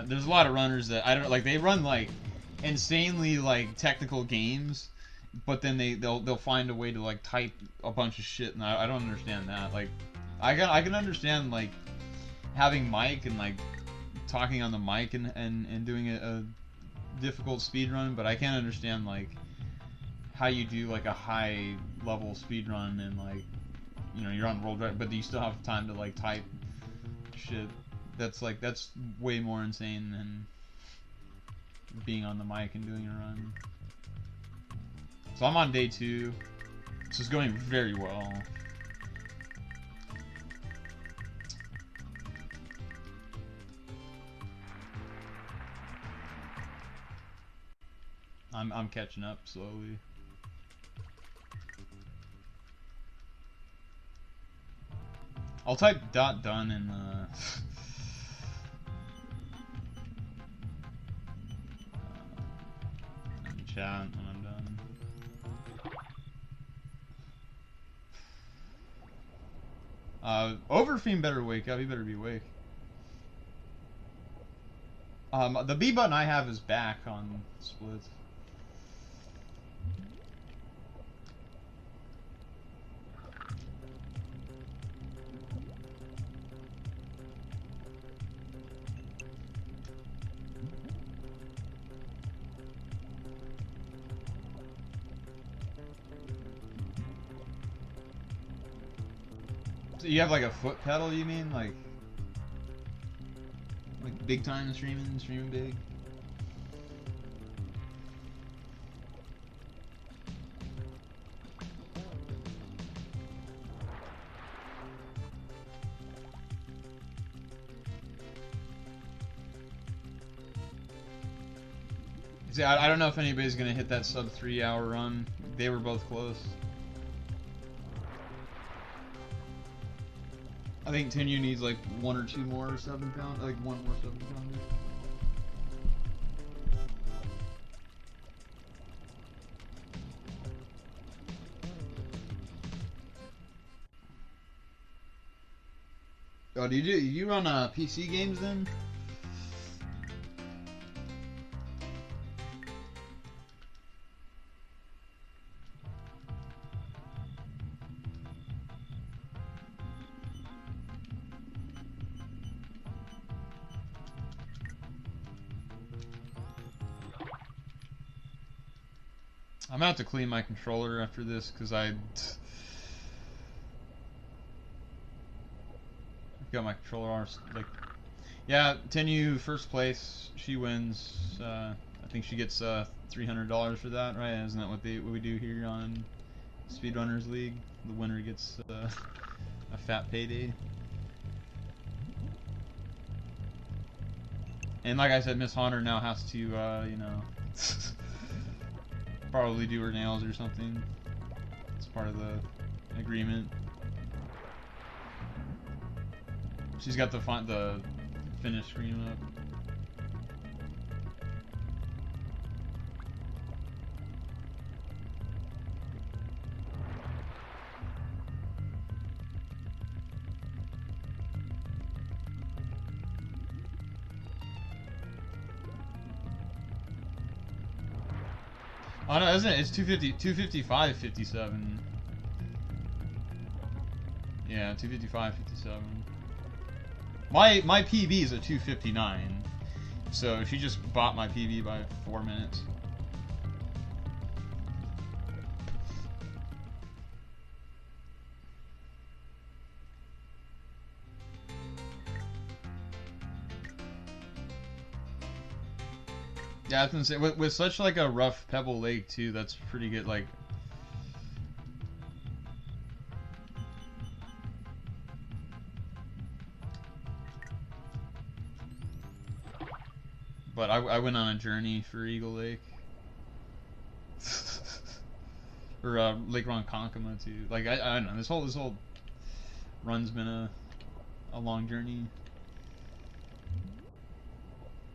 There's a lot of runners that I don't like. They run like insanely like technical games, but then they'll find a way to like type a bunch of shit, and I don't understand that. Like, I can understand like having mic and like talking on the mic and doing a difficult speed run, but I can't understand like how you do like a high level speed run and like, you know, you're on roll drive, but you still have time to like type shit. That's way more insane than being on the mic and doing a run. So I'm on day 2. This is going very well. I'm catching up slowly. I'll type .done in chat when I'm done. Overfiend better wake up. He better be awake. The B button I have is back on splits. So you have like a foot pedal, you mean? Like big time streaming big? See, I don't know if anybody's gonna hit that sub 3 hour run. They were both close. I think Tinnue needs like 1 or 2 more 7 pound, like 1 more 7 pounder. Oh, do you run PC games then? I'm gonna have to clean my controller after this because I've got my controller arms like, yeah, Tinnue first place, she wins. I think she gets $300 for that, right? Isn't that what we do here on Speedrunners League? The winner gets a fat payday. And like I said, Miss Hunter now has to, you know, probably do her nails or something. It's part of the agreement. She's got the finish screen up. Oh no, isn't it? It's 255, 57. Yeah, 255, 57. My PB is a 259, so she just bought my PB by 4 minutes. Yeah, I was gonna say with such like a rough pebble lake too, that's pretty good. Like, but I went on a journey for Eagle Lake, or Lake Ronkonkoma too. Like I don't know, this whole run's been a long journey.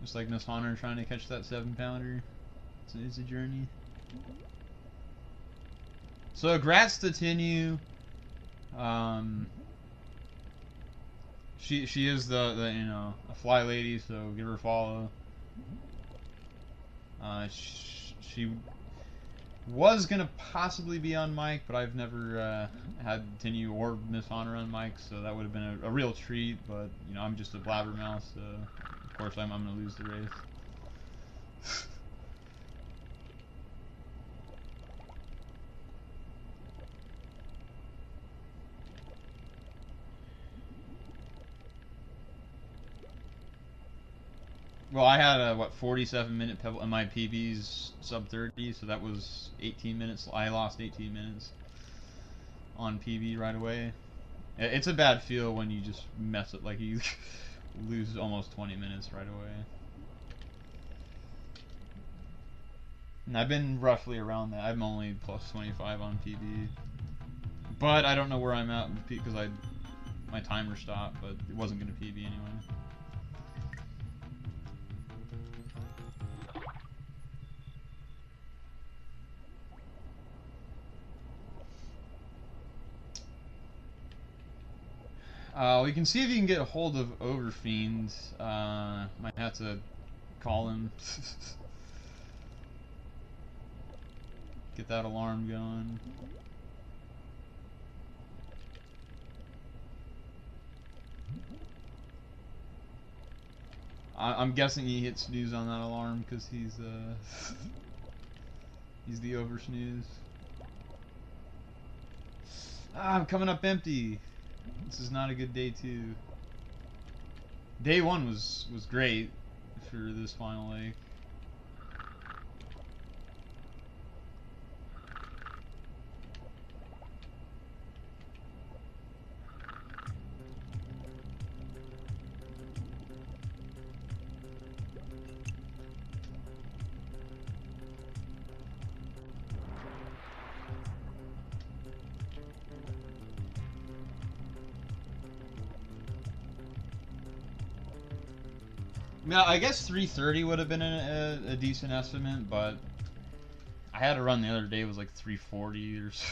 Just like Miss Honor trying to catch that 7-pounder. It's a journey. So, grats to Tinnue. She is the you know, a fly lady, so give her a follow. She was gonna possibly be on mic, but I've never had Tinnue or Miss Honor on mic, so that would have been a real treat. But you know, I'm just a blabbermouth, so of course I'm gonna lose the race. Well, I had a, what, 47-minute pebble, and my PB's sub 30, so that was 18 minutes. I lost 18 minutes on PB right away. It's a bad feel when you just mess it, like you lose almost 20 minutes right away. And I've been roughly around that. I'm only plus 25 on PB. But I don't know where I'm at because my timer stopped, but it wasn't going to PB anyway. We can see if you can get a hold of Overfiend. Might have to call him. Get that alarm going. I'm guessing he hit snooze on that alarm because he's he's the over snooze. I'm coming up empty. This is not a good day 2. Day 1 was great for this final lake. Yeah, I guess 330 would have been a decent estimate, but I had to run the other day. It was like 340 or so.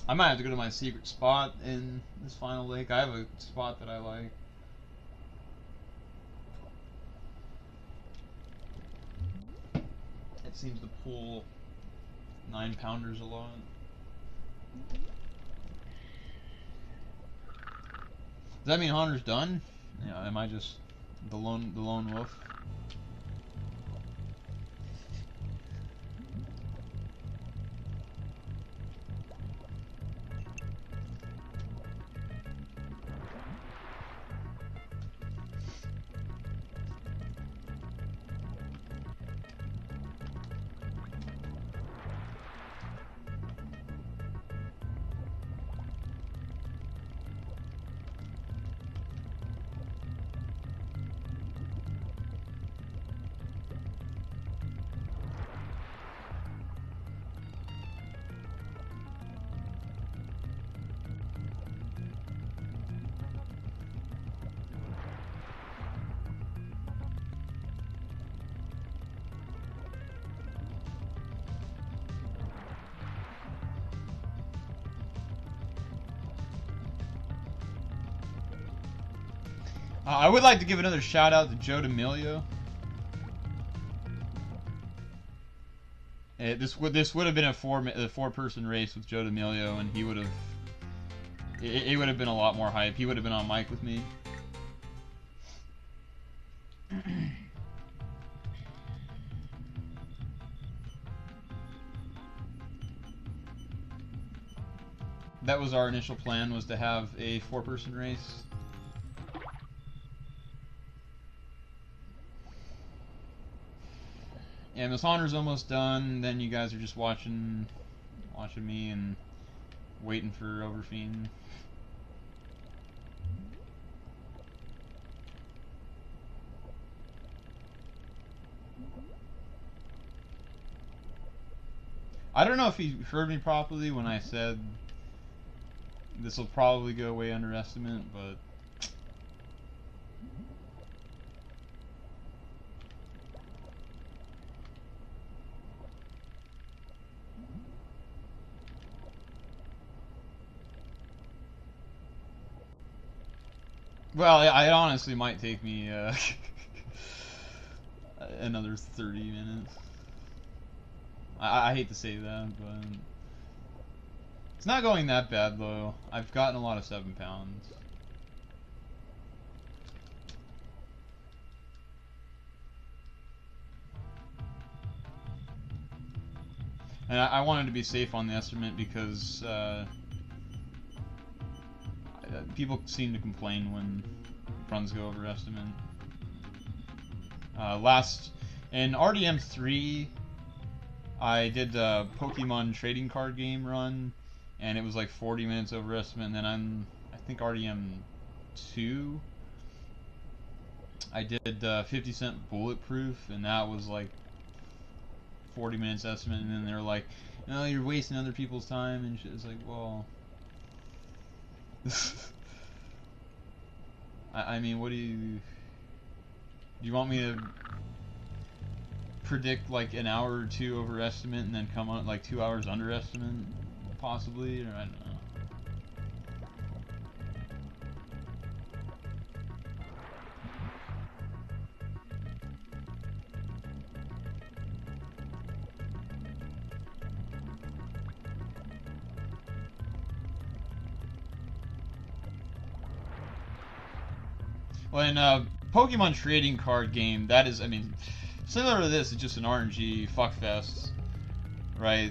I might have to go to my secret spot in this final lake. I have a spot that I like. It seems to pull 9-pounders a lot. Does that mean Hunter's done? Yeah, am I just the lone wolf? I would like to give another shout out to Joe D'Amelio. This would have been a four-person race with Joe D'Amelio, and he would have it would have been a lot more hype. He would have been on mic with me. That was our initial plan, was to have a 4-person race. Yeah, Miss Honor's almost done. Then you guys are just watching me, and waiting for Overfiend. I don't know if he heard me properly when I said this will probably go way underestimate, but well, it honestly might take me another 30 minutes. I hate to say that, but it's not going that bad though. I've gotten a lot of 7 pounds. And I wanted to be safe on the estimate because people seem to complain when runs go over estimate. Last in RDM 3, I did a Pokemon trading card game run, and it was like 40 minutes over estimate. And then I think RDM 2, I did 50 Cent Bulletproof, and that was like 40 minutes estimate. And then they're like, "No, you're wasting other people's time," and shit. It's like, well, I mean, what do you want me to predict like an hour or two over estimate and then come on like 2 hours under estimate, possibly, or I don't know. Well, in a Pokemon trading card game, that is, I mean, similar to this, it's just an RNG fuckfest, right?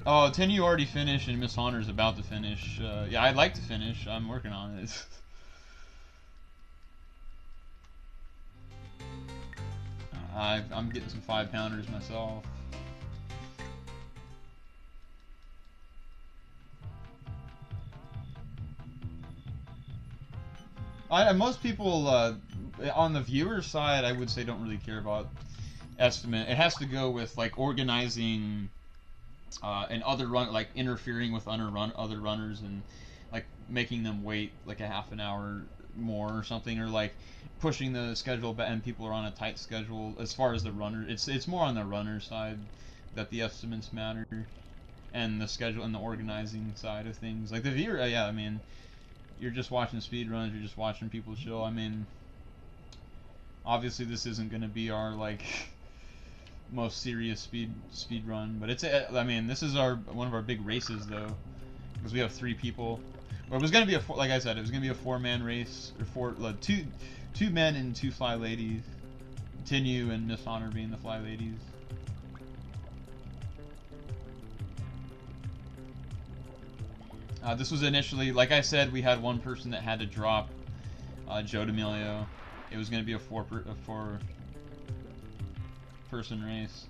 Oh, Tinnue already finished and Miss Honor's about to finish. Yeah, I'd like to finish. I'm working on it. I'm getting some 5-pounders myself. Most people on the viewer side, I would say, don't really care about estimate. It has to go with like organizing and other run, like interfering with other runners and like making them wait like a half an hour more or something, or like pushing the schedule back, and people are on a tight schedule. As far as the runner, it's more on the runner side that the estimates matter, and the schedule and the organizing side of things. Like the viewer, yeah, I mean, you're just watching speed runs, you're just watching people chill. I mean, obviously this isn't going to be our like most serious speed run, but it's I mean, this is one of our big races though, because we have 3 people. Or it was going to be like I said, it was going to be a 4-man race, or two men and 2 fly ladies. Tinnue and Miss Honor being the fly ladies. This was initially, like I said, we had one person that had to drop, Joe D'Amelio. It was going to be a 4-person race.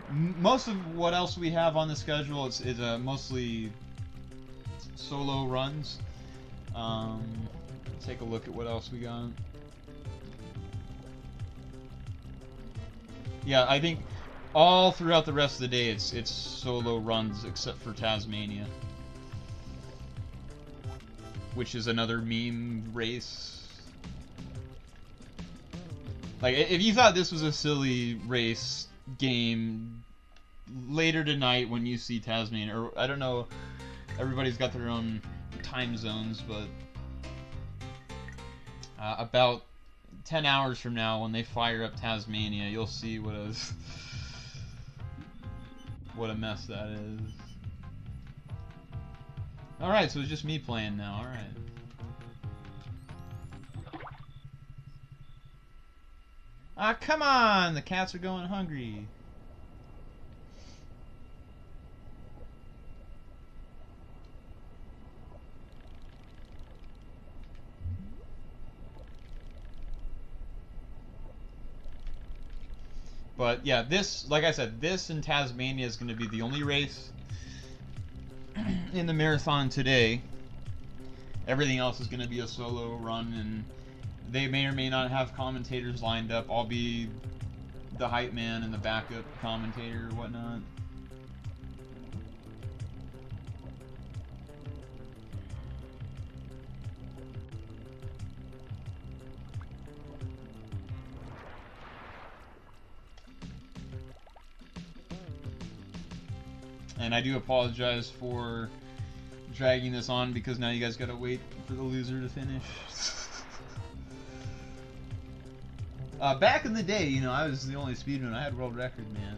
Most of what else we have on the schedule is mostly solo runs. Take a look at what else we got. Yeah, I think all throughout the rest of the day it's solo runs except for Tasmania, which is another meme race. Like, if you thought this was a silly race game, later tonight when you see Tasmania, or I don't know, everybody's got their own time zones, but about 10 hours from now, when they fire up Tasmania, you'll see what a mess that is. Alright, so it's just me playing now, alright. Ah, come on! The cats are going hungry. But yeah, this, like I said, this in Tasmania is going to be the only race in the marathon today. Everything else is going to be a solo run, and they may or may not have commentators lined up. I'll be the hype man and the backup commentator or whatnot. And I do apologize for dragging this on because now you guys gotta wait for the loser to finish. Back in the day, you know, I was the only speedrunner. I had world record, man.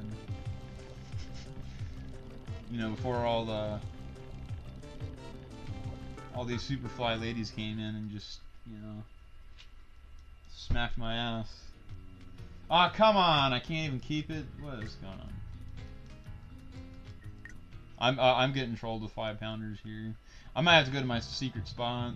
You know, before all these Superfly ladies came in and just, you know, smacked my ass. Ah, come on! I can't even keep it. What is going on? I'm getting trolled with 5-pounders here. I might have to go to my secret spot.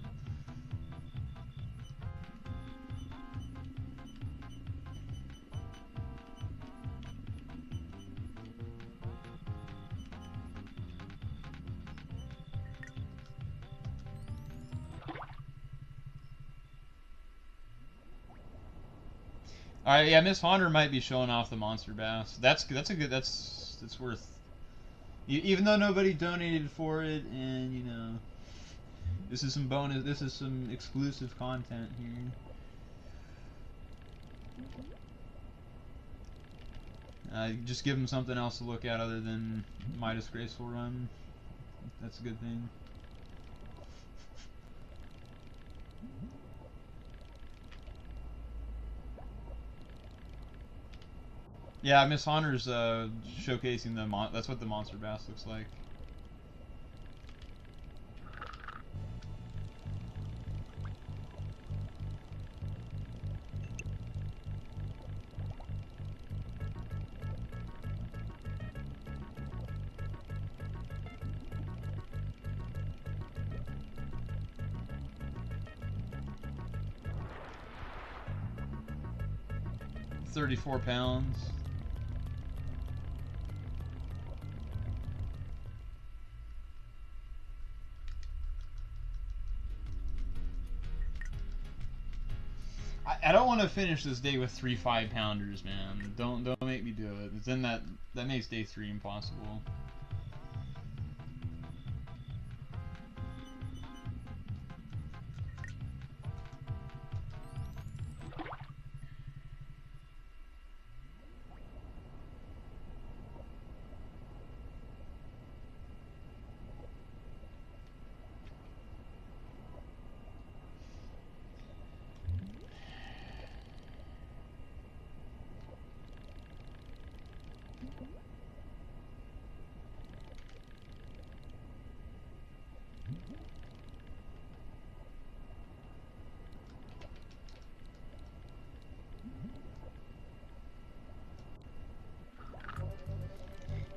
All right, yeah, Miss Honor might be showing off the monster bass. That's a good. That's worth. Even though nobody donated for it, and you know, this is some bonus. This is some exclusive content here. Just give them something else to look at other than my disgraceful run. That's a good thing. Yeah, Miss Honor's showcasing the that's what the monster bass looks like. £34. I don't want to finish this day with 3 5-pounders, man. Don't make me do it. Then that makes day 3 impossible.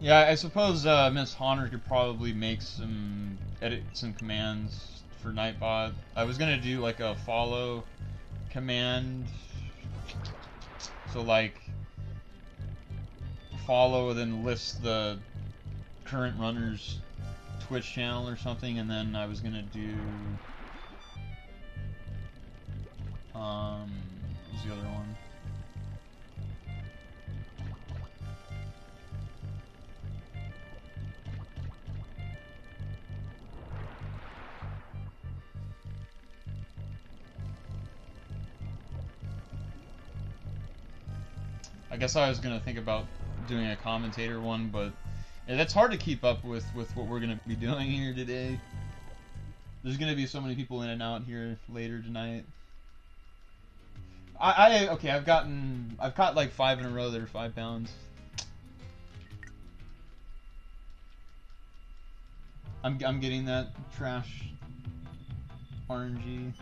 Yeah, I suppose Miss Honor could probably make edit some commands for Nightbot. I was gonna do like a follow command, so like follow then list the current runner's Twitch channel or something, and then I was gonna do what was the other one? I guess I was gonna think about doing a commentator one, but yeah, that's hard to keep up with what we're gonna be doing here today. There's gonna be so many people in and out here later tonight. Okay, I've caught like 5 in a row that are 5 pounds. I'm getting that trash RNG.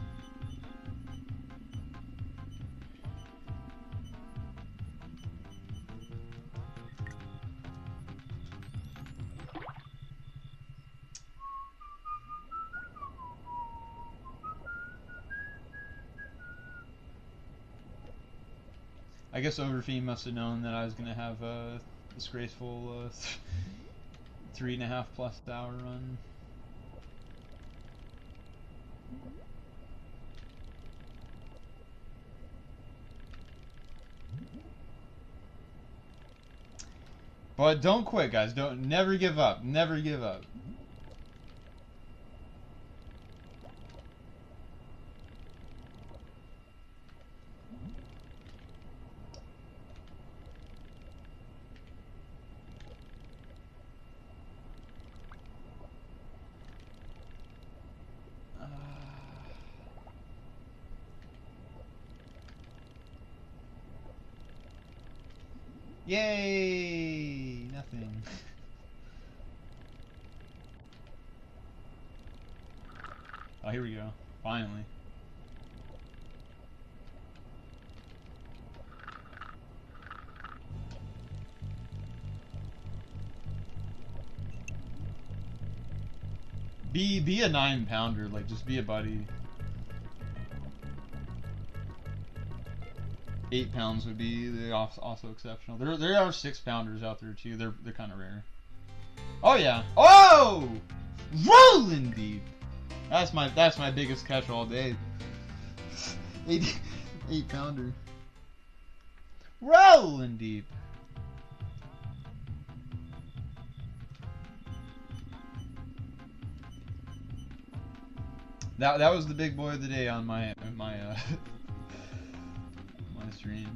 I guess Overfiend must have known that I was gonna have a disgraceful 3.5+ hour run. But don't quit, guys. Never give up. Never give up. Yay! Nothing. Oh, here we go. Finally. Be a 9-pounder, like just be a buddy. 8 pounds would be also exceptional. There are 6-pounders out there too. They're kind of rare. Oh yeah. Oh, Rollin deep. That's my biggest catch all day. 8-pounder. Rollin deep. That was the big boy of the day on my my stream.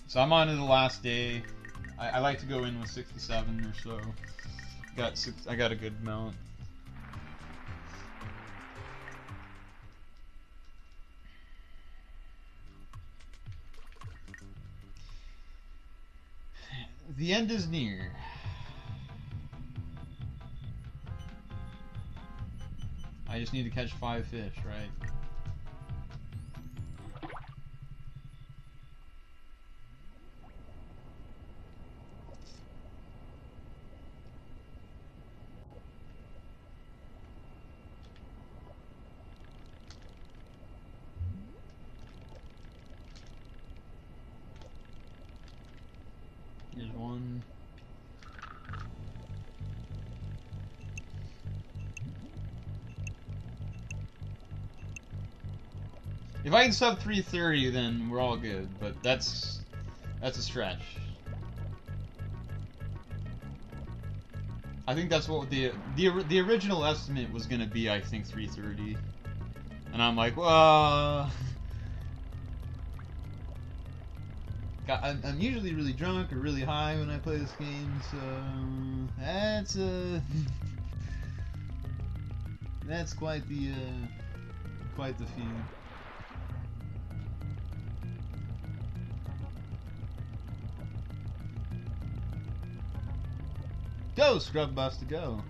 So I'm on to the last day. I like to go in with 67 or so. I got a good amount. The end is near. I just need to catch 5 fish, right? Here's one. If I can sub 330, then we're all good. But that's a stretch. I think that's what the original estimate was gonna be. I think 330, and I'm like, well, I'm usually really drunk or really high when I play this game, so that's quite the feat. Go, Scrub Buster, go!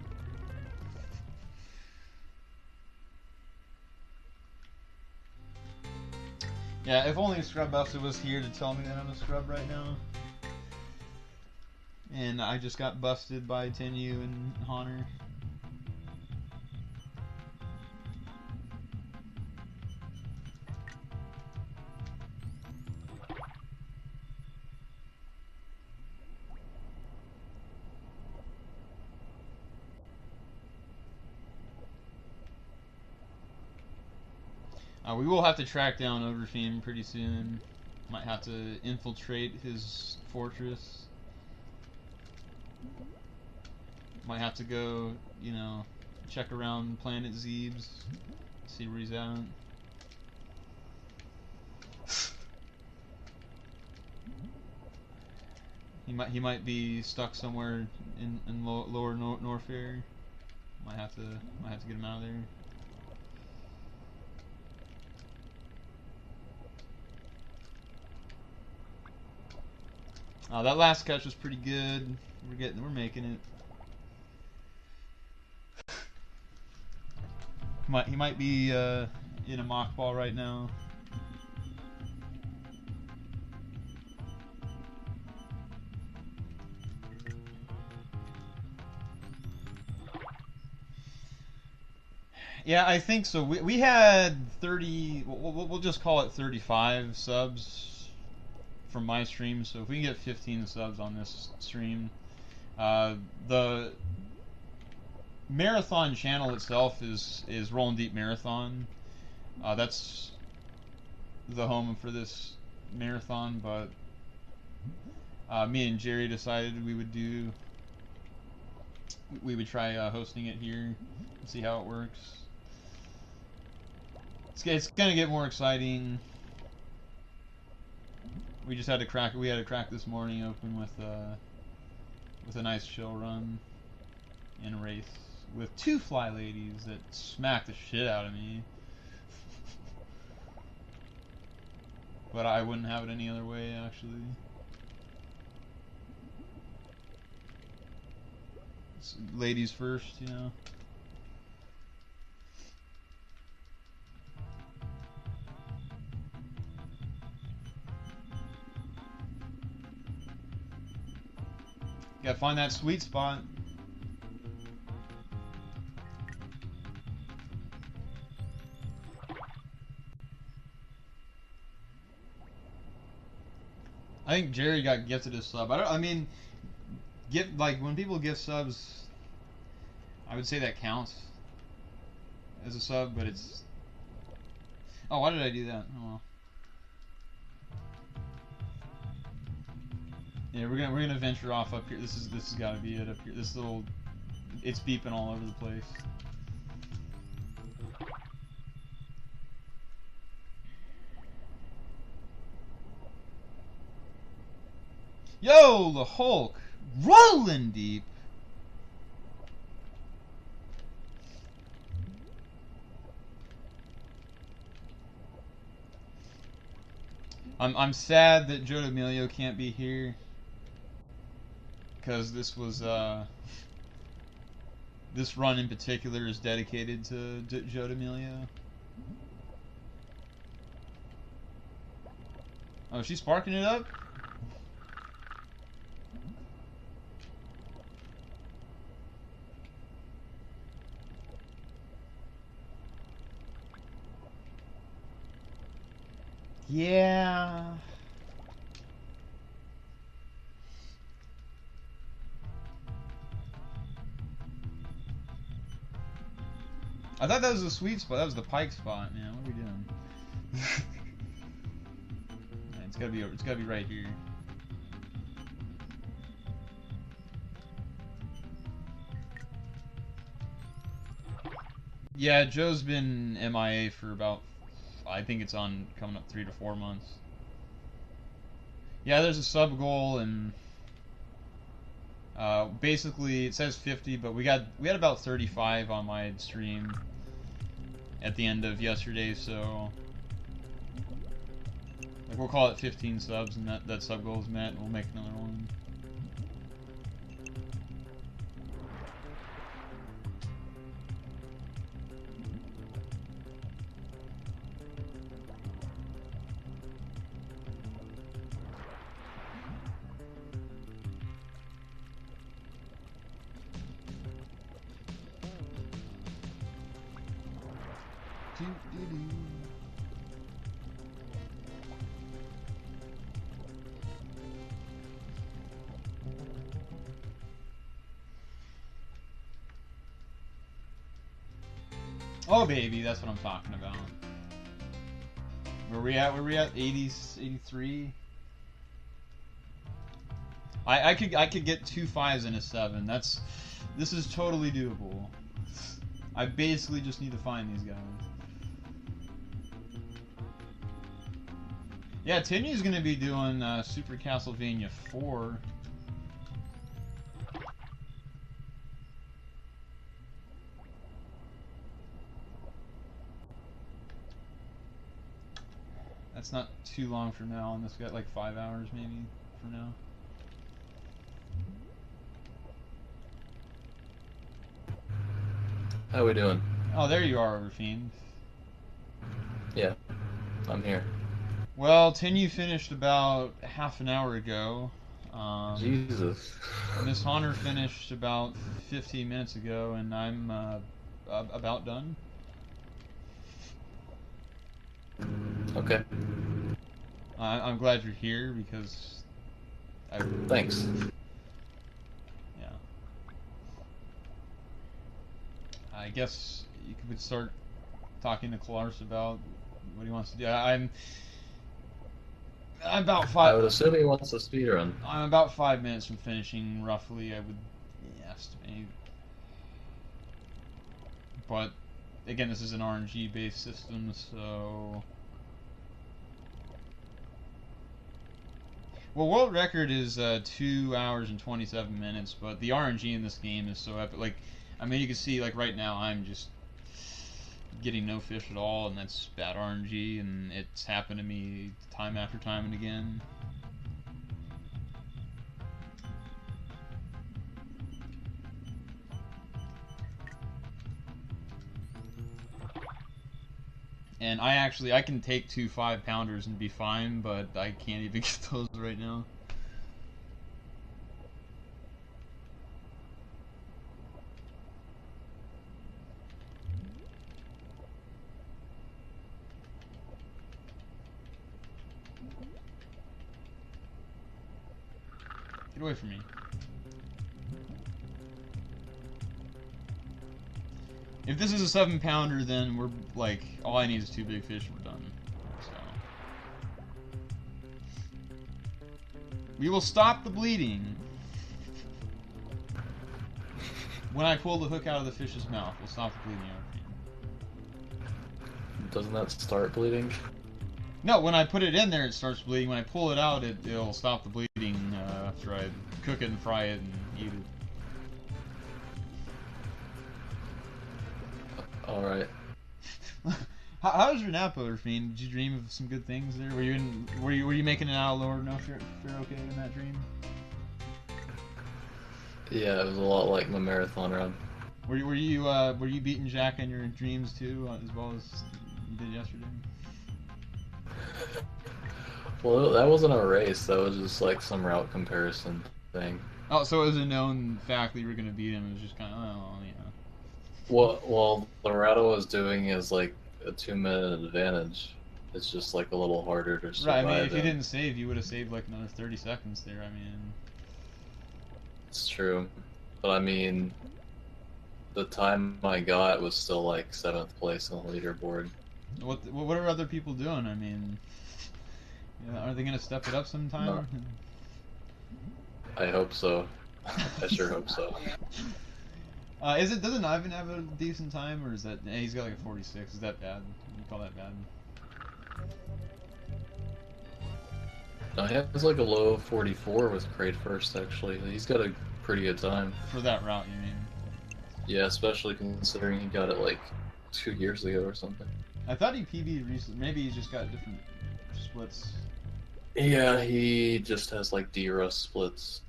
Yeah, if only Scrub Buster was here to tell me that I'm a scrub right now. And I just got busted by Tinnue and Honor. We will have to track down Overfiend pretty soon. Might have to infiltrate his fortress. Might have to go, you know, check around Planet Zebes, see where he's at. He might be stuck somewhere in lower Norfair. Might have to get him out of there. That last catch was pretty good. We're making it. He might be in a mock ball right now. Yeah, I think so. We had 30. We'll just call it 35 subs from my stream. So if we can get 15 subs on this stream, the marathon channel itself is Rollin Deep Marathon. That's the home for this marathon, but me and Jerry decided we would try hosting it here and see how it works. It's gonna get more exciting. We just had to crack. We had to crack this morning open with a nice chill run in a race with 2 fly ladies that smacked the shit out of me. But I wouldn't have it any other way, actually. It's ladies first, you know. Gotta find that sweet spot. I think Jerry got gifted a sub. I mean, like when people gift subs, I would say that counts as a sub, but it's. Oh, why did I do that? Oh well. Yeah, we're gonna venture off up here. This has got to be it up here. This little, it's beeping all over the place. Yo, the Hulk, rolling deep. I'm sad that Joe D'Amelio can't be here. Because this was this run in particular is dedicated to Joe D'Amelio. Oh, she's sparking it up? Yeah. I thought that was the sweet spot. That was the pike spot, man. What are we doing? Yeah, it's gotta be right here. Yeah, Joe's been MIA for about, I think it's on coming up 3 to 4 months. Yeah, there's a sub goal, and basically it says 50, but we had about 35 on my stream at the end of yesterday, so like we'll call it 15 subs, and that sub goal is met, and we'll make another one. Oh baby, that's what I'm talking about. Where we at? 80s, 83. I could get 2 5s and a 7. This is totally doable. I basically just need to find these guys. Yeah, Tinnue's gonna be doing Super Castlevania 4. That's not too long from now, and this got like 5 hours maybe from now. How we doing? Oh, there you are, Overfiend. Yeah, I'm here. Well, Tinnue finished about half an hour ago. Jesus. Miss Honor finished about 15 minutes ago, and I'm about done. Okay. I'm glad you're here because Thanks. yeah. I guess you could start talking to Clarus about what he wants to do. I'm about I five. would assume he wants a speedrun. I'm about 5 minutes from finishing, roughly. I would estimate. But again, this is an RNG-based system, so. Well, world record is 2 hours and 27 minutes, but the RNG in this game is so epic. Like, I mean, you can see, like, right now I'm just getting no fish at all, and that's bad RNG, and it's happened to me time after time and again. And I can take 2 5-pounders and be fine, but I can't even get those right now. Get away from me. If this is a 7-pounder, then we're like, all I need is 2 big fish and we're done. So. We will stop the bleeding when I pull the hook out of the fish's mouth. We'll stop the bleeding. Doesn't that start bleeding? No, when I put it in there, it starts bleeding. When I pull it out, it'll stop the bleeding after I cook it and fry it and eat it. Alright. How was your nap, Fiend? Did you dream of some good things there? Were you making it out of Lord enough for okay in that dream? Yeah, it was a lot like my marathon run. Were you beating Jack in your dreams too, as well as you did yesterday? Well, that wasn't a race. That was just like some route comparison thing. Oh, so it was a known fact that you were going to beat him. It was just kind of, oh, yeah. Well, the route I was doing is like a 2-minute advantage. It's just like a little harder to survive. Right, I mean, if you didn't save, you would have saved like another 30 seconds there. I mean, it's true, but I mean, the time I got was still like 7th place on the leaderboard. What are other people doing? I mean, are they going to step it up sometime? No. I hope so. I sure hope so. Doesn't Ivan have a decent time, or is that he's got like a 46? Is that bad? You call that bad? No, he has like a low 44 with Crate first. Actually, he's got a pretty good time for that route. You mean? Yeah, especially considering he got it like 2 years ago or something. I thought he PB'd recently. Maybe he's just got different splits. Yeah, he just has like D-Rust splits.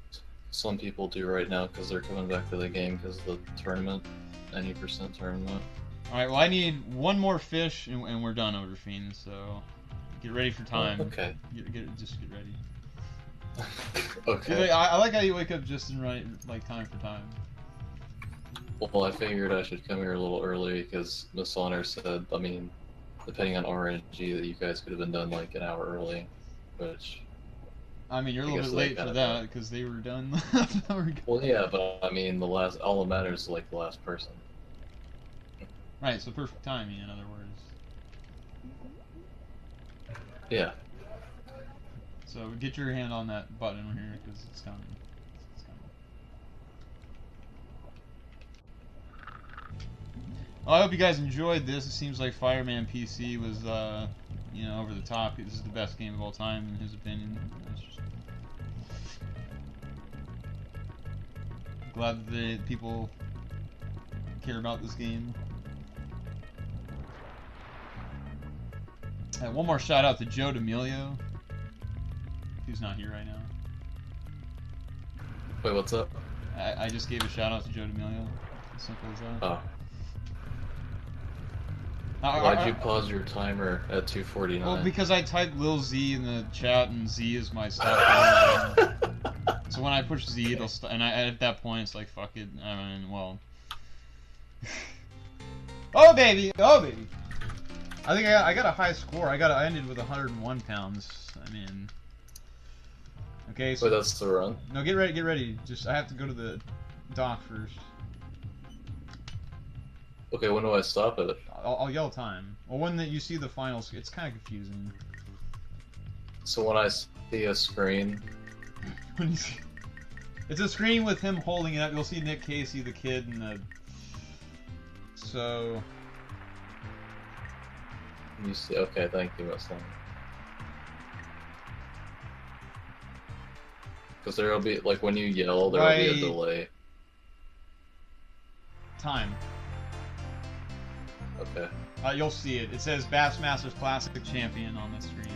Some people do right now because they're coming back to the game because of the tournament, 90% tournament. Alright, well I need one more fish and we're done, Overfiend, so get ready for time. Oh, okay. Just get ready. Okay. I like how you wake up just in right, like, time for time. Well, I figured I should come here a little early because Miss Honor said, I mean, depending on RNG, that you guys could have been done like an hour early, which... I mean, you're a little bit late for that because they were done half an hour ago. Well, yeah, but I mean, all that matters is like the last person. Right, so perfect timing, in other words. Yeah. So get your hand on that button here because it's coming. It's coming. Well, I hope you guys enjoyed this. It seems like Fireman PC was, you know, over the top. This is the best game of all time, in his opinion. Glad that people care about this game. One more shout out to Joe D'Amelio, who's not here right now. Wait, what's up? I just gave a shout out to Joe D'Amelio. As simple as that. Oh. Why'd you pause your timer at 2:49? Well, because I typed Lil Z in the chat and Z is my stuff. So when I push Z, it'll and at that point, it's like, fuck it. I mean, well. Oh, baby! Oh, baby! I think I got a high score. I ended with 101 pounds. I mean, okay. So Wait, that's the run? no, get ready, get ready. Just I have to go to the dock first. Okay, when do I stop it? I'll yell time. Well, when you see the finals, it's kind of confusing. So when I see a screen, When you see, it's a screen with him holding it up. You'll see Nick Casey, the kid, and the. So. you see. Okay, thank you, Miss Long. Because there'll be like when you yell, there'll be a delay. Time. Okay. You'll see it. It says Bassmasters Classic Champion on the screen.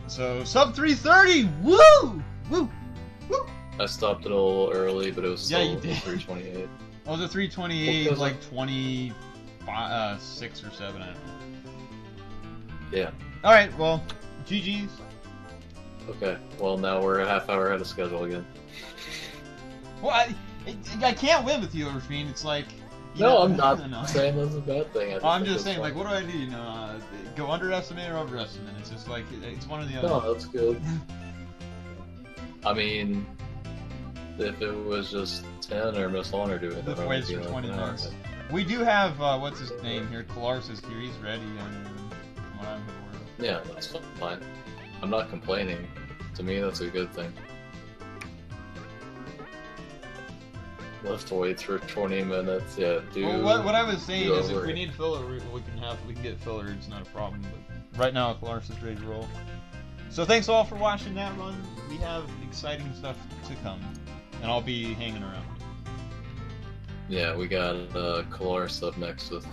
So sub 330. Woo! Woo! Woo! I stopped it a little early, but it was still you did. 328. Oh, it was a 328, Well, like 26 or 7. I don't know. Yeah. All right. Well, GG's. Okay. Well, now we're a half hour ahead of schedule again. Well, I can't win with you, Rafine. It's like. No, I'm not saying that's a bad thing. I'm just saying, like, what do I do? You know, go underestimate or overestimate. It's just like it's one or the other. No, that's good. I mean, if it was just 10 or Miss Honor doing it, The then waits I'd for be 20 like, minutes. okay. We do have what's his name here? Kalaris is here. He's ready. From what I've heard. Yeah, that's fine. I'm not complaining. To me, that's a good thing. Lift weights for 20 minutes. Yeah, dude. Well, what I was saying is, if we need filler, we can get filler. It's not a problem. But right now, Kalaris is ready to roll. So thanks all for watching that run. We have exciting stuff to come, and I'll be hanging around. Yeah, we got Kalaris up next with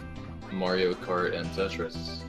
Mario Kart and Tetris.